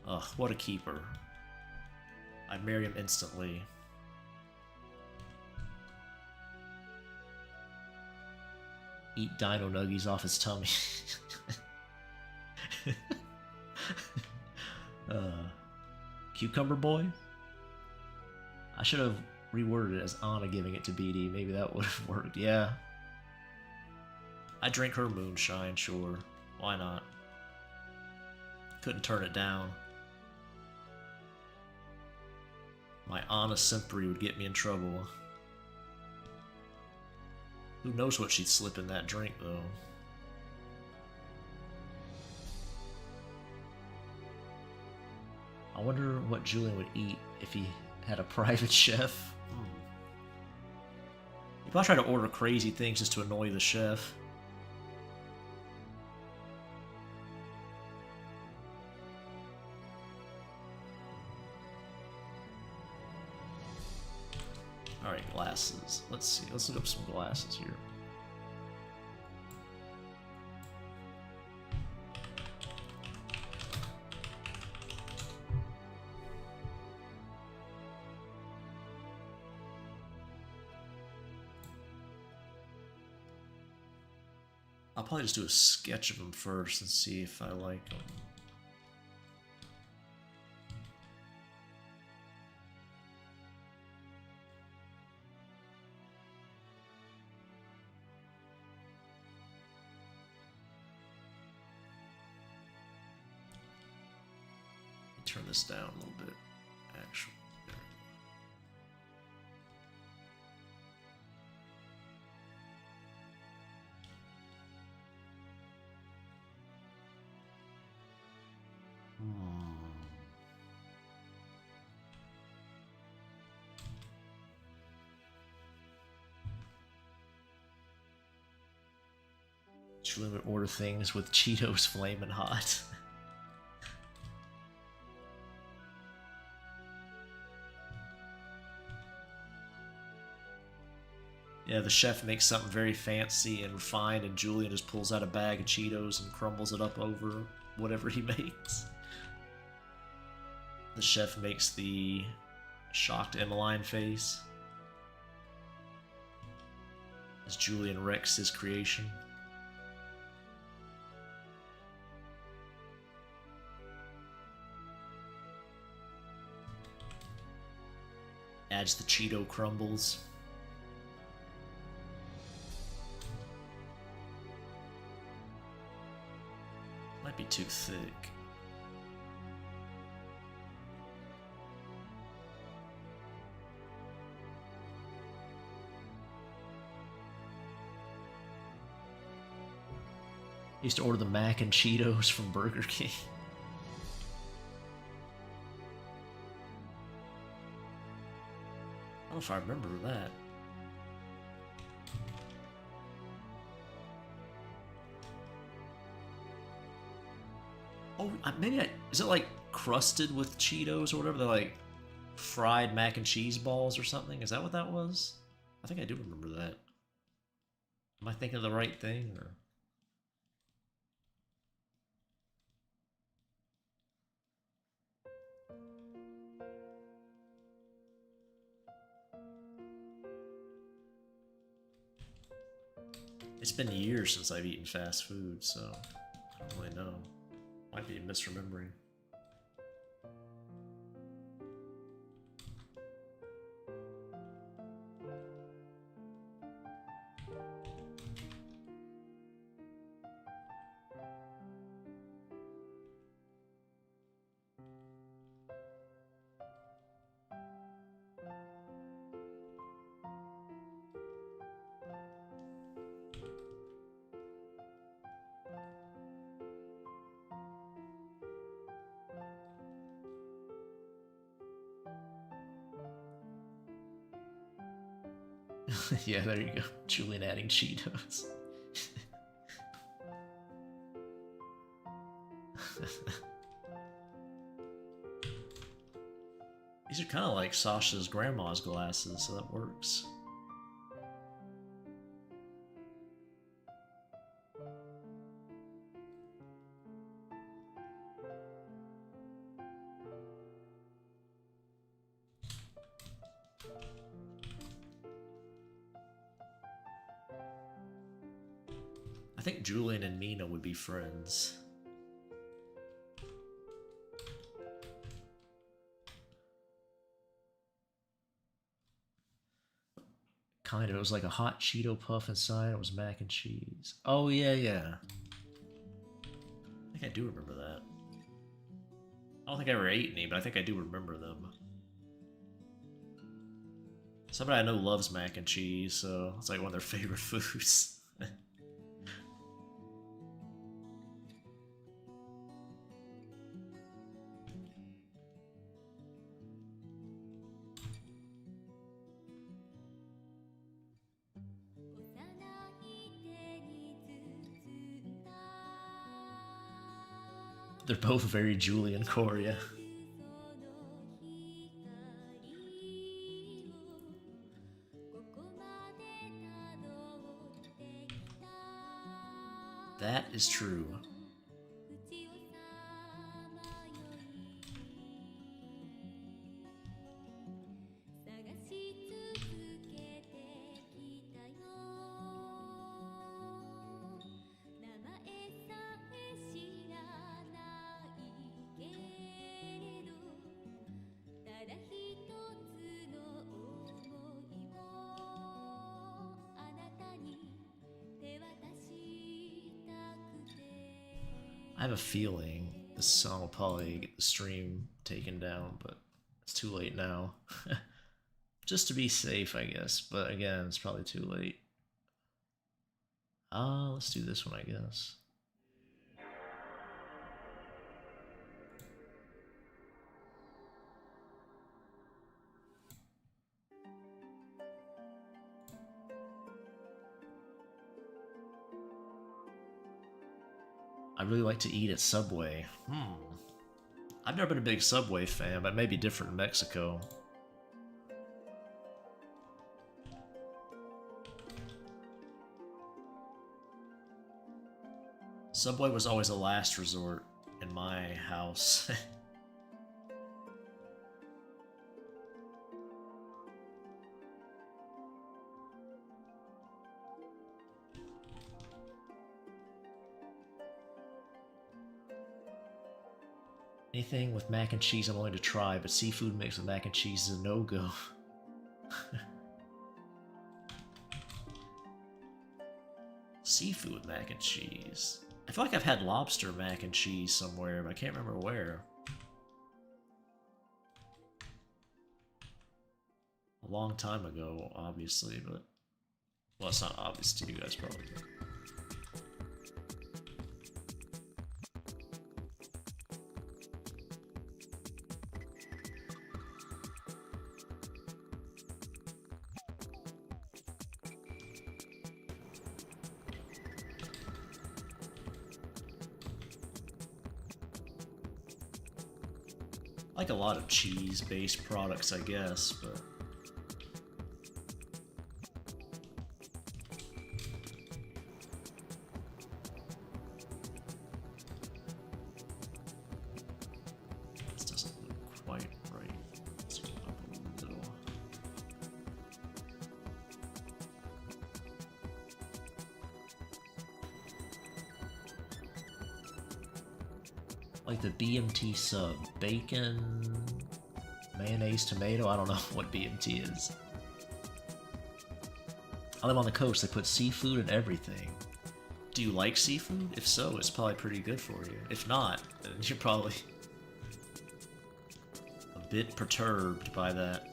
Ugh, what a keeper. I'd marry him instantly. Eat dino nuggies off his tummy. Cucumber boy? I should have reworded it as Anna giving it to BD. Maybe that would have worked. Yeah. I drink her moonshine, sure. Why not? Couldn't turn it down. My Anna Simpri would get me in trouble. Who knows what she'd slip in that drink, though. I wonder what Julian would eat if he had a private chef. He'd probably try to order crazy things just to annoy the chef. Alright, glasses. Let's see. Let's look up some glasses here. I'll probably just do a sketch of them first and see if I like them. Turn this down a little bit, actually. There. Should we order things with Cheetos flaming hot? Yeah, the chef makes something very fancy and refined, and Julian just pulls out a bag of Cheetos and crumbles it up over whatever he makes. The chef makes the shocked Emmeline face as Julian wrecks his creation. Adds the Cheeto crumbles. Might be too thick. Used to order the mac and Cheetos from Burger King. I don't know if I remember that. Oh, maybe is it like crusted with Cheetos or whatever? They're like fried mac and cheese balls or something? Is that what that was? I think I do remember that. Am I thinking of the right thing, or? It's been years since I've eaten fast food, so I don't really know. Might be misremembering. Yeah, there you go. Julian adding Cheetos. These are kind of like Sasha's grandma's glasses, so that works. I think Julian and Mina would be friends. Kind of. It was like a hot Cheeto puff inside. It was mac and cheese. Oh, yeah, yeah. I think I do remember that. I don't think I ever ate any, but I think I do remember them. Somebody I know loves mac and cheese, so it's like one of their favorite foods. They're both very Julian core, yeah. That is true. I have a feeling this song will probably get the stream taken down, but it's too late now. Just to be safe, I guess. But again, it's probably too late. Let's do this one, I guess. I really like to eat at Subway. I've never been a big Subway fan, but it may be different in Mexico. Subway was always a last resort in my house. Anything with mac and cheese I'm willing to try, but seafood mixed with mac and cheese is a no-go. Seafood with mac and cheese. I feel like I've had lobster mac and cheese somewhere, but I can't remember where. A long time ago, obviously, but... Well, it's not obvious to you guys, probably. Like a lot of cheese-based products, I guess, but... This doesn't look quite right. Let's go up a little. Like the BMT sub. Bacon, mayonnaise, tomato. I don't know what BMT is. I live on the coast. They put seafood in everything. Do you like seafood? If so, it's probably pretty good for you. If not, then you're probably a bit perturbed by that.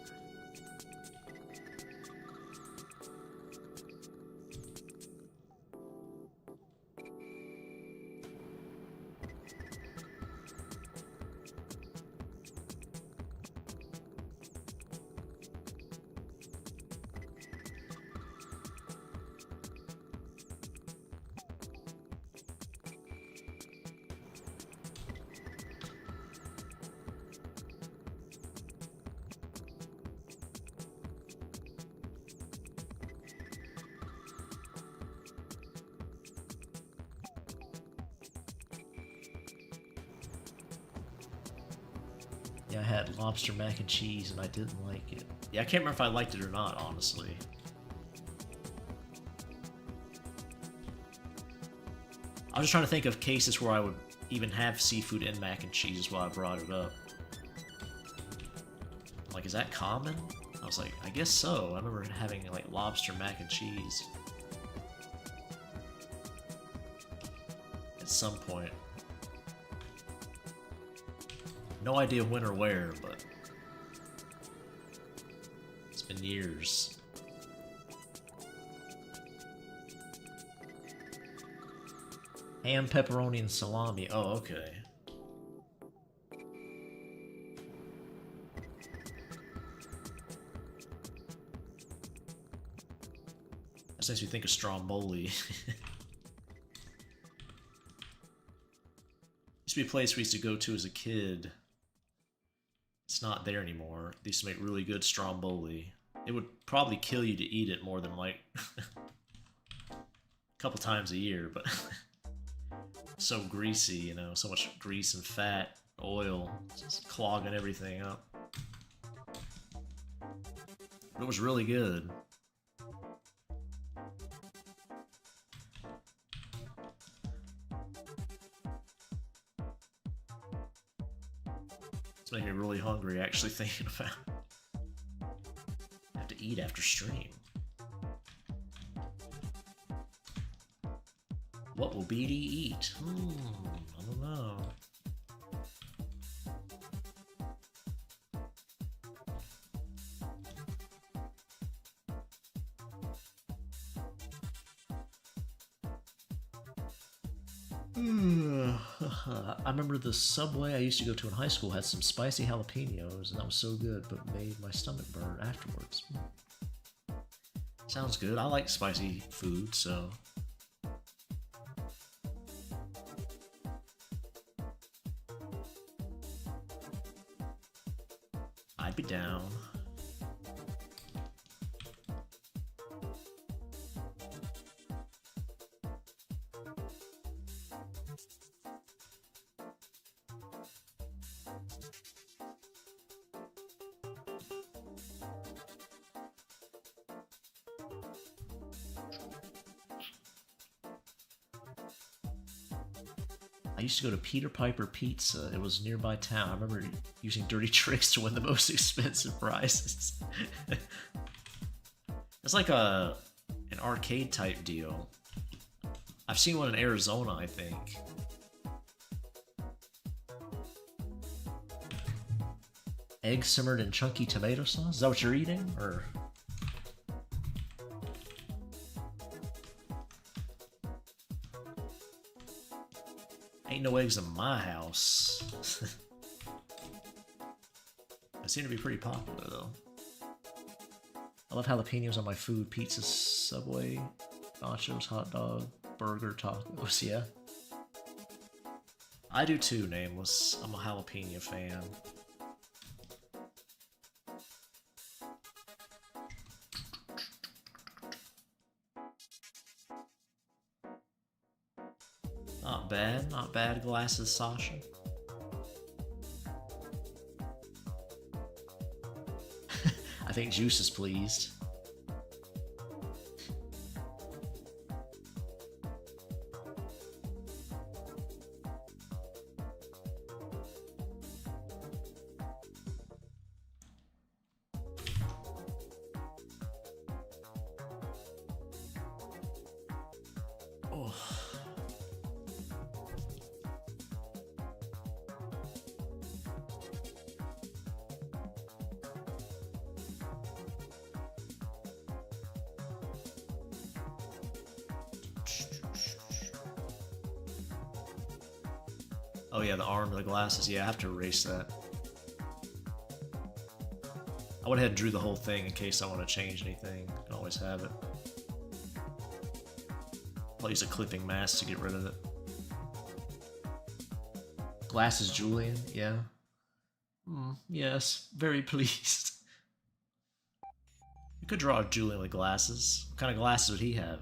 Yeah, I had lobster mac and cheese and I didn't like it. Yeah, I can't remember if I liked it or not, honestly. I was just trying to think of cases where I would even have seafood in mac and cheese is why I brought it up. Like, is that common? I was like, I guess so. I remember having, like, lobster mac and cheese at some point. No idea when or where, but it's been years. Ham, pepperoni, and salami. Oh, okay. That makes me think of Stromboli. Used to be a place we used to go to as a kid. It's not there anymore. They used to make really good Stromboli. It would probably kill you to eat it more than like a couple times a year, but so greasy, you know, so much grease and fat, oil, just clogging everything up. But it was really good. It's making me really hungry actually thinking about it. I have to eat after stream. What will BD eat? I'm don't know. I remember the Subway I used to go to in high school had some spicy jalapenos, and that was so good, but made my stomach burn afterwards. Sounds good. I like spicy food, so... I'd be down. I used to go to Peter Piper Pizza. It was nearby town. I remember using dirty tricks to win the most expensive prizes. It's like an arcade type deal. I've seen one in Arizona, I think. Egg simmered in chunky tomato sauce? Is that what you're eating? Or... Ain't no eggs in my house. They seem to be pretty popular, though. I love jalapenos on my food. Pizza, Subway, nachos, hot dog, burger, tacos, yeah. I do too, Nameless. I'm a jalapeno fan. Not bad glasses, Sasha. I think Juice is pleased. Oh. Oh yeah, the arm of the glasses. Yeah, I have to erase that. I went ahead and drew the whole thing in case I want to change anything. I can always have it. I'll use a clipping mask to get rid of it. Glasses Julian, yeah. Yes, very pleased. You could draw a Julian with glasses. What kind of glasses would he have?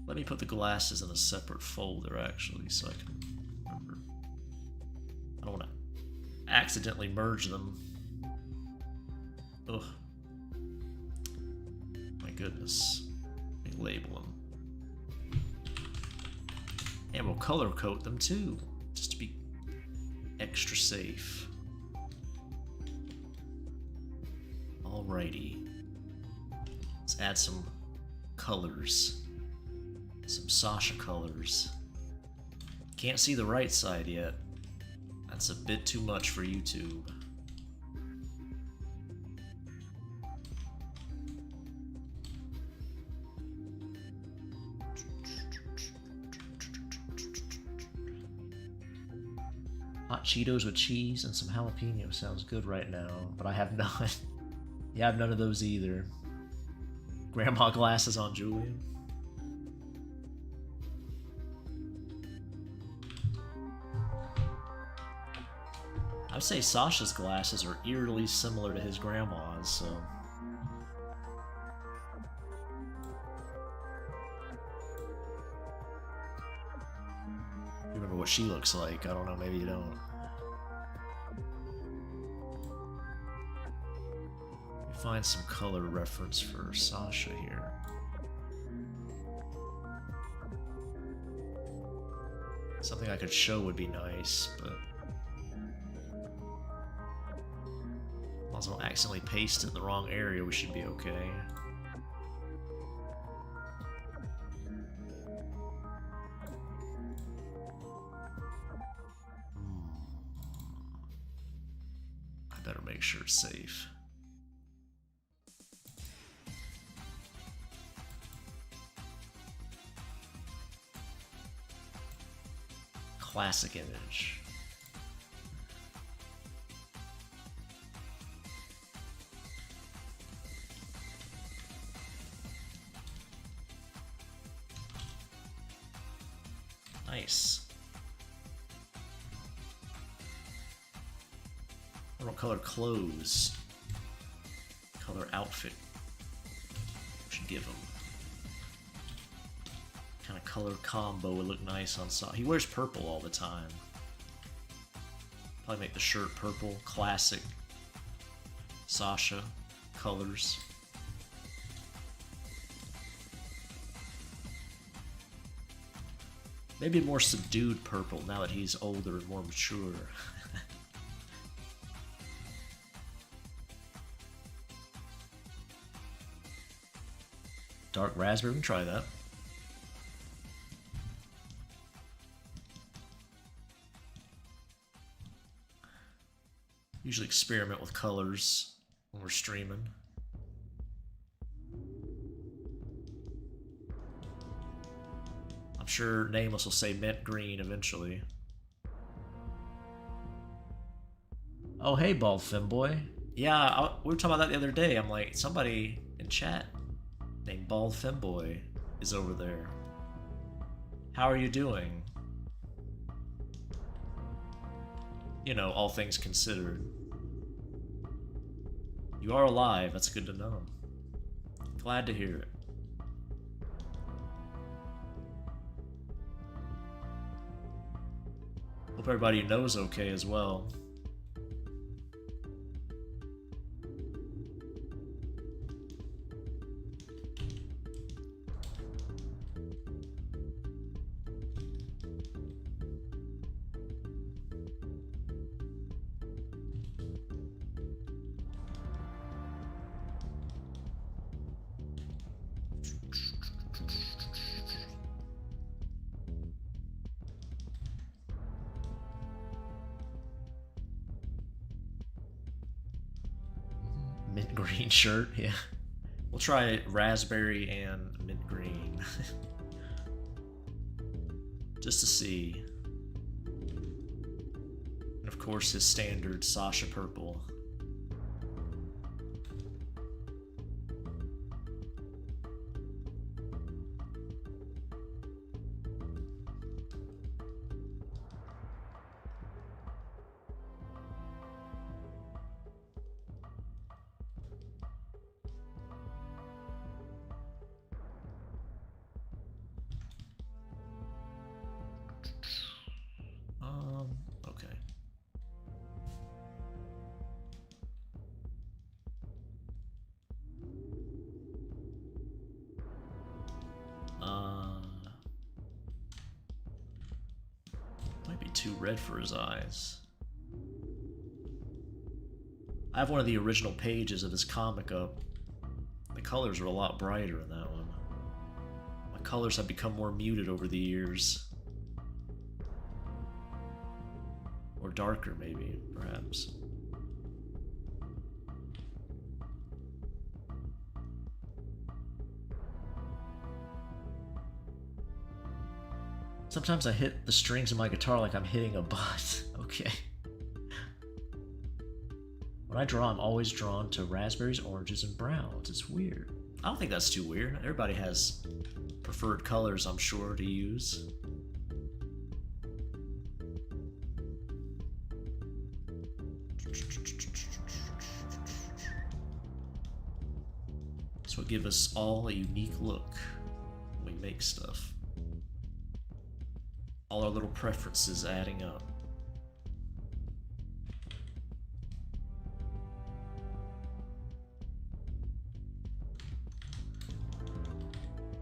Let me put the glasses in a separate folder, actually, so I can remember. I don't want to accidentally merge them. Ugh. My goodness. Let me label them. And we'll color code them, too, just to be extra safe. Alrighty. Let's add some colors. Some Sasha colors. Can't see the right side yet. That's a bit too much for YouTube. Hot Cheetos with cheese and some jalapeno sounds good right now, but I have none. Yeah, I have none of those either. Grandma glasses on Julian. I'd say Sasha's glasses are eerily similar to his grandma's, so... You remember what she looks like? I don't know, maybe you don't. Let me find some color reference for Sasha here. Something I could show would be nice, but... As long as I don't accidentally paste it in the wrong area, we should be okay. Better make sure it's safe. Classic image. Nice. What color clothes? Color outfit. Should give him. Kind of color combo would look nice on Sasha. He wears purple all the time. Probably make the shirt purple. Classic Sasha colors. Maybe a more subdued purple now that he's older and more mature. Dark raspberry, we can try that. Usually experiment with colors when we're streaming. I'm sure Nameless will say mint green eventually. Oh, hey, bald femboy. Yeah, we were talking about that the other day. I'm like, somebody in chat named Bald Femboy is over there. How are you doing? You know, all things considered. You are alive, that's good to know. Glad to hear it. Hope everybody knows okay as well. Mint green shirt, yeah. We'll try raspberry and mint green. Just to see. And of course his standard Sasha purple. Okay. Might be too red for his eyes. I have one of the original pages of his comic up. The colors are a lot brighter in that one. My colors have become more muted over the years. Or darker, maybe, perhaps. Sometimes I hit the strings of my guitar like I'm hitting a butt. Okay. When I draw, I'm always drawn to raspberries, oranges, and browns. It's weird. I don't think that's too weird. Everybody has preferred colors, I'm sure, to use. This will give us all a unique look when we make stuff. All our little preferences adding up.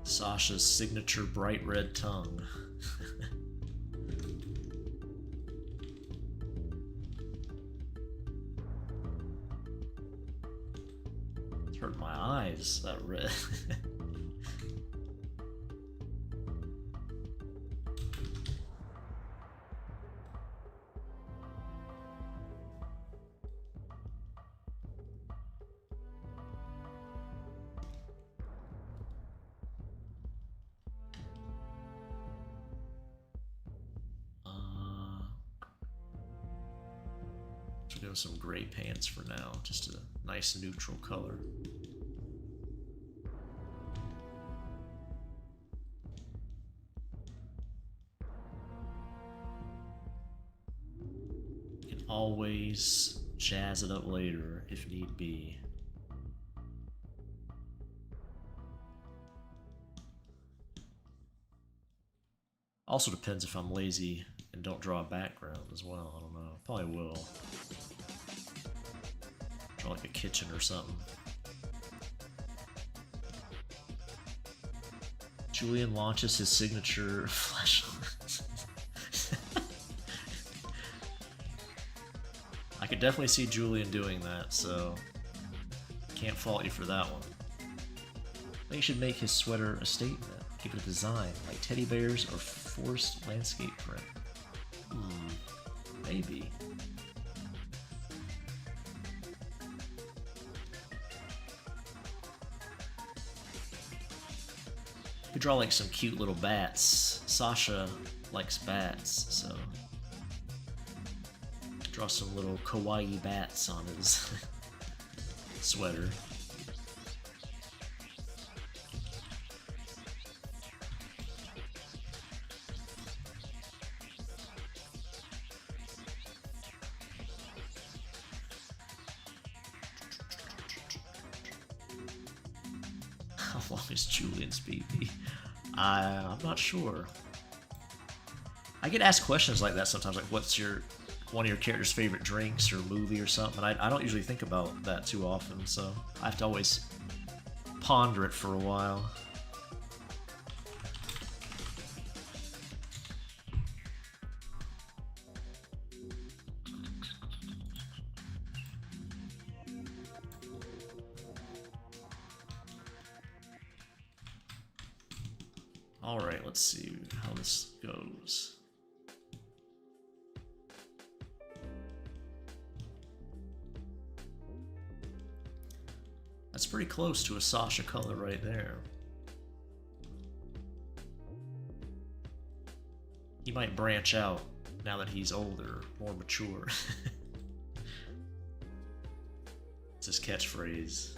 Sasha's signature bright red tongue. It's hurt my eyes, that red. So doing some gray pants for now, just a nice neutral color. You can always jazz it up later if need be. Also depends if I'm lazy and don't draw a background as well. I don't know. Probably will. Draw like a kitchen or something. Julian launches his signature flashlight. I could definitely see Julian doing that, so can't fault you for that one. I think you should make his sweater a statement. Give it a design, like teddy bears or forced landscape print. Maybe. You could draw like some cute little bats. Sasha likes bats, so draw some little kawaii bats on his sweater. How long is Julian's BB? I'm not sure. I get asked questions like that sometimes, like what's one of your character's favorite drinks or movie or something, and I don't usually think about that too often, so I have to always ponder it for a while. Alright, let's see how this goes. That's pretty close to a Sasha color right there. He might branch out now that he's older, more mature. It's his catchphrase.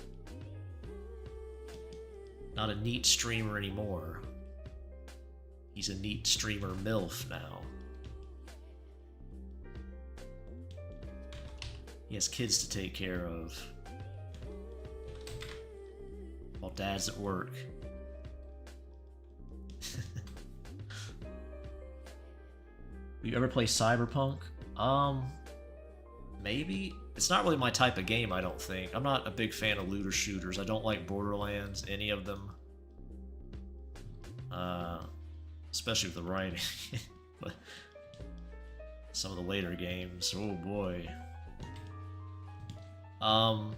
Not a neat streamer anymore. He's a neat streamer MILF now. He has kids to take care of while dad's at work. You ever play Cyberpunk? Maybe. It's not really my type of game, I don't think. I'm not a big fan of looter shooters. I don't like Borderlands, any of them. Especially with the writing. But some of the later games, oh boy. I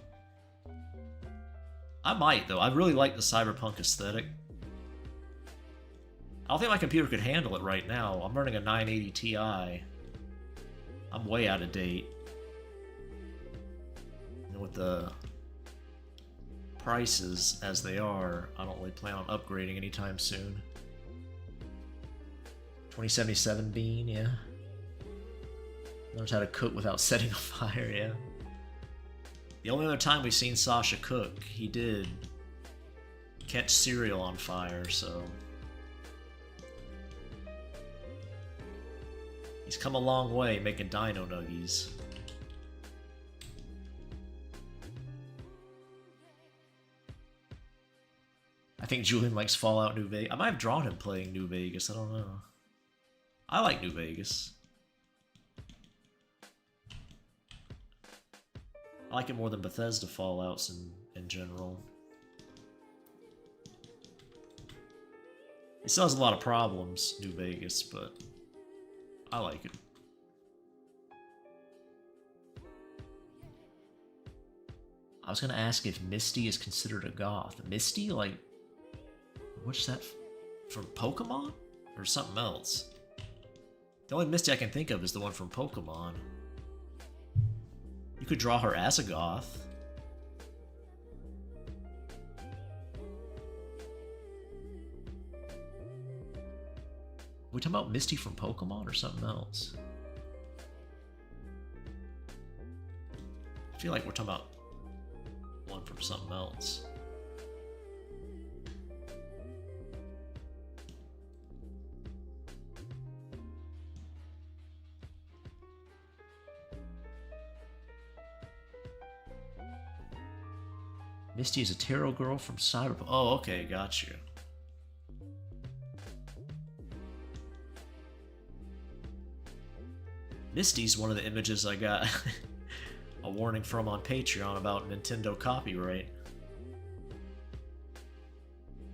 might, though. I really like the Cyberpunk aesthetic. I don't think my computer could handle it right now. I'm running a 980 Ti. I'm way out of date. And with the prices as they are, I don't really plan on upgrading anytime soon. 2077 Bean, yeah. Learns how to cook without setting a fire, yeah. The only other time we've seen Sasha cook, he did catch cereal on fire, so... He's come a long way making dino nuggies. I think Julian likes Fallout New Vegas. I might have drawn him playing New Vegas, I don't know. I like New Vegas. I like it more than Bethesda Fallouts in general. It still has a lot of problems, New Vegas, but I like it. I was gonna ask if Misty is considered a goth. Misty? Like, what's that from Pokemon? Or something else? The only Misty I can think of is the one from Pokemon. You could draw her as a goth. Are we talking about Misty from Pokemon or something else? feel like we're talking about one from something else. Misty is a tarot girl from Cyberpunk. Oh, okay, got you. Misty's one of the images I got a warning from on Patreon about Nintendo copyright.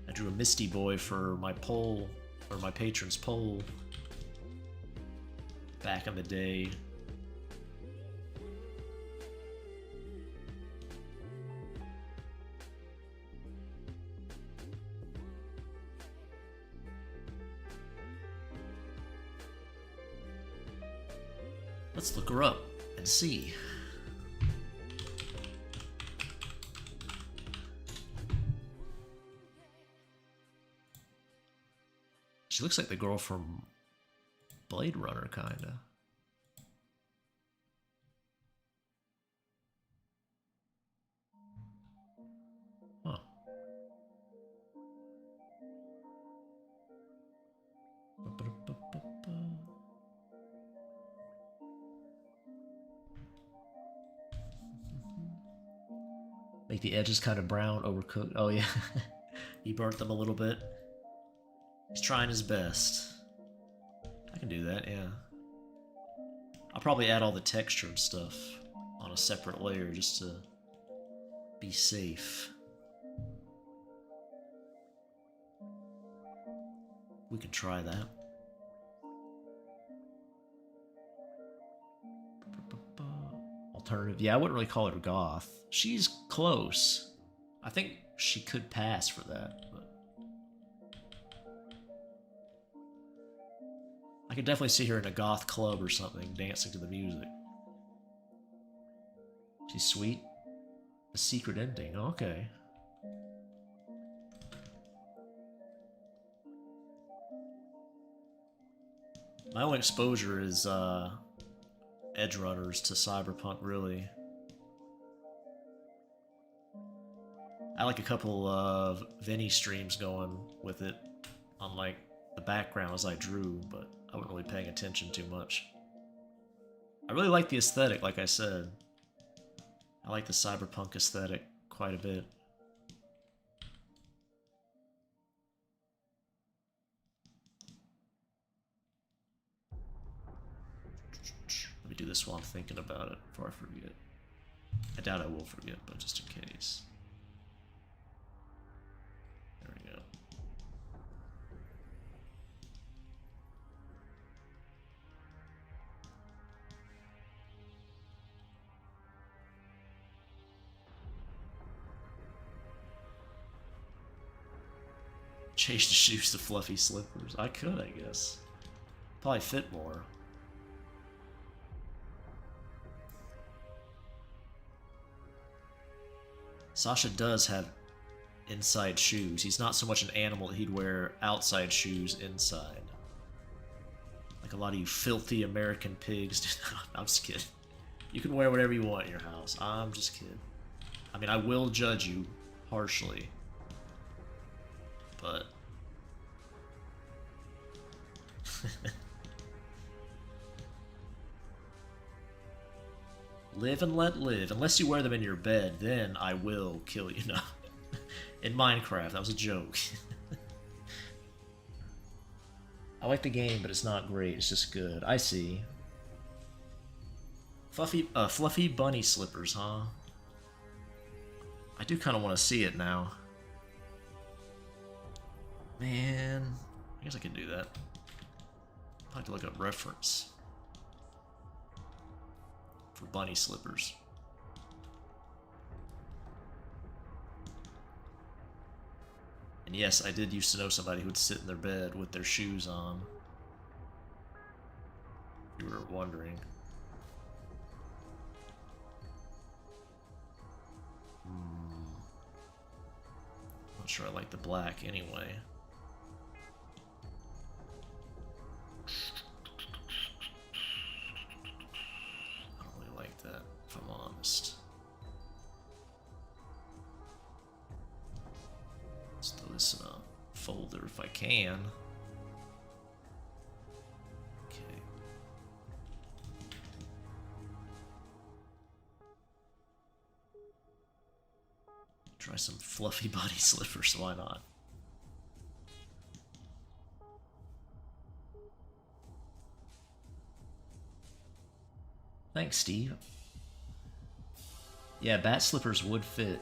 I drew a Misty boy for my poll, or my patron's poll, back in the day. Let's look her up and see. She looks like the girl from Blade Runner, kinda. Huh. Make the edges kind of brown, overcooked. Oh yeah, he burnt them a little bit. He's trying his best. I can do that, yeah. I'll probably add all the texture and stuff on a separate layer just to be safe. We can try that. Alternative. Yeah, I wouldn't really call her goth. She's close. I think she could pass for that, but I could definitely see her in a goth club or something, dancing to the music. She's sweet. A secret ending. Okay. My only exposure is edge runners to Cyberpunk, really. I like a couple of Vinny streams going with it on like the background as I drew, but I wasn't really paying attention too much. I really like the aesthetic, like I said. I like the Cyberpunk aesthetic quite a bit. Let me do this while I'm thinking about it before I forget. I doubt I will forget, but just in case. There we go. Change the shoes to fluffy slippers. I could, I guess. Probably fit more. Sasha does have inside shoes. He's not so much an animal that he'd wear outside shoes inside. Like a lot of you filthy American pigs. I'm just kidding. You can wear whatever you want in your house. I'm just kidding. I mean, I will judge you harshly. But... live and let live. Unless you wear them in your bed, then I will kill you. No. In Minecraft, that was a joke. I like the game, but it's not great. It's just good. I see. Fluffy bunny slippers, huh? I do kind of want to see it now. Man, I guess I can do that. I'll have to look up reference for bunny slippers. And yes, I did used to know somebody who would sit in their bed with their shoes on. If you were wondering. Not sure I like the black anyway. I don't really like that, if I'm honest. this in a folder if I can. Okay. Try some fluffy body slippers, why not? Thanks, Steve. Yeah, bat slippers would fit.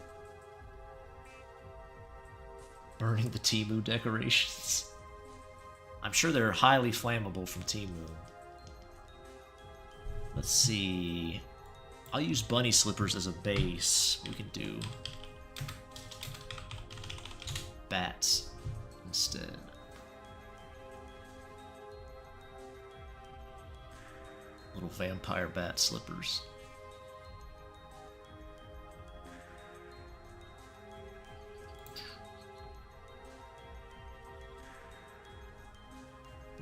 Burning the Temu decorations. I'm sure they're highly flammable from Temu. Let's see. I'll use bunny slippers as a base. We can do bats instead. Little vampire bat slippers.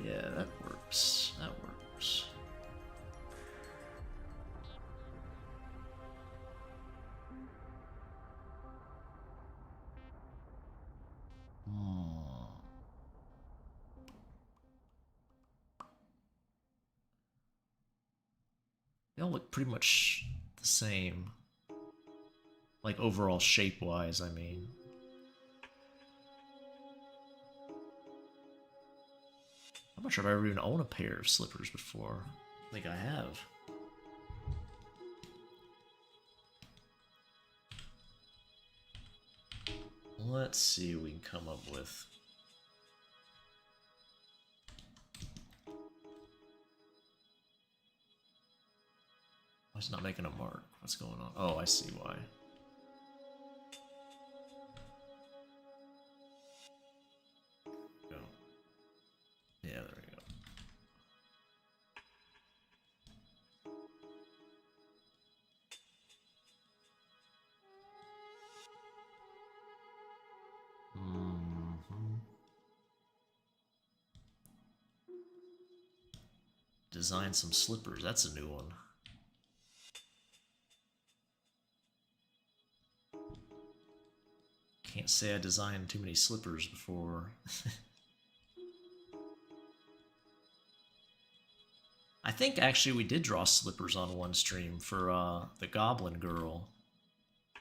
Yeah, that works. That works. They all look pretty much the same. Like overall shape-wise, I mean. I'm not sure if I've ever even owned a pair of slippers before. I think I have. Let's see what we can come up with. Why is it not making a mark? What's going on? Oh, I see why. Go. Yeah, there we go. Design some slippers. That's a new one. Can't say I designed too many slippers before. I think actually we did draw slippers on one stream for the Goblin Girl.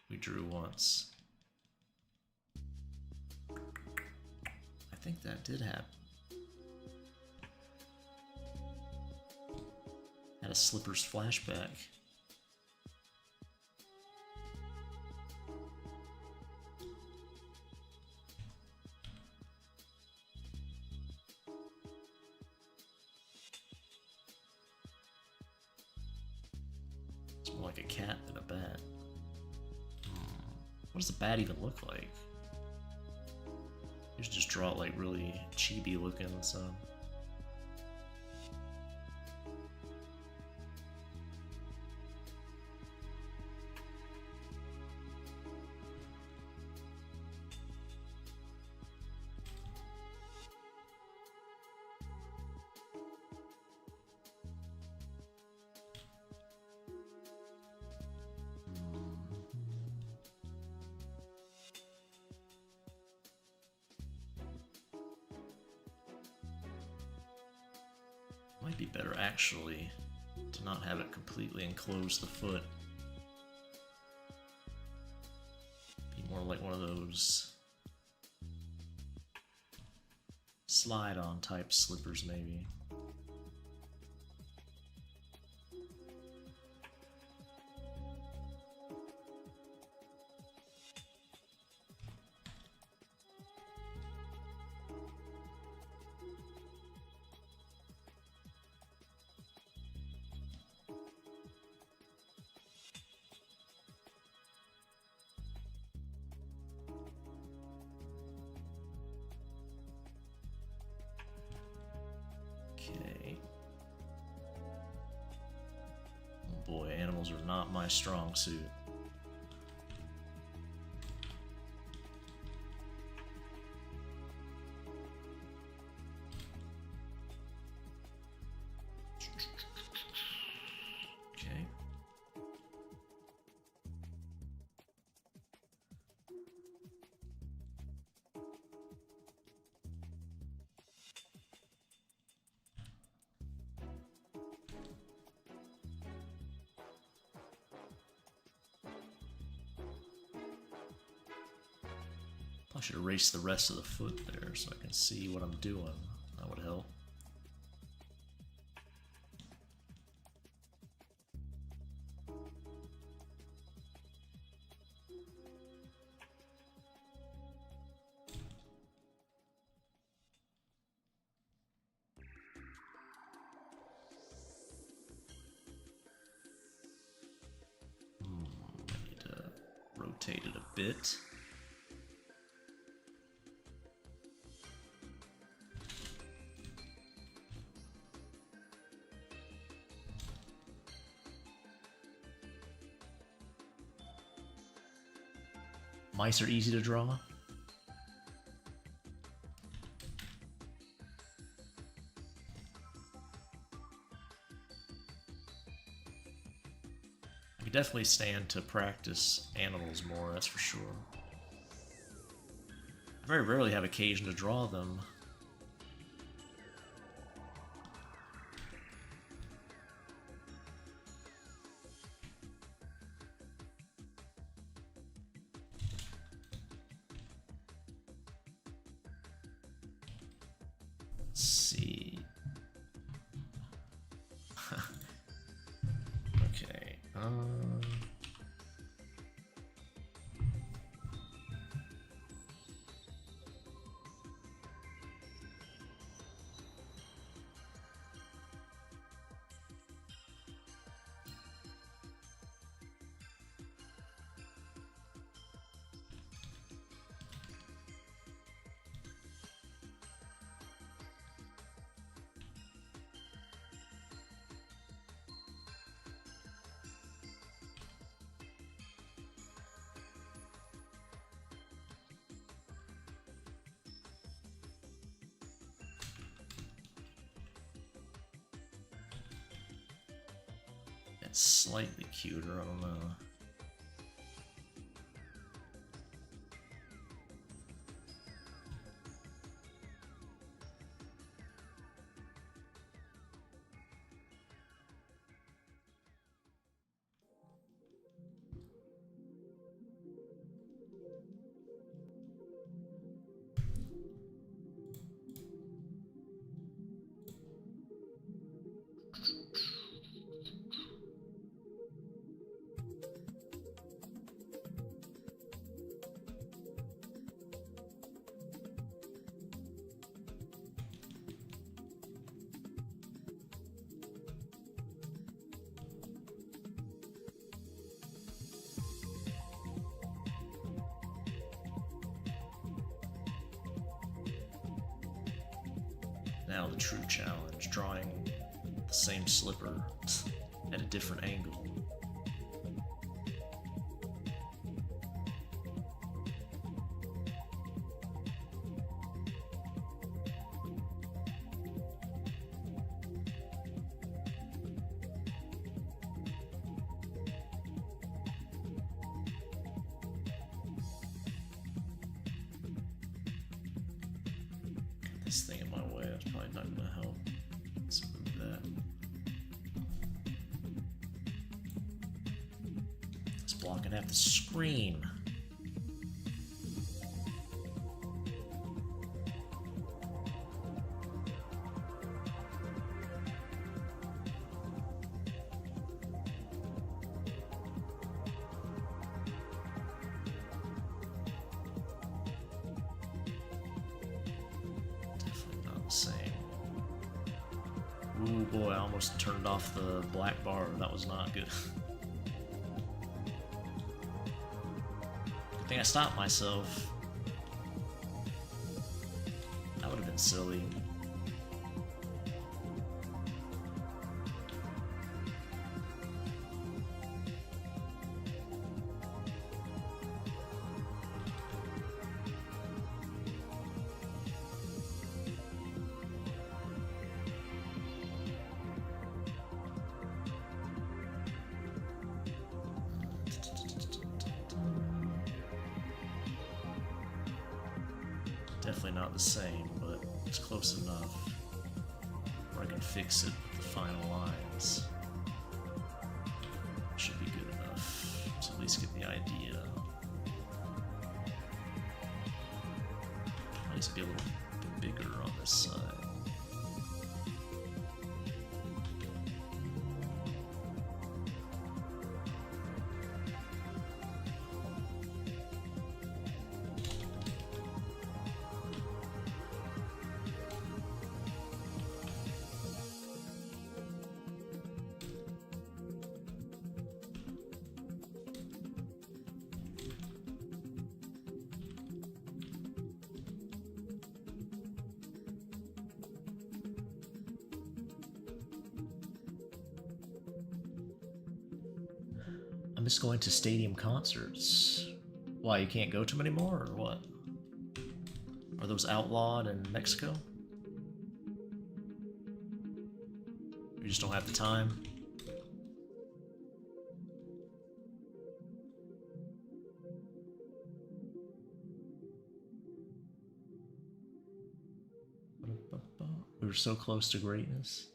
We drew once. I think that did happen. Had a slippers flashback. It's more like a cat than a bat. What does the bat even look like? You should just draw it like really chibi looking, so. Might be better actually to not have it completely enclose the foot. Be more like one of those slide-on type slippers maybe. Okay. Oh boy, animals are not my strong suit. Okay. I should erase the rest of the foot there so I can see what I'm doing. That would help. I need to rotate it a bit. Mice are easy to draw. I could definitely stand to practice animals more, that's for sure. I very rarely have occasion to draw them. Let's see. Okay. It's slightly cuter, I don't know. Now the true challenge, drawing the same slipper at a different angle. This thing in my way, that's probably not going to help. Let's move that. It's blocking half the screen. Same. Ooh boy, I almost turned off the black bar. That was not good. Good thing I stopped myself. That would have been silly. Definitely not the same, but it's close enough where I can fix it with the final lines. Should be good enough to at least get the idea. miss going to stadium concerts. Why, you can't go to them anymore, or what? Are those outlawed in Mexico? You just don't have the time? We were so close to greatness.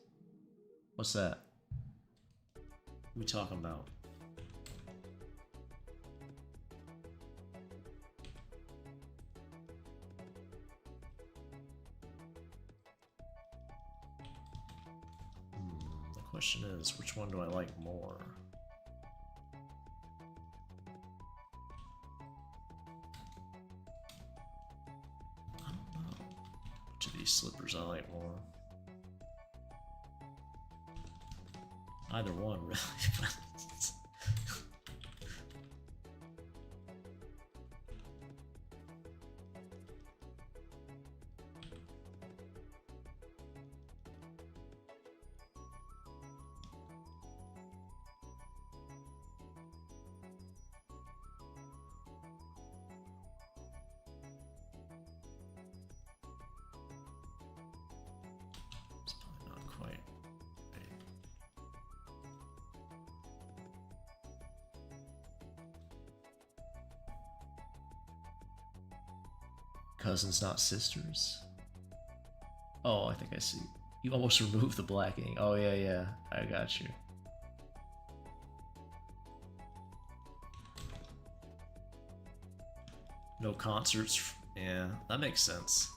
What's that? What are we talking about? The question is, which one do I like more? I don't know. Which of these slippers I like more? Either one, really. It's probably not quite. Cousins, not sisters? Oh, I think I see. You almost removed the black ink. Oh, yeah, yeah. I got you. No concerts. Yeah, that makes sense.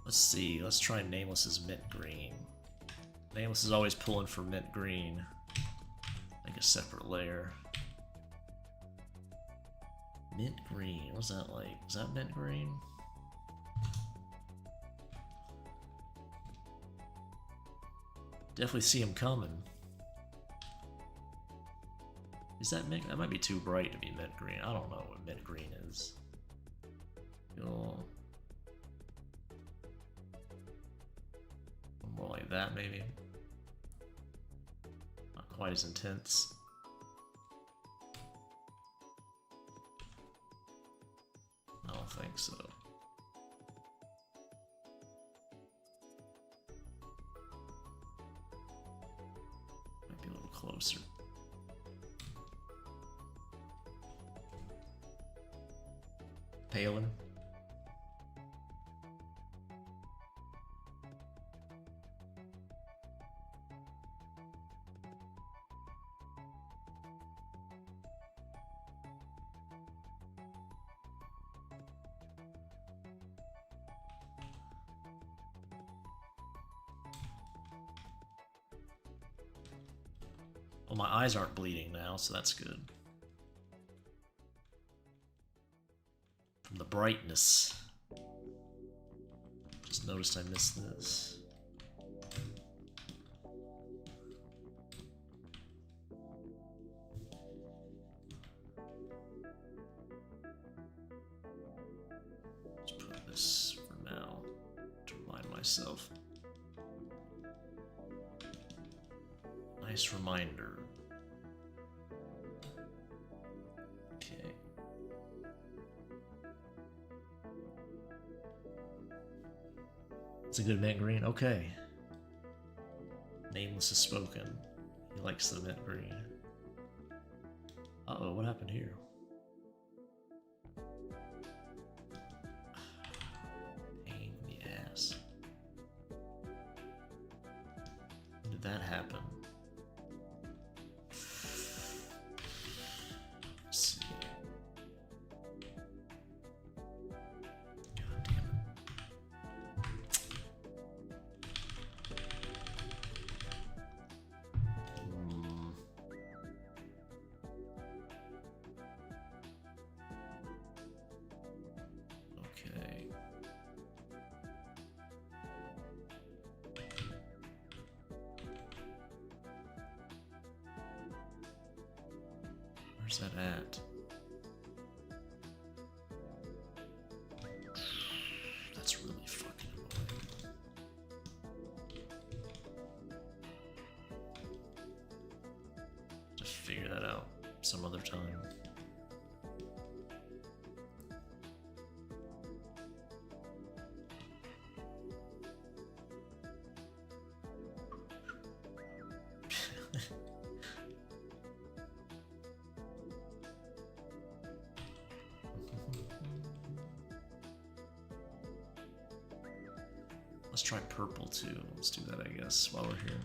Let's see, let's try Nameless's mint green. Nameless is always pulling for mint green. Like a separate layer. Mint green, what's that like? Is that mint green? Definitely see him coming. Is that mint? That might be too bright to be mint green. I don't know what mint green is. You'll... more like that, maybe. Not quite as intense. I don't think so. Might be a little closer. Palin. Well, my eyes aren't bleeding now, so that's good. From the brightness. Just noticed I missed this. Let's put this for now to remind myself. Nice reminder. Okay. It's a good mint green. Okay. Nameless has spoken. He likes the mint green. Uh-oh, what happened here? Pain in the ass. When did that happen? Let's see. God damn it. Okay. Where's that at? That's really fucking annoying. Just figure that out some other time. Let's try purple too. Let's do that, I guess, while we're here.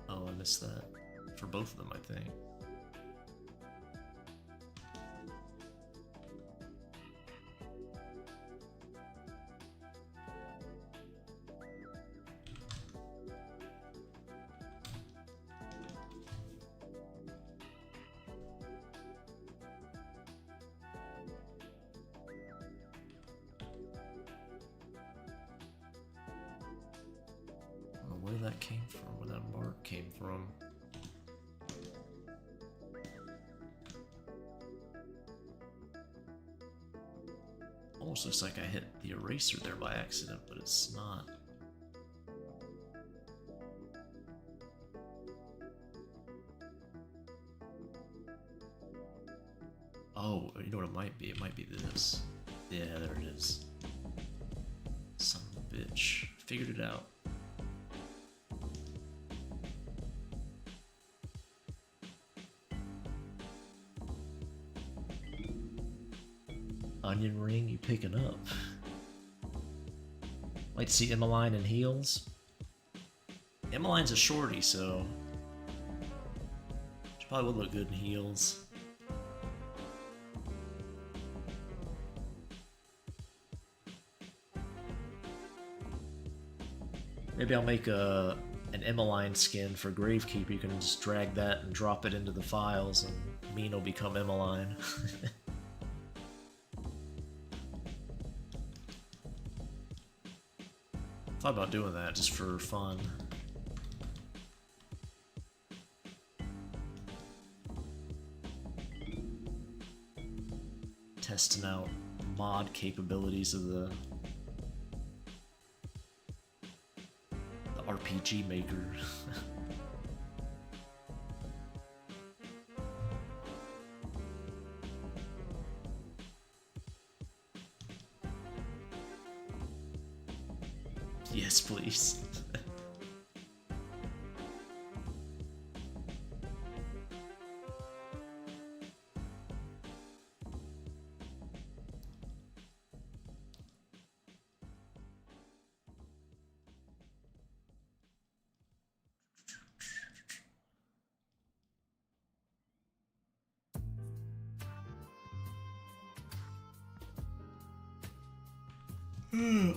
Oh, I missed that. For both of them, I think. I don't know where that came from, where that mark came from. Almost looks like I hit the eraser there by accident, but it's not. Oh, you know what it might be? It might be this. Yeah, there it is. Son of a bitch. Figured it out. Onion ring, you picking up? Like to see Emmeline in heels? Emmeline's a shorty, so she probably would look good in heels. Maybe I'll make an Emmeline skin for Gravekeeper. You can just drag that and drop it into the files, and Mean will become Emmeline. Thought about doing that just for fun. Testing out mod capabilities of the RPG maker. Yes, please.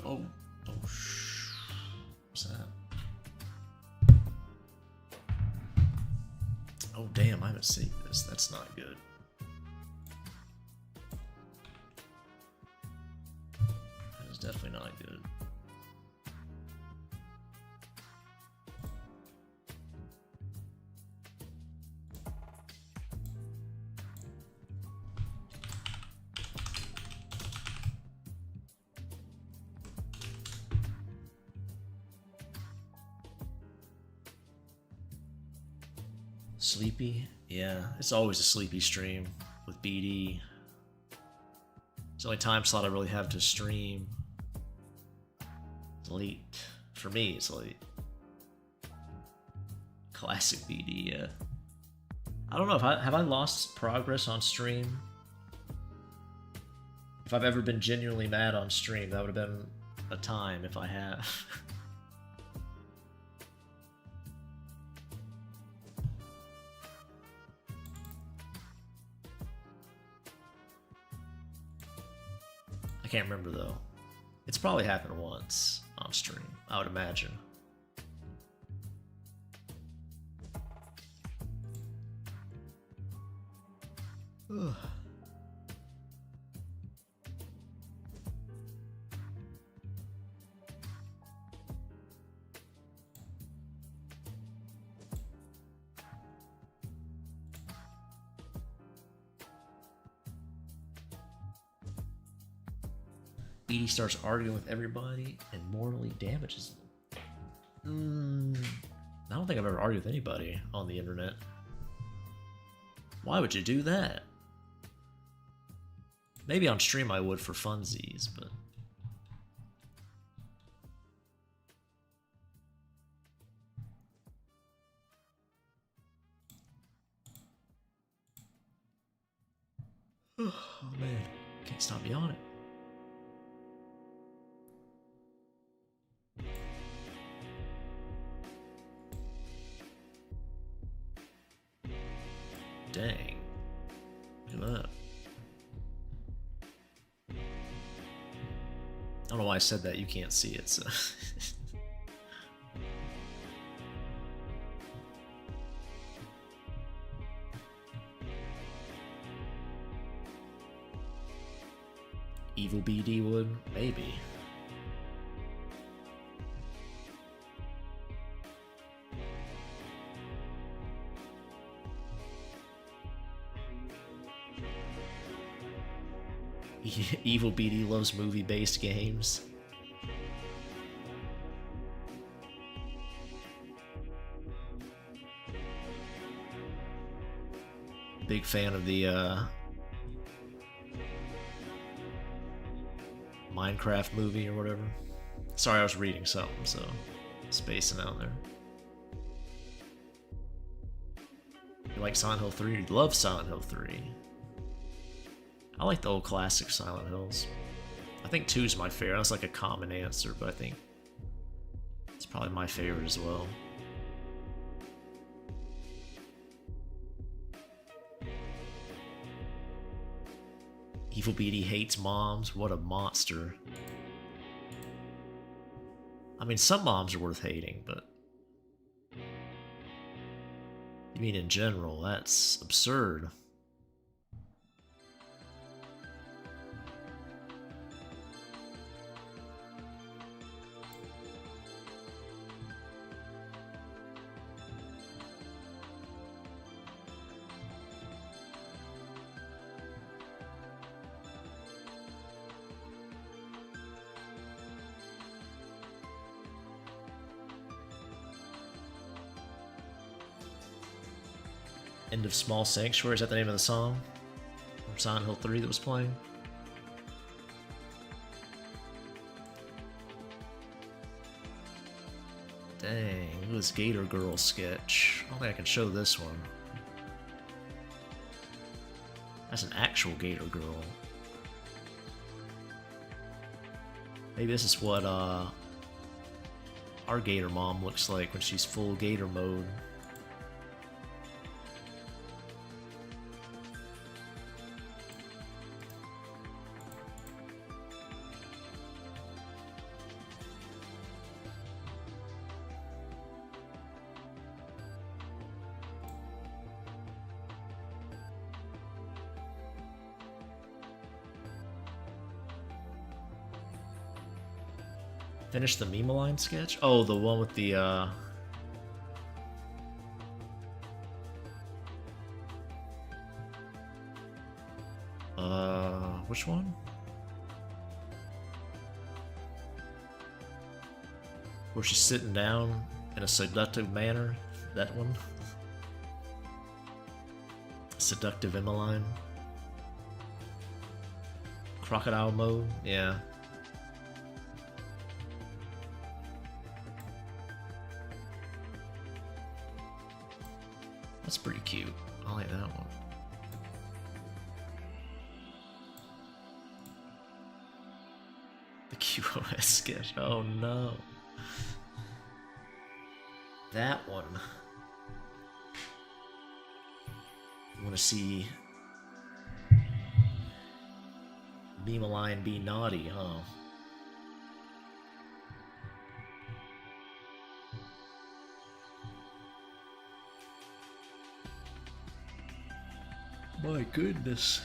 Oh, what's that? Oh, damn, I haven't saved this. That's not good. That is definitely not good. Sleepy? Yeah, it's always a sleepy stream with BD. It's the only time slot I really have to stream. It's late. For me, it's late. Classic BD, yeah. I don't know, have I lost progress on stream? If I've ever been genuinely mad on stream, that would have been a time if I have. I can't remember though. It's probably happened once on stream, I would imagine. Ugh. Edie starts arguing with everybody and mortally damages them. I don't think I've ever argued with anybody on the internet. Why would you do that? Maybe on stream I would for funsies, but... Oh man, can't stop me on it. Dang. Look at that. I don't know why I said that, you can't see it, so... Evil BD would? Maybe. Evil BD loves movie-based games. Big fan of the Minecraft movie or whatever. Sorry, I was reading something, so spacing out there. You like Silent Hill 3? You love Silent Hill 3. I like the old classic Silent Hills. I think 2's my favorite. That's like a common answer, but I think it's probably my favorite as well. Evil BD hates moms. What a monster. I mean, some moms are worth hating, but... You mean in general? That's absurd. End of Small Sanctuary, is that the name of the song? From Silent Hill 3 that was playing? Dang, look at this Gator Girl sketch. I don't think I can show this one. That's an actual Gator Girl. Maybe this is what our Gator mom looks like when she's full Gator mode. Finish the Meme-a-line sketch? Oh, the one with the, which one? Where she's sitting down in a seductive manner? That one? Seductive Emmeline. Crocodile mode, yeah. That's pretty cute. I like that one. The QoS sketch. Oh no. That one. You want to see Beamaline be naughty, huh? My goodness.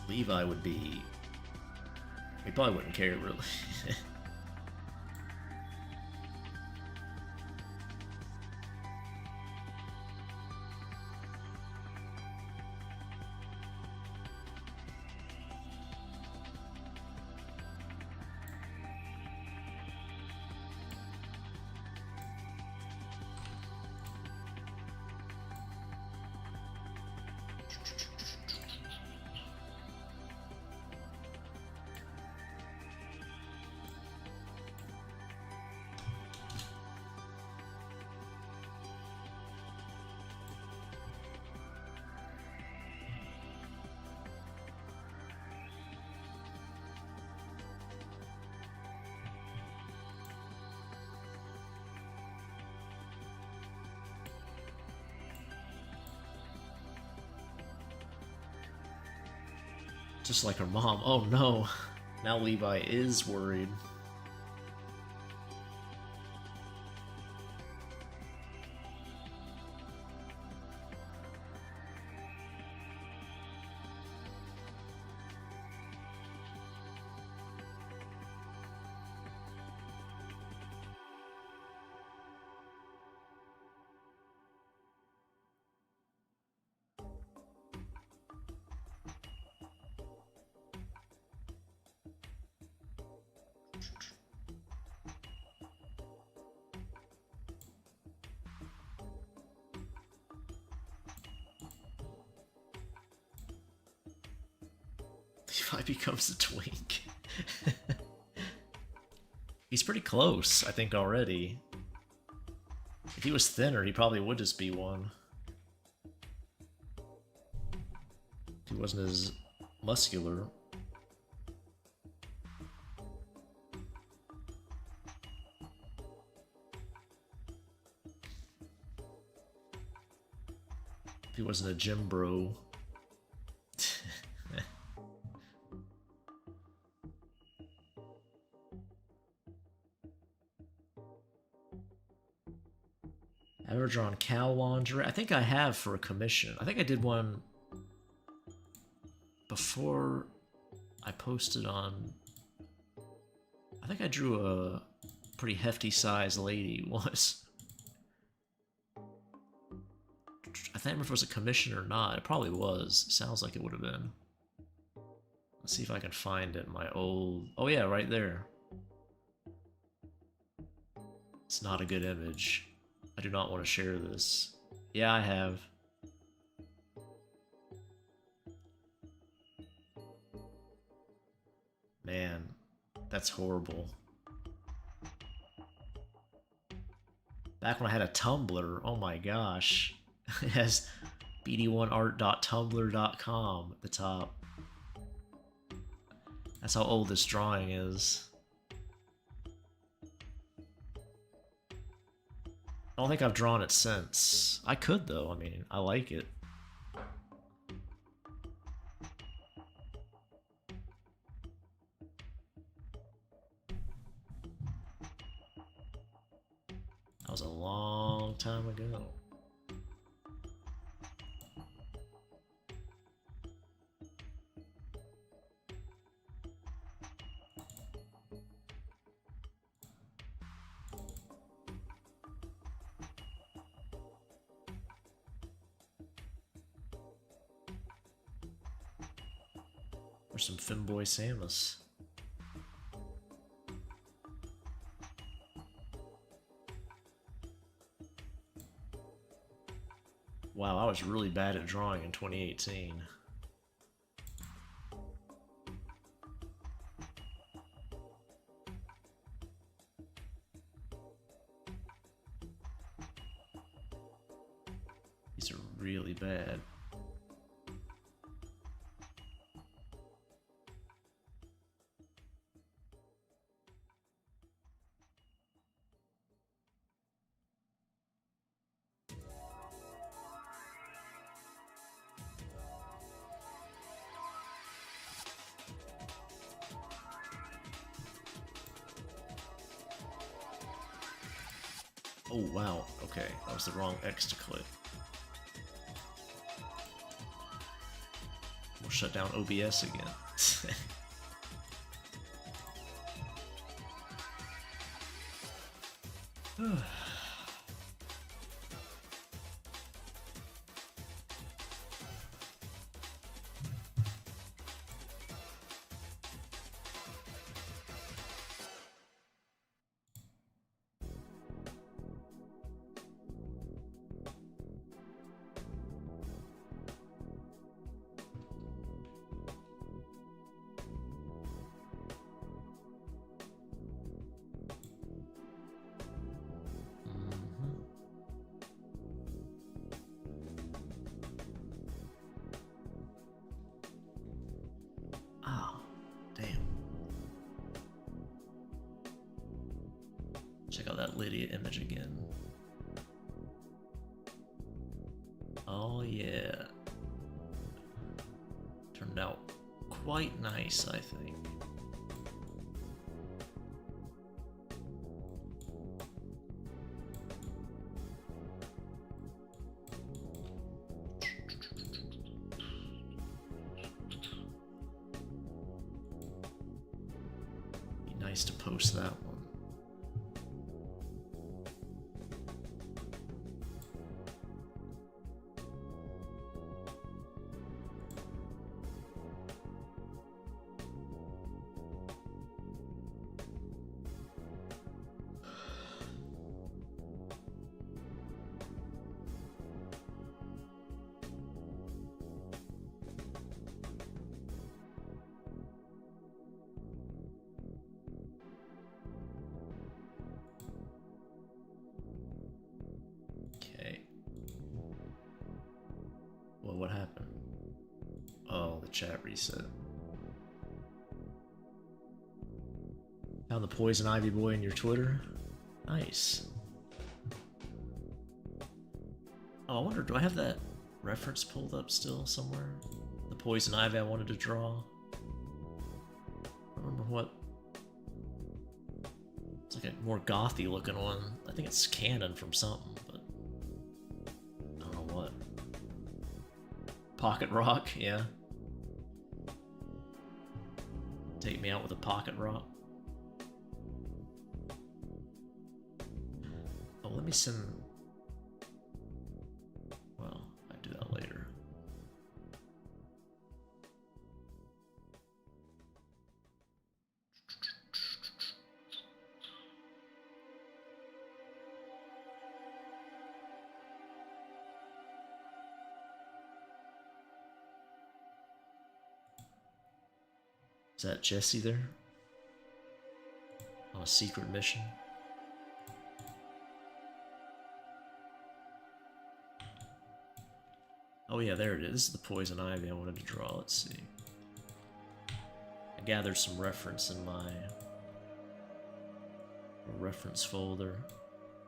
Levi would be... He probably wouldn't care, really. Just like her mom. Oh no. Now Levi is worried. Levi becomes a twink. He's pretty close, I think, already. If he was thinner, he probably would just be one. If he wasn't as muscular. If he wasn't a gym bro. Ever drawn cow laundry? I think I have for a commission. I think I did one before I posted on... I think I drew a pretty hefty sized lady once. I can't remember if it was a commission or not. It probably was. Sounds like it would have been. Let's see if I can find it in my old... Oh yeah, right there. It's not a good image. I do not want to share this. Yeah, I have. Man, that's horrible. Back when I had a Tumblr, oh my gosh. It has bd1art.tumblr.com at the top. That's how old this drawing is. I don't think I've drawn it since. I could though, I mean, I like it. That was a long time ago. Or some femboy Samus. Wow, I was really bad at drawing in 2018. These are really bad. Oh wow, okay, that was the wrong X to click. We'll shut down OBS again. Check out that Lydia image again. Oh yeah. Turned out quite nice, I think. Be nice to post that one. Well, what happened? Oh, the chat reset. Found the Poison Ivy Boy in your Twitter? Nice. Oh, I wonder, do I have that reference pulled up still somewhere? The Poison Ivy I wanted to draw. I remember what. It's like a more gothy looking one. I think it's canon from something, but I don't know what. Pocket rock, yeah. Take me out with a pocket rock. Oh, let me send. Well, I do that later. Is that Jesse there? On a secret mission? Oh yeah, there it is. This is the Poison Ivy I wanted to draw. Let's see. I gathered some reference in my reference folder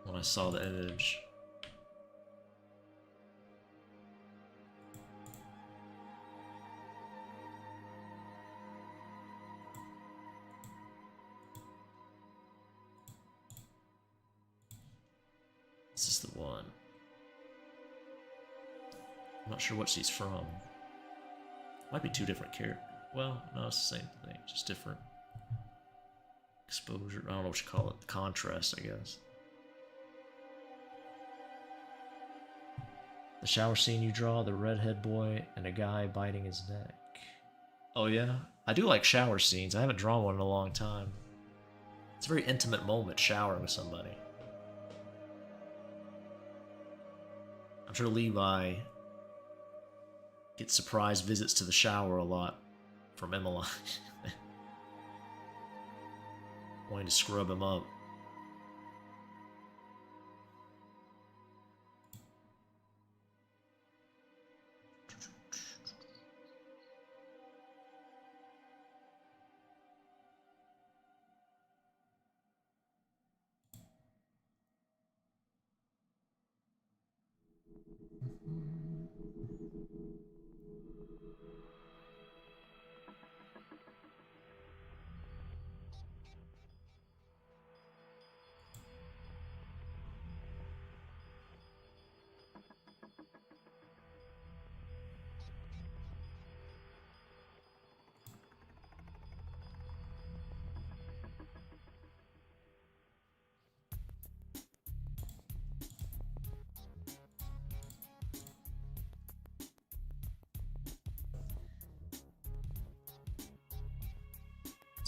when I saw the image. This is the one. I'm not sure what she's from. Might be two different characters. Well, no, it's the same thing, just different exposure. I don't know what you call it. Contrast, I guess. The shower scene you draw, the redhead boy and a guy biting his neck. Oh yeah? I do like shower scenes. I haven't drawn one in a long time. It's a very intimate moment, showering with somebody. I'm sure Levi gets surprise visits to the shower a lot from Emmeline. Wanting to scrub him up.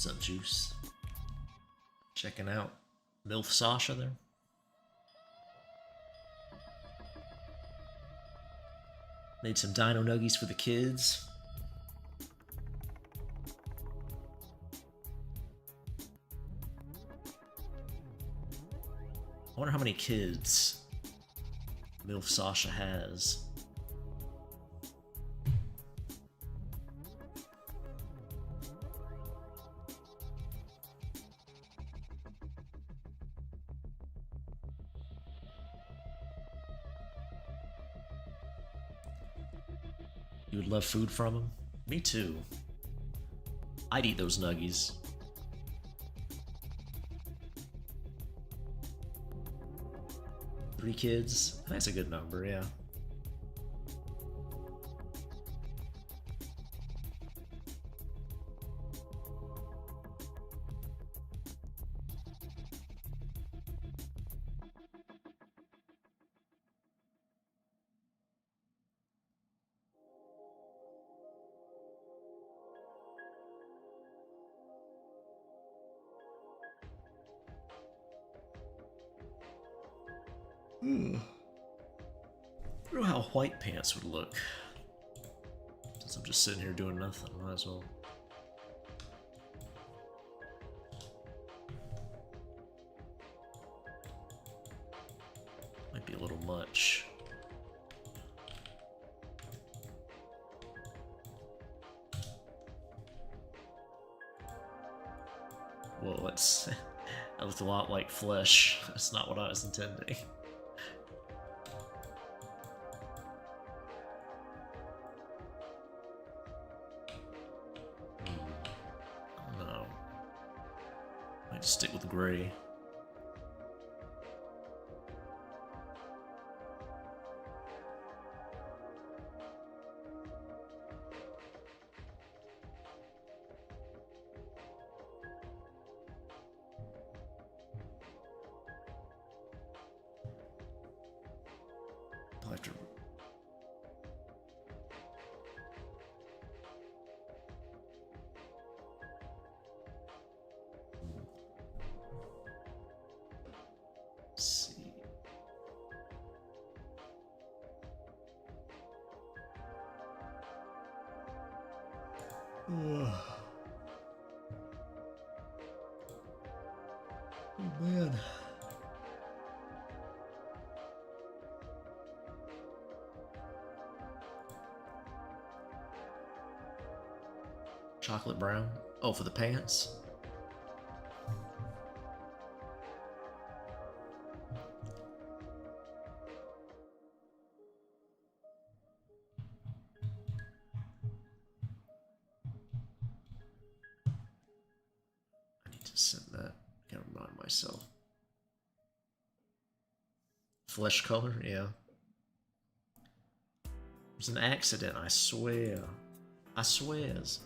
What's up, Juice? Checking out MILF Sasha there. Made some dino nuggies for the kids. I wonder how many kids MILF Sasha has. You would love food from him? Me too. I'd eat those nuggies. Three kids? That's a good number, yeah. I don't know how white pants would look. Since I'm just sitting here doing nothing, might as well. Might be a little much. Whoa, that's that looked a lot like flesh. That's not what I was intending. No. Might just stick with gray. I'll have to... Let's see. Oh man. Chocolate brown? Oh, for the pants? I need to send that. I gotta remind myself. Flesh color? Yeah. It was an accident, I swear. I swears.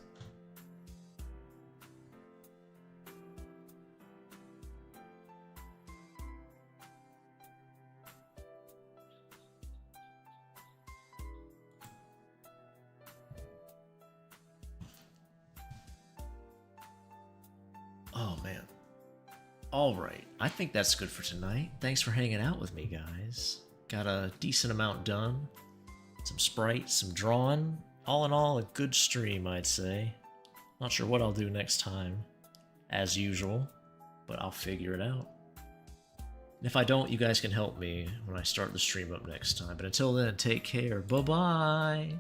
Oh man. Alright, I think that's good for tonight. Thanks for hanging out with me, guys. Got a decent amount done. Some sprites, some drawing. All in all, a good stream, I'd say. Not sure what I'll do next time, as usual, but I'll figure it out. And if I don't, you guys can help me when I start the stream up next time. But until then, take care. Bye-bye!